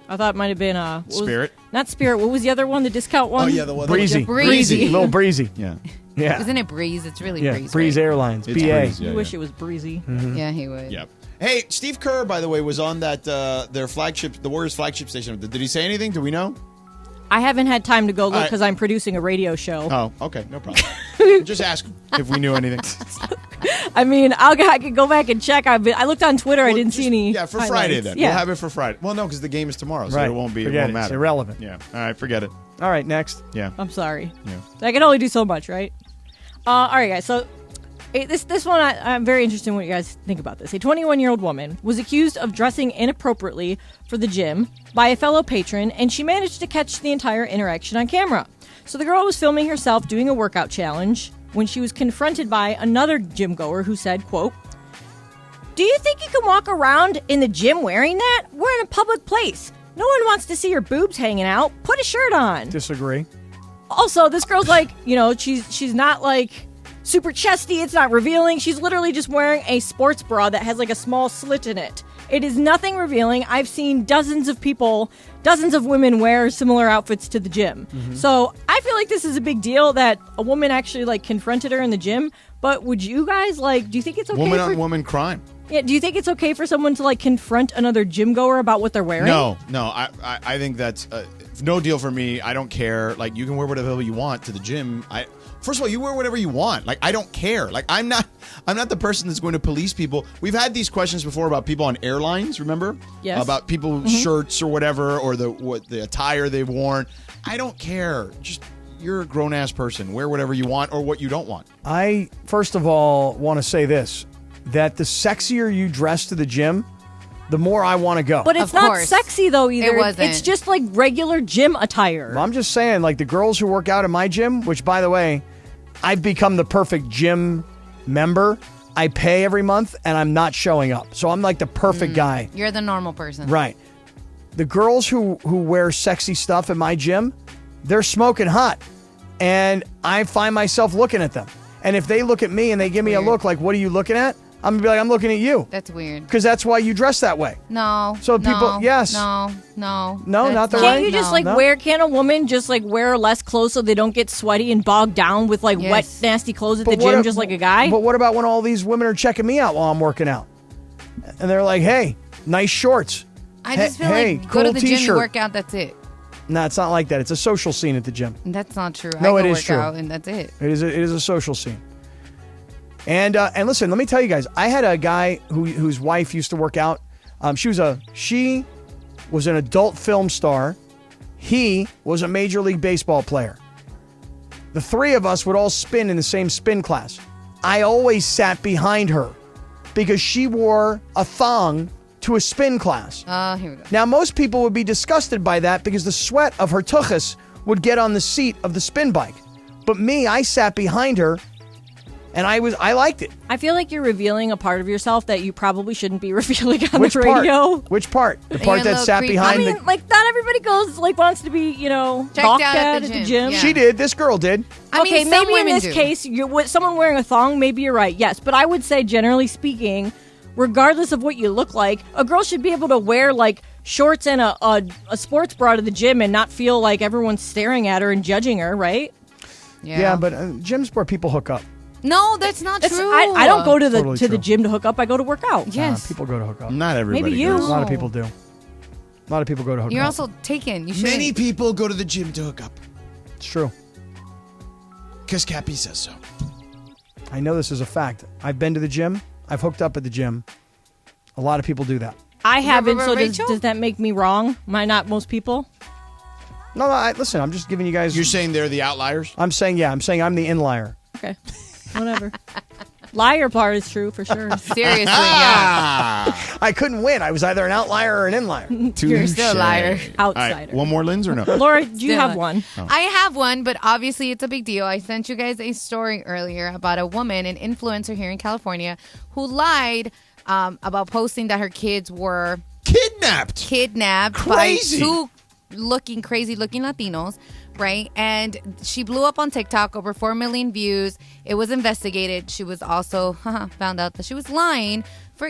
I thought it might have been Spirit? Not Spirit. What was the other one? The discount one? Oh, yeah, the one. Breezy. Breezy. Little Breezy. Yeah. Yeah. Isn't it Breeze? It's really Yeah. Breeze. Breeze right? Airlines. It's BA. Breeze, yeah, I wish it was breezy. Yeah, he would. Yep. Hey, Steve Kerr, by the way, was on that their flagship, the Warriors flagship station. Did he say anything? Do we know? I haven't had time to go look right. because I'm producing a radio show. Oh, okay, no problem. Just ask if we knew anything. I mean, I could go back and check. I looked on Twitter. I didn't see any. Yeah, for highlights. Friday then. Yeah. We'll have it for Friday. Well, no, because the game is tomorrow, so Right. it won't be. Forget it won't it. It's matter. irrelevant. Yeah. All right, forget it. All right, next. Yeah. I'm sorry. Yeah. I can only do so much, right? All right, guys. So this one, I'm very interested in what you guys think about this. A 21-year-old woman was accused of dressing inappropriately for the gym by a fellow patron, and she managed to catch the entire interaction on camera. So the girl was filming herself doing a workout challenge when she was confronted by another gym goer who said, quote, "Do you think you can walk around in the gym wearing that? We're in a public place. No one wants to see your boobs hanging out. Put a shirt on." Disagree. Also, this girl's like, she's not like super chesty. It's not revealing. She's literally just wearing a sports bra that has like a small slit in it. It is nothing revealing. I've seen dozens of women wear similar outfits to the gym. Mm-hmm. So I feel like this is a big deal that a woman actually like confronted her in the gym. But would you guys do you think it's okay? Woman on woman crime. Yeah. Do you think it's okay for someone to like confront another gym goer about what they're wearing? No. I think that's no deal for me. I don't care. Like, you can wear whatever you want to the gym. First of all, you wear whatever you want. Like, I don't care. Like, I'm not the person that's going to police people. We've had these questions before about people on airlines, remember? Yes. About people's shirts or whatever, or the attire they've worn. I don't care. Just, you're a grown-ass person. Wear whatever you want or what you don't want. I, first of all, want to say this, that the sexier you dress to the gym, the more I want to go. But it's not sexy, though, either. It wasn't. It's just like regular gym attire. I'm just saying, like the girls who work out in my gym, which, by the way, I've become the perfect gym member. I pay every month, and I'm not showing up. So I'm like the perfect guy. You're the normal person. Right. The girls who wear sexy stuff in my gym, they're smoking hot. And I find myself looking at them. And if they look at me and they give me a look like, what are you looking at? I'm going to be like, I'm looking at you. That's weird. Because that's why you dress that way. No. So people, yes. No, not the right. Can't you just can a woman just like wear less clothes so they don't get sweaty and bogged down with like wet, nasty clothes at the gym just like a guy? But what about when all these women are checking me out while I'm working out? And they're like, hey, nice shorts. I just feel like cool go to the gym, t-shirt. you work out, that's it. No, it's not like that. It's a social scene at the gym. That's not true. No, I it go is work true. out and that's it. It is a social scene. And listen, let me tell you guys, I had a guy whose wife used to work out. She was an adult film star. He was a Major League Baseball player. The three of us would all spin in the same spin class. I always sat behind her because she wore a thong to a spin class. Here we go. Now, most people would be disgusted by that because the sweat of her tuchus would get on the seat of the spin bike. But me, I sat behind her, and I liked it. I feel like you're revealing a part of yourself that you probably shouldn't be revealing on the radio. Which part? The part that sat behind I mean, like, not everybody wants to be, talked at the gym. Yeah. She did. This girl did. Okay, maybe in this case, with someone wearing a thong, maybe you're right, yes. But I would say, generally speaking, regardless of what you look like, a girl should be able to wear, like, shorts and a sports bra to the gym and not feel like everyone's staring at her and judging her, right? Yeah, but gyms where people hook up. No, that's not true. I don't go to the Totally true. gym to hook up. I go to work out. Yes. People go to hook up. Not everybody. Maybe you. goes. A lot of people do. A lot of people go to hook You're up. also taken. You should. Many people go to the gym to hook up. It's true. Because Cappy says so. I know this is a fact. I've been to the gym. I've hooked up at the gym. A lot of people do that. I haven't, so Rachel? does that make me wrong? Am I not most people? No, listen, I'm just giving you guys... You're saying they're the outliers? I'm saying I'm the inlier. Okay. Whatever. Liar part is true for sure. Seriously, yeah. I couldn't win. I was either an outlier or an inlier. You're still a liar. All Outsider. right, one more, Linz, or no? Laura, do you Still have a- one? I have one, but obviously it's a big deal. I sent you guys a story earlier about a woman, an influencer here in California, who lied about posting that her kids were Kidnapped. by Crazy. two crazy looking Latinos, right? And she blew up on TikTok, over 4 million views. It was investigated. She was also found out that she was lying for,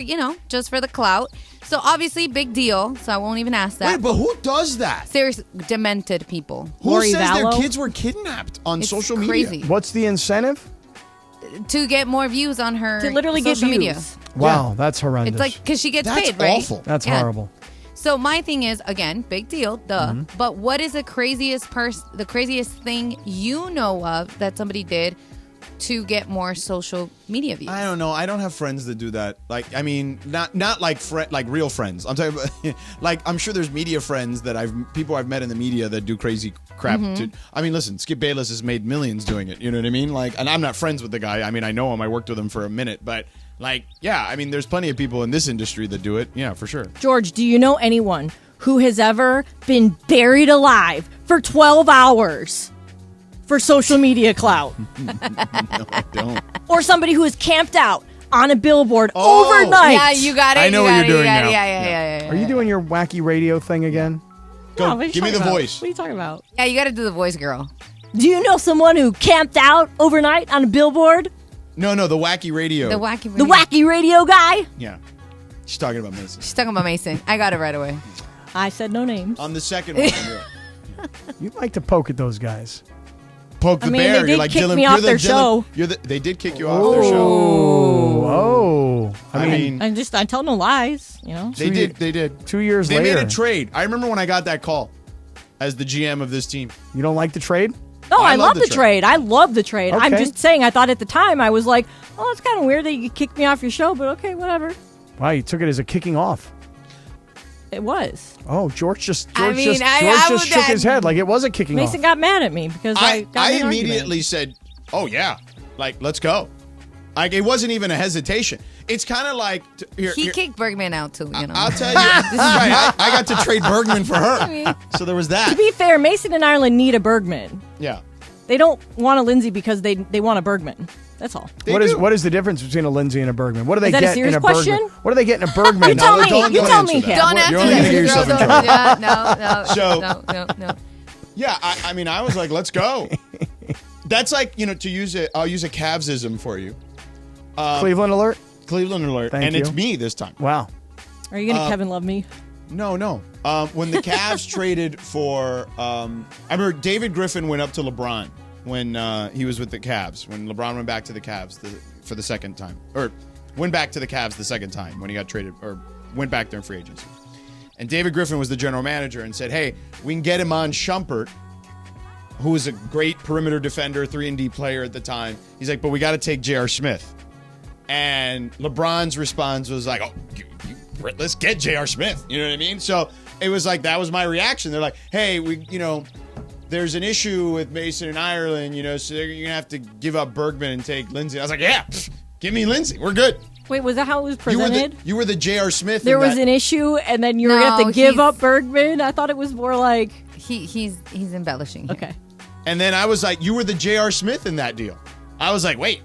just for the clout. So obviously, big deal. So I won't even ask that. Wait, but who does that? Serious, demented people. Who Lori says Vallow? their kids were kidnapped on It's social crazy. media? What's the incentive? To get more views on her To literally get social views. media. Wow, that's horrendous. It's like, because she gets That's paid, right? awful. That's Yeah. horrible. So my thing is, again, big deal, duh. Mm-hmm. But what is the craziest thing you know of that somebody did to get more social media views? I don't know. I don't have friends that do that. Like, I mean, not like like real friends. I'm talking about like, I'm sure there's media friends that people I've met in the media that do crazy crap. I mean, listen, Skip Bayless has made millions doing it. You know what I mean? Like, and I'm not friends with the guy. I mean, I know him. I worked with him for a minute, but like, yeah, I mean, there's plenty of people in this industry that do it. Yeah, for sure. George, do you know anyone who has ever been buried alive for 12 hours for social media clout? No, I don't. Or somebody who is camped out on a billboard overnight? Yeah, you got it. I know you what got you're doing it, now. Yeah. Are you doing your wacky radio thing again? Go, No, what are you give me talking the about? voice. What are you talking about? Yeah, you got to do the voice, girl. Do you know someone who camped out overnight on a billboard? No, the wacky radio. The wacky. The wacky radio guy? Yeah. She's talking about Mason. She's talking about Mason. I got it right away. I said no names. On the second one. You'd like to poke at those guys. Poke the I mean, bear. they did You're like kick Dylan. me you're off the their Dylan, show. They did kick you off their show. Oh. I mean, I tell no lies, they did. They did. 2 years They later. made a trade. I remember when I got that call as the GM of this team. You don't like the trade? No, I I love love the the trade. trade. I love the trade. I'm Okay. just saying, I thought at the time, I was like, oh, it's kind of weird that you kicked me off your show, but okay, whatever. Wow, you took it as a kicking off. It was. Oh, George just I mean, shook would- his head like it was a kicking Mason off. got mad at me because I got I in an immediately argument. said, "Oh yeah, like let's go." Like it wasn't even a hesitation. It's kind of like He kicked Bergman out too. I'll tell you, this is right. I got to trade Bergman for her, so there was To that. be fair, Mason and Ireland need a Bergman. Yeah. They don't want a Lindsay because they want a Bergman. That's all. What is the difference between a Lindsay and a Bergman? What do they Is that get a serious in a question? Bergman? What do they get in a Bergman? You tell me. Don't You tell me. answer that. Don't answer You're only that. gonna get yourself in trouble. No. I mean, I was like, let's go. That's like, I'll use a Cavsism for you. Cleveland alert. Cleveland alert. Thank and you. it's me this time. Wow. Are you going to Kevin Love me? No. When the Cavs traded for, I remember David Griffin went up to LeBron when he was with the Cavs, when LeBron went back to the Cavs for the second time, or went back to the Cavs the second time when he got traded, or went back there in free agency. And David Griffin was the general manager and said, hey, we can get him on Shumpert, who was a great perimeter defender, 3-and-D player at the time. He's like, but we got to take J.R. Smith. And LeBron's response was like, oh, let's get J.R. Smith. You know what I mean? So it was like, that was my reaction. They're like, hey, there's an issue with Mason and Ireland, so you're going to have to give up Bergman and take Lindsay. I was like, yeah, give me Lindsay. We're good. Wait, was that how it was presented? You were the J.R. Smith. There was an issue, and then you were going to have to give up Bergman? I thought it was more like... He's embellishing here. Okay. And then I was like, you were the J.R. Smith in that deal. I was like, wait.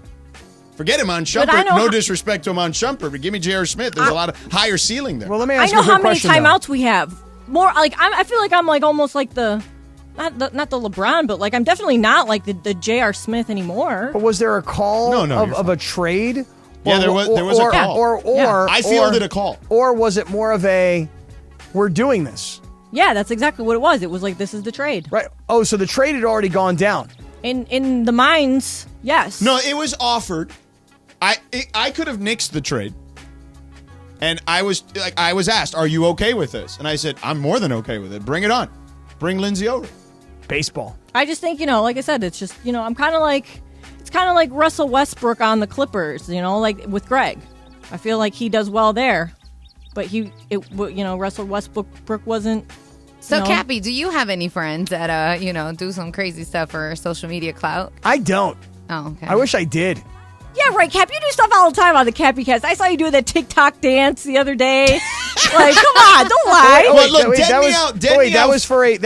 Forget him on Shumpert. No disrespect to him on Shumpert, but give me J.R. Smith. There's a lot of higher ceiling there. Well, let me ask you a good question. I know how many timeouts we have. More like I feel like I'm like almost like the not the LeBron, but like I'm definitely not like the J.R. Smith anymore. But was there a call of a trade? Yeah, there was a call. Or I fielded a call. Or was it more of a, we're doing this? Yeah, that's exactly what it was. It was like, this is the trade. Right. Oh, so the trade had already gone down. In the minds, yes. No, it was offered. I could have nixed the trade. And I was asked, are you okay with this? And I said, I'm more than okay with it. Bring it on. Bring Lindsay over. Baseball. I just think, like I said, it's just, I'm kind of like, it's kind of like Russell Westbrook on the Clippers, like with Greg. I feel like he does well there. But Russell Westbrook wasn't. So, Cappy, do you have any friends that, do some crazy stuff for social media clout? I don't. Oh, okay. I wish I did. Yeah, right, Cap. You do stuff all the time on the Cappy Cast. I saw you do that TikTok dance the other day. Like, come on, don't lie. That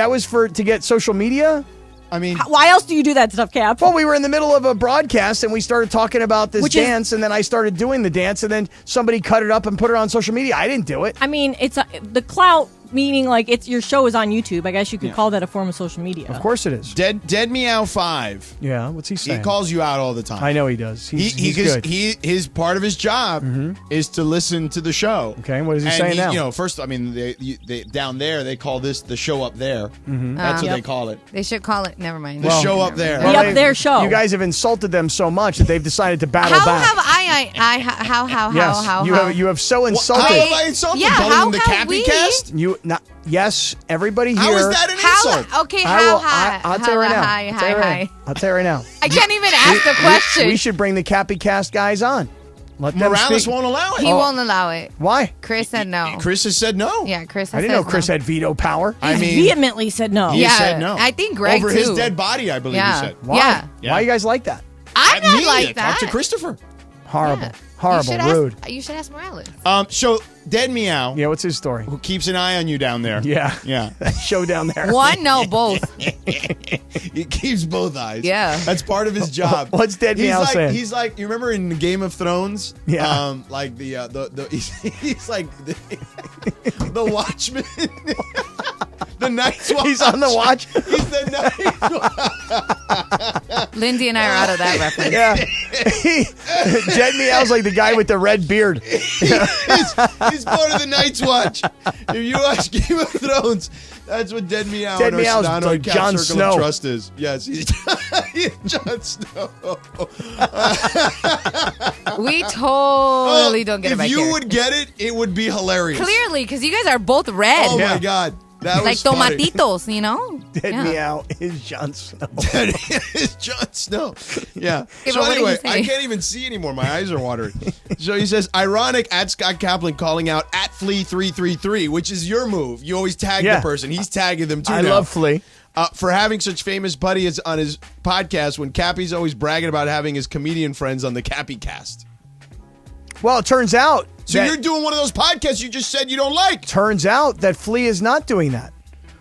was for to get social media. I mean, why else do you do that stuff, Cap? Well, we were in the middle of a broadcast and we started talking about this dance, and then I started doing the dance, and then somebody cut it up and put it on social media. I didn't do it. I mean, it's the clout, meaning like your show is on YouTube. I guess you could call that a form of social media. Of course it is. Dead Meow 5. Yeah, what's he saying? He calls you out all the time. I know he does. He's good. His part of his job is to listen to the show. Okay, what is he saying now? First, I mean, they down there they call this the show up there. That's what they call it. They should call it. Never mind. The show up there. The up there show. You guys have insulted them so much that they've decided to battle how back. Have how? Yes, how? You have so insulted. How have I insulted? Yeah, Calling how them the have Cappy Cast? Yes, everybody here. How is that an insult? Okay, I'll tell you right now. Hi. I'll tell you right now. I can't even ask the question. We should bring the Cappy Cast guys on. Let them Morales speak. won't allow it. He won't allow it. Why? Chris said no. Chris has said no. Yeah, Chris. I didn't know Chris had veto power. He vehemently said no. He said no. I think Greg over too. his dead body. I believe he said. Why? Yeah. Why you guys like that? I'm not like that. Talk to Christopher. Horrible. Yeah. Horrible. Rude. You should ask Morales. So Dead Meow. Yeah, what's his story? Who keeps an eye on you down there? Yeah. That show down there. One? No, both. He keeps both eyes. Yeah. That's part of his job. What's Dead Meow saying? He's like, you remember in Game of Thrones? Yeah. Like he's like the Watchman. The Night's Watch. He's on the watch. He's the Night's Watch. Lindsay and I are out of that reference. Yeah. Dead Meow's like the guy with the red beard. He's part of the Night's Watch. If you watch Game of Thrones, that's what Dead Meow Dead and Meow's Sedano like Kap Jon Circle Snow. of Trust is. Yes, he's Jon Snow. We totally don't get it back If you here. would get it, it would be hilarious. Clearly, because you guys are both red. Oh my God. That like was funny. tomatitos, Dead Meow is Jon Snow. Dead is Jon Snow. Yeah. Yeah, So but what did he anyway, say? I can't even see anymore. My eyes are watering. So he says, ironic at Scott Kaplan calling out at Flea333, which is your move. You always tag the person. He's tagging them too I now. love Flea. For having such famous buddies on his podcast when Cappy's always bragging about having his comedian friends on the Cappy Cast. Well, it turns out. So you're doing one of those podcasts you just said you don't like. Turns out that Flea is not doing that.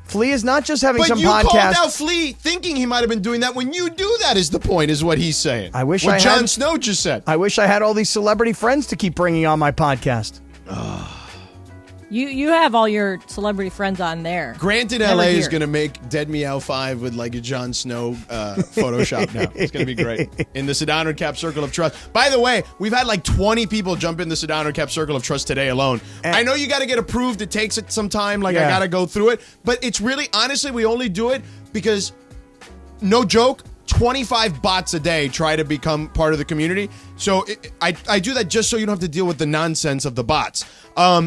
Flea is not just having But some you called podcast. out Flea thinking he might have been doing that when you do that is the point, is what he's saying. I wish what I Jon had- Snow just said. I wish I had all these celebrity friends to keep bringing on my podcast. You have all your celebrity friends on there. Granted, Never LA is here. going to make Dead Meow 5 with like a Jon Snow Photoshop now. It's going to be great. In the Sedano Kap Circle of Trust. By the way, we've had like 20 people jump in the Sedano Kap Circle of Trust today alone. I know you got to get approved. It takes it some time. Like, I got to go through it. But it's really, honestly, we only do it because, no joke, 25 bots a day try to become part of the community. So I do that just so you don't have to deal with the nonsense of the bots.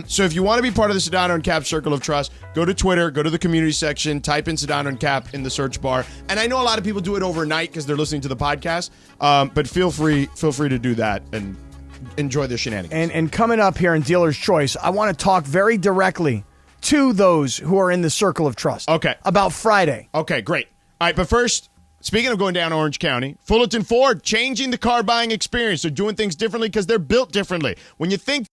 So if you want to be part of the Sedano and Kap Circle of Trust, go to Twitter, go to the community section, type in Sedano and Kap in the search bar. And I know a lot of people do it overnight because they're listening to the podcast. But feel free to do that and enjoy the shenanigans. And coming up here in Dealer's Choice, I want to talk very directly to those who are in the Circle of Trust. Okay. About Friday. Okay, great. All right, but first, speaking of going down Orange County, Fullerton Ford, changing the car buying experience. They're doing things differently because they're built differently. When you think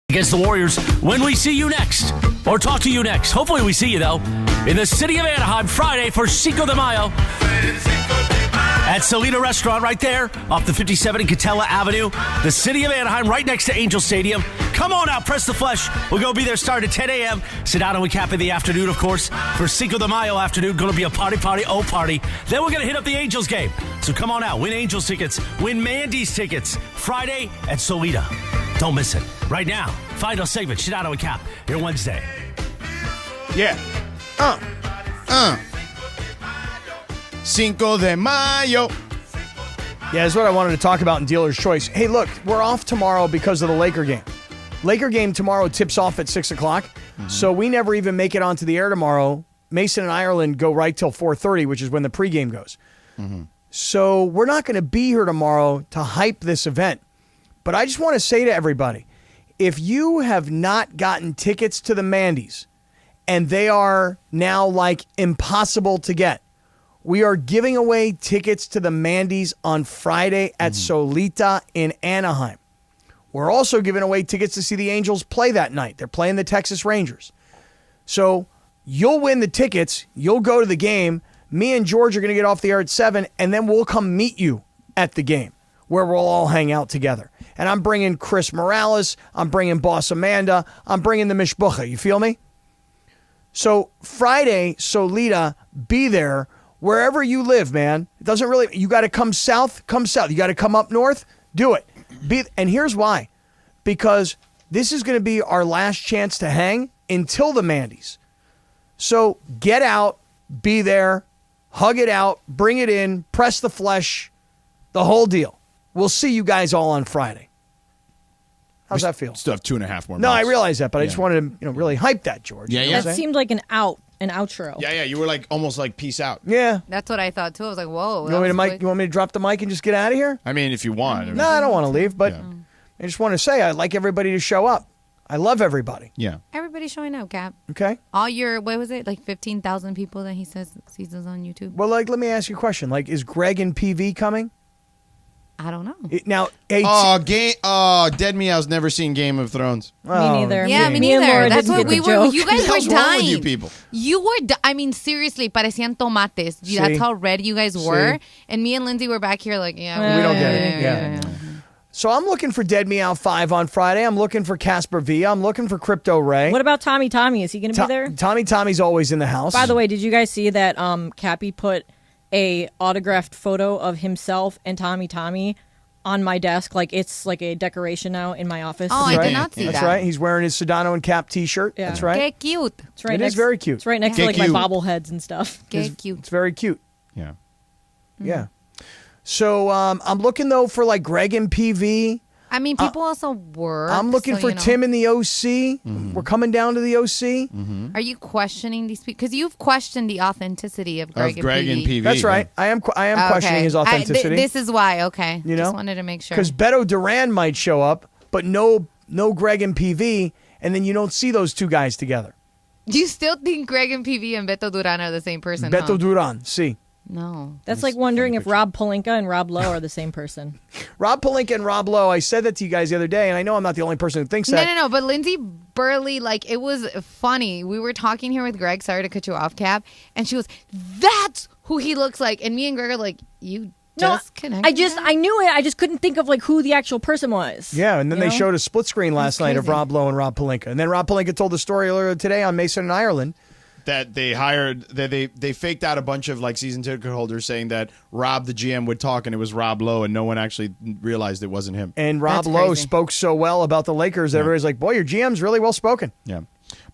against the Warriors when we see you next, or talk to you next. Hopefully we see you, though, in the city of Anaheim Friday for Cinco de Mayo. at Solita Restaurant right there off the 57 and Catella Avenue, the city of Anaheim, right next to Angel Stadium. Come on out, press the flesh. We'll go be there starting at 10 a.m. Sedano and Kap in the afternoon, of course. For Cinco de Mayo afternoon, going to be a party, party. Then we're going to hit up the Angels game. So come on out, win Angels tickets, win Mandy's tickets, Friday at Solita. Don't miss it. Right now, final segment, Sedano and Kap, here Wednesday. Yeah. Cinco de Mayo. Yeah, that's what I wanted to talk about in Dealer's Choice. Hey, look, we're off tomorrow because of the Laker game. Laker game tomorrow tips off at 6 o'clock, so we never even make it onto the air tomorrow. Mason and Ireland go right till 4:30, which is when the pregame goes. So we're not going to be here tomorrow to hype this event. But I just want to say to everybody, if you have not gotten tickets to the Mandy's, and they are now like impossible to get, we are giving away tickets to the Mandy's on Friday at Solita in Anaheim. We're also giving away tickets to see the Angels play that night. They're playing the Texas Rangers. So you'll win the tickets. You'll go to the game. Me and George are going to get off the air at 7, and then we'll come meet you at the game where we'll all hang out together. And I'm bringing Chris Morales. I'm bringing Boss Amanda. I'm bringing the Mishbucha. You feel me? So Friday, Solita, be there wherever you live, man. It doesn't really, you got to come south, come south. You got to come up north, do it. And here's why. Because this is going to be our last chance to hang until the Mandy's. So get out, be there, hug it out, bring it in, press the flesh, the whole deal. We'll see you guys all on Friday. How's that feel? Still have 2.5 more months. No, I realize that, but I just wanted to really hype that, George. Yeah, You know yeah. what I'm That saying? seemed like an outro. Yeah, you were like almost like peace out. Yeah. That's what I thought too. I was like, whoa. You want me to drop the mic and just get out of here? I mean, if you want. No, I don't want to leave, but I just want to say I'd like everybody to show up. I love everybody. Yeah. Everybody's showing up, Kap. Okay. All your, what was it, like 15,000 people that he says sees us on YouTube? Well, let me ask you a question. Is Greg and PV coming? I don't know. Dead Meow's never seen Game of Thrones. Me neither. Yeah, me Me and neither. Laura That's didn't what get we the were. joke. You guys What's were wrong with dying. you people? You were. I mean, seriously, parecían tomates. See? That's how red you guys were. See? And me and Lindsay were back here like, We don't get it. Yeah. So I'm looking for Dead Meow 5 on Friday. I'm looking for Casper V. I'm looking for Crypto Ray. What about Tommy? Is he going to be there? Tommy's always in the house. By the way, did you guys see that Cappy put a autographed photo of himself and Tommy on my desk? Like it's like a decoration now in my office. Oh, I did not see That's that. right. He's wearing his Sedano and Kap T-shirt. Yeah. That's right. Que cute. It's right It next, is very cute. It's right next Que to like cute. my bobbleheads and stuff. Que cute. It's very cute. Yeah. Yeah. So I'm looking though for like Greg and PV. I mean, people also work. I'm looking so, for you know. Tim in the OC. We're coming down to the OC. Are you questioning these people? Because you've questioned the authenticity of Greg, and PV. That's right. I am questioning his authenticity. This is why. Okay. You know? Just wanted to make sure. Because Beto Duran might show up, but no Greg and PV, and then you don't see those two guys together. Do you still think Greg and PV and Beto Duran are the same person? Beto huh? Duran, see. No. That's like wondering if Rob Pelinka and Rob Lowe are the same person. Rob Pelinka and Rob Lowe, I said that to you guys the other day, and I know I'm not the only person who thinks that. No. But Lindsay Burley, like, it was funny. We were talking here with Greg. Sorry to cut you off, Kap. And she goes, that's who he looks like. And me and Greg are like, you just connected. I knew it. I just couldn't think of like who the actual person was. Yeah, and then You they know? showed a split screen last night of crazy. Rob Lowe and Rob Pelinka. And then Rob Pelinka told the story earlier today on Mason and Ireland. That they hired, that they faked out a bunch of like season ticket holders saying that Rob the GM would talk and it was Rob Lowe, and no one actually realized it wasn't him. And Rob That's Lowe crazy. spoke so well about the Lakers that everybody's like, boy, your GM's really well spoken. Yeah.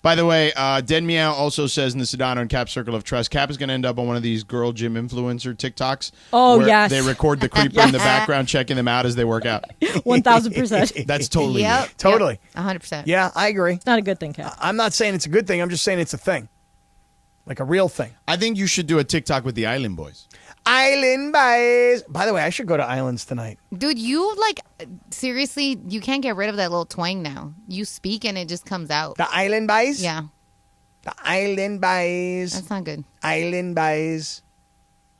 By the way, Dead Meow also says in the Sedano and Kap Circle of Trust, Kap is going to end up on one of these girl gym influencer TikToks. Oh, where yes. They record the creeper in the background, checking them out as they work out. 1,000%. That's totally Yep. you. Totally. 100%. Yeah, I agree. It's not a good thing, Kat. I'm not saying it's a good thing. I'm just saying it's a thing. Like a real thing. I think you should do a TikTok with the Island Boys. Island Boys. By the way, I should go to Islands tonight. Dude, you like, seriously, you can't get rid of that little twang now. You speak and it just comes out. The Island Boys? Yeah. The Island Boys. That's not good. Island Boys.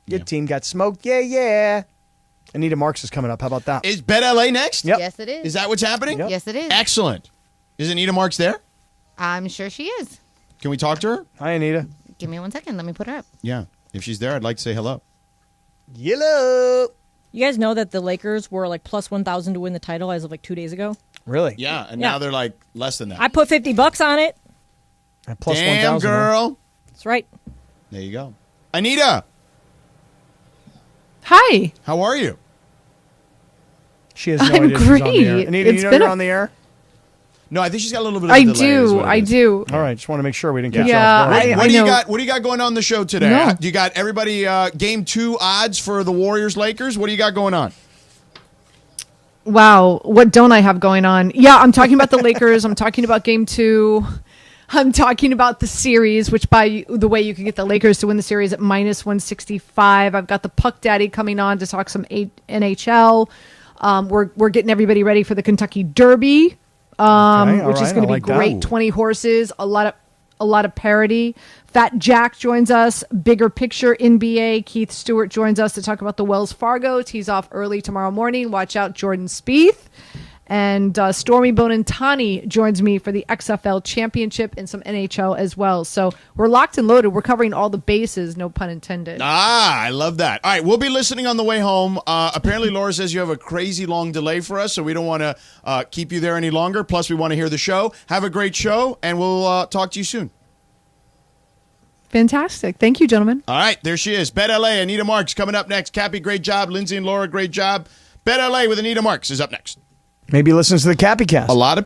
Your team got smoked. Yeah. Anita Marks is coming up. How about that? Is Bet LA next? Yep. Yes, it is. Is that what's happening? Yep. Yes, it is. Excellent. Is Anita Marks there? I'm sure she is. Can we talk to her? Hi, Anita. Give me 1 second. Let me put her up. Yeah. If she's there, I'd like to say hello. Yellow. You guys know that the Lakers were like plus 1,000 to win the title as of like 2 days ago? Really? Yeah, and Yeah. now they're like less than that. I put $50 on it. At plus Damn, 1,000. girl. That's right. There you go. Anita, Hi. how are you? She has no I'm idea she's on the air. great. Anita, It's you know been you're a- on the air? No, I think she's got a little bit of a I delay. is do. what it I is. do. All right, just want to make sure we didn't catch Yeah, you off guard. What do you know. got? What do you got going on the show today? No. Do you got everybody game 2 odds for the Warriors Lakers? What do you got going on? Wow. What don't I have going on? Yeah, I'm talking about the Lakers. I'm talking about game 2. I'm talking about the series, which by the way, you can get the Lakers to win the series at minus 165. I've got the Puck Daddy coming on to talk some NHL. We're getting everybody ready for the Kentucky Derby, which is going to be great. 20 horses, a lot of parity. Fat Jack joins us. Bigger Picture NBA. Keith Stewart joins us to talk about the Wells Fargo. He's off early tomorrow morning. Watch out, Jordan Spieth. And Stormy Bonantani joins me for the XFL Championship and some NHL as well. So we're locked and loaded. We're covering all the bases, no pun intended. I love that. All right, we'll be listening on the way home. Apparently, Laura says you have a crazy long delay for us, so we don't want to keep you there any longer. Plus, we want to hear the show. Have a great show, and we'll talk to you soon. Fantastic. Thank you, gentlemen. All right, there she is. Bet LA, Anita Marks coming up next. Cappy, great job. Lindsay and Laura, great job. Bet LA with Anita Marks is up next. Maybe listens to the Cappy Cast. A lot of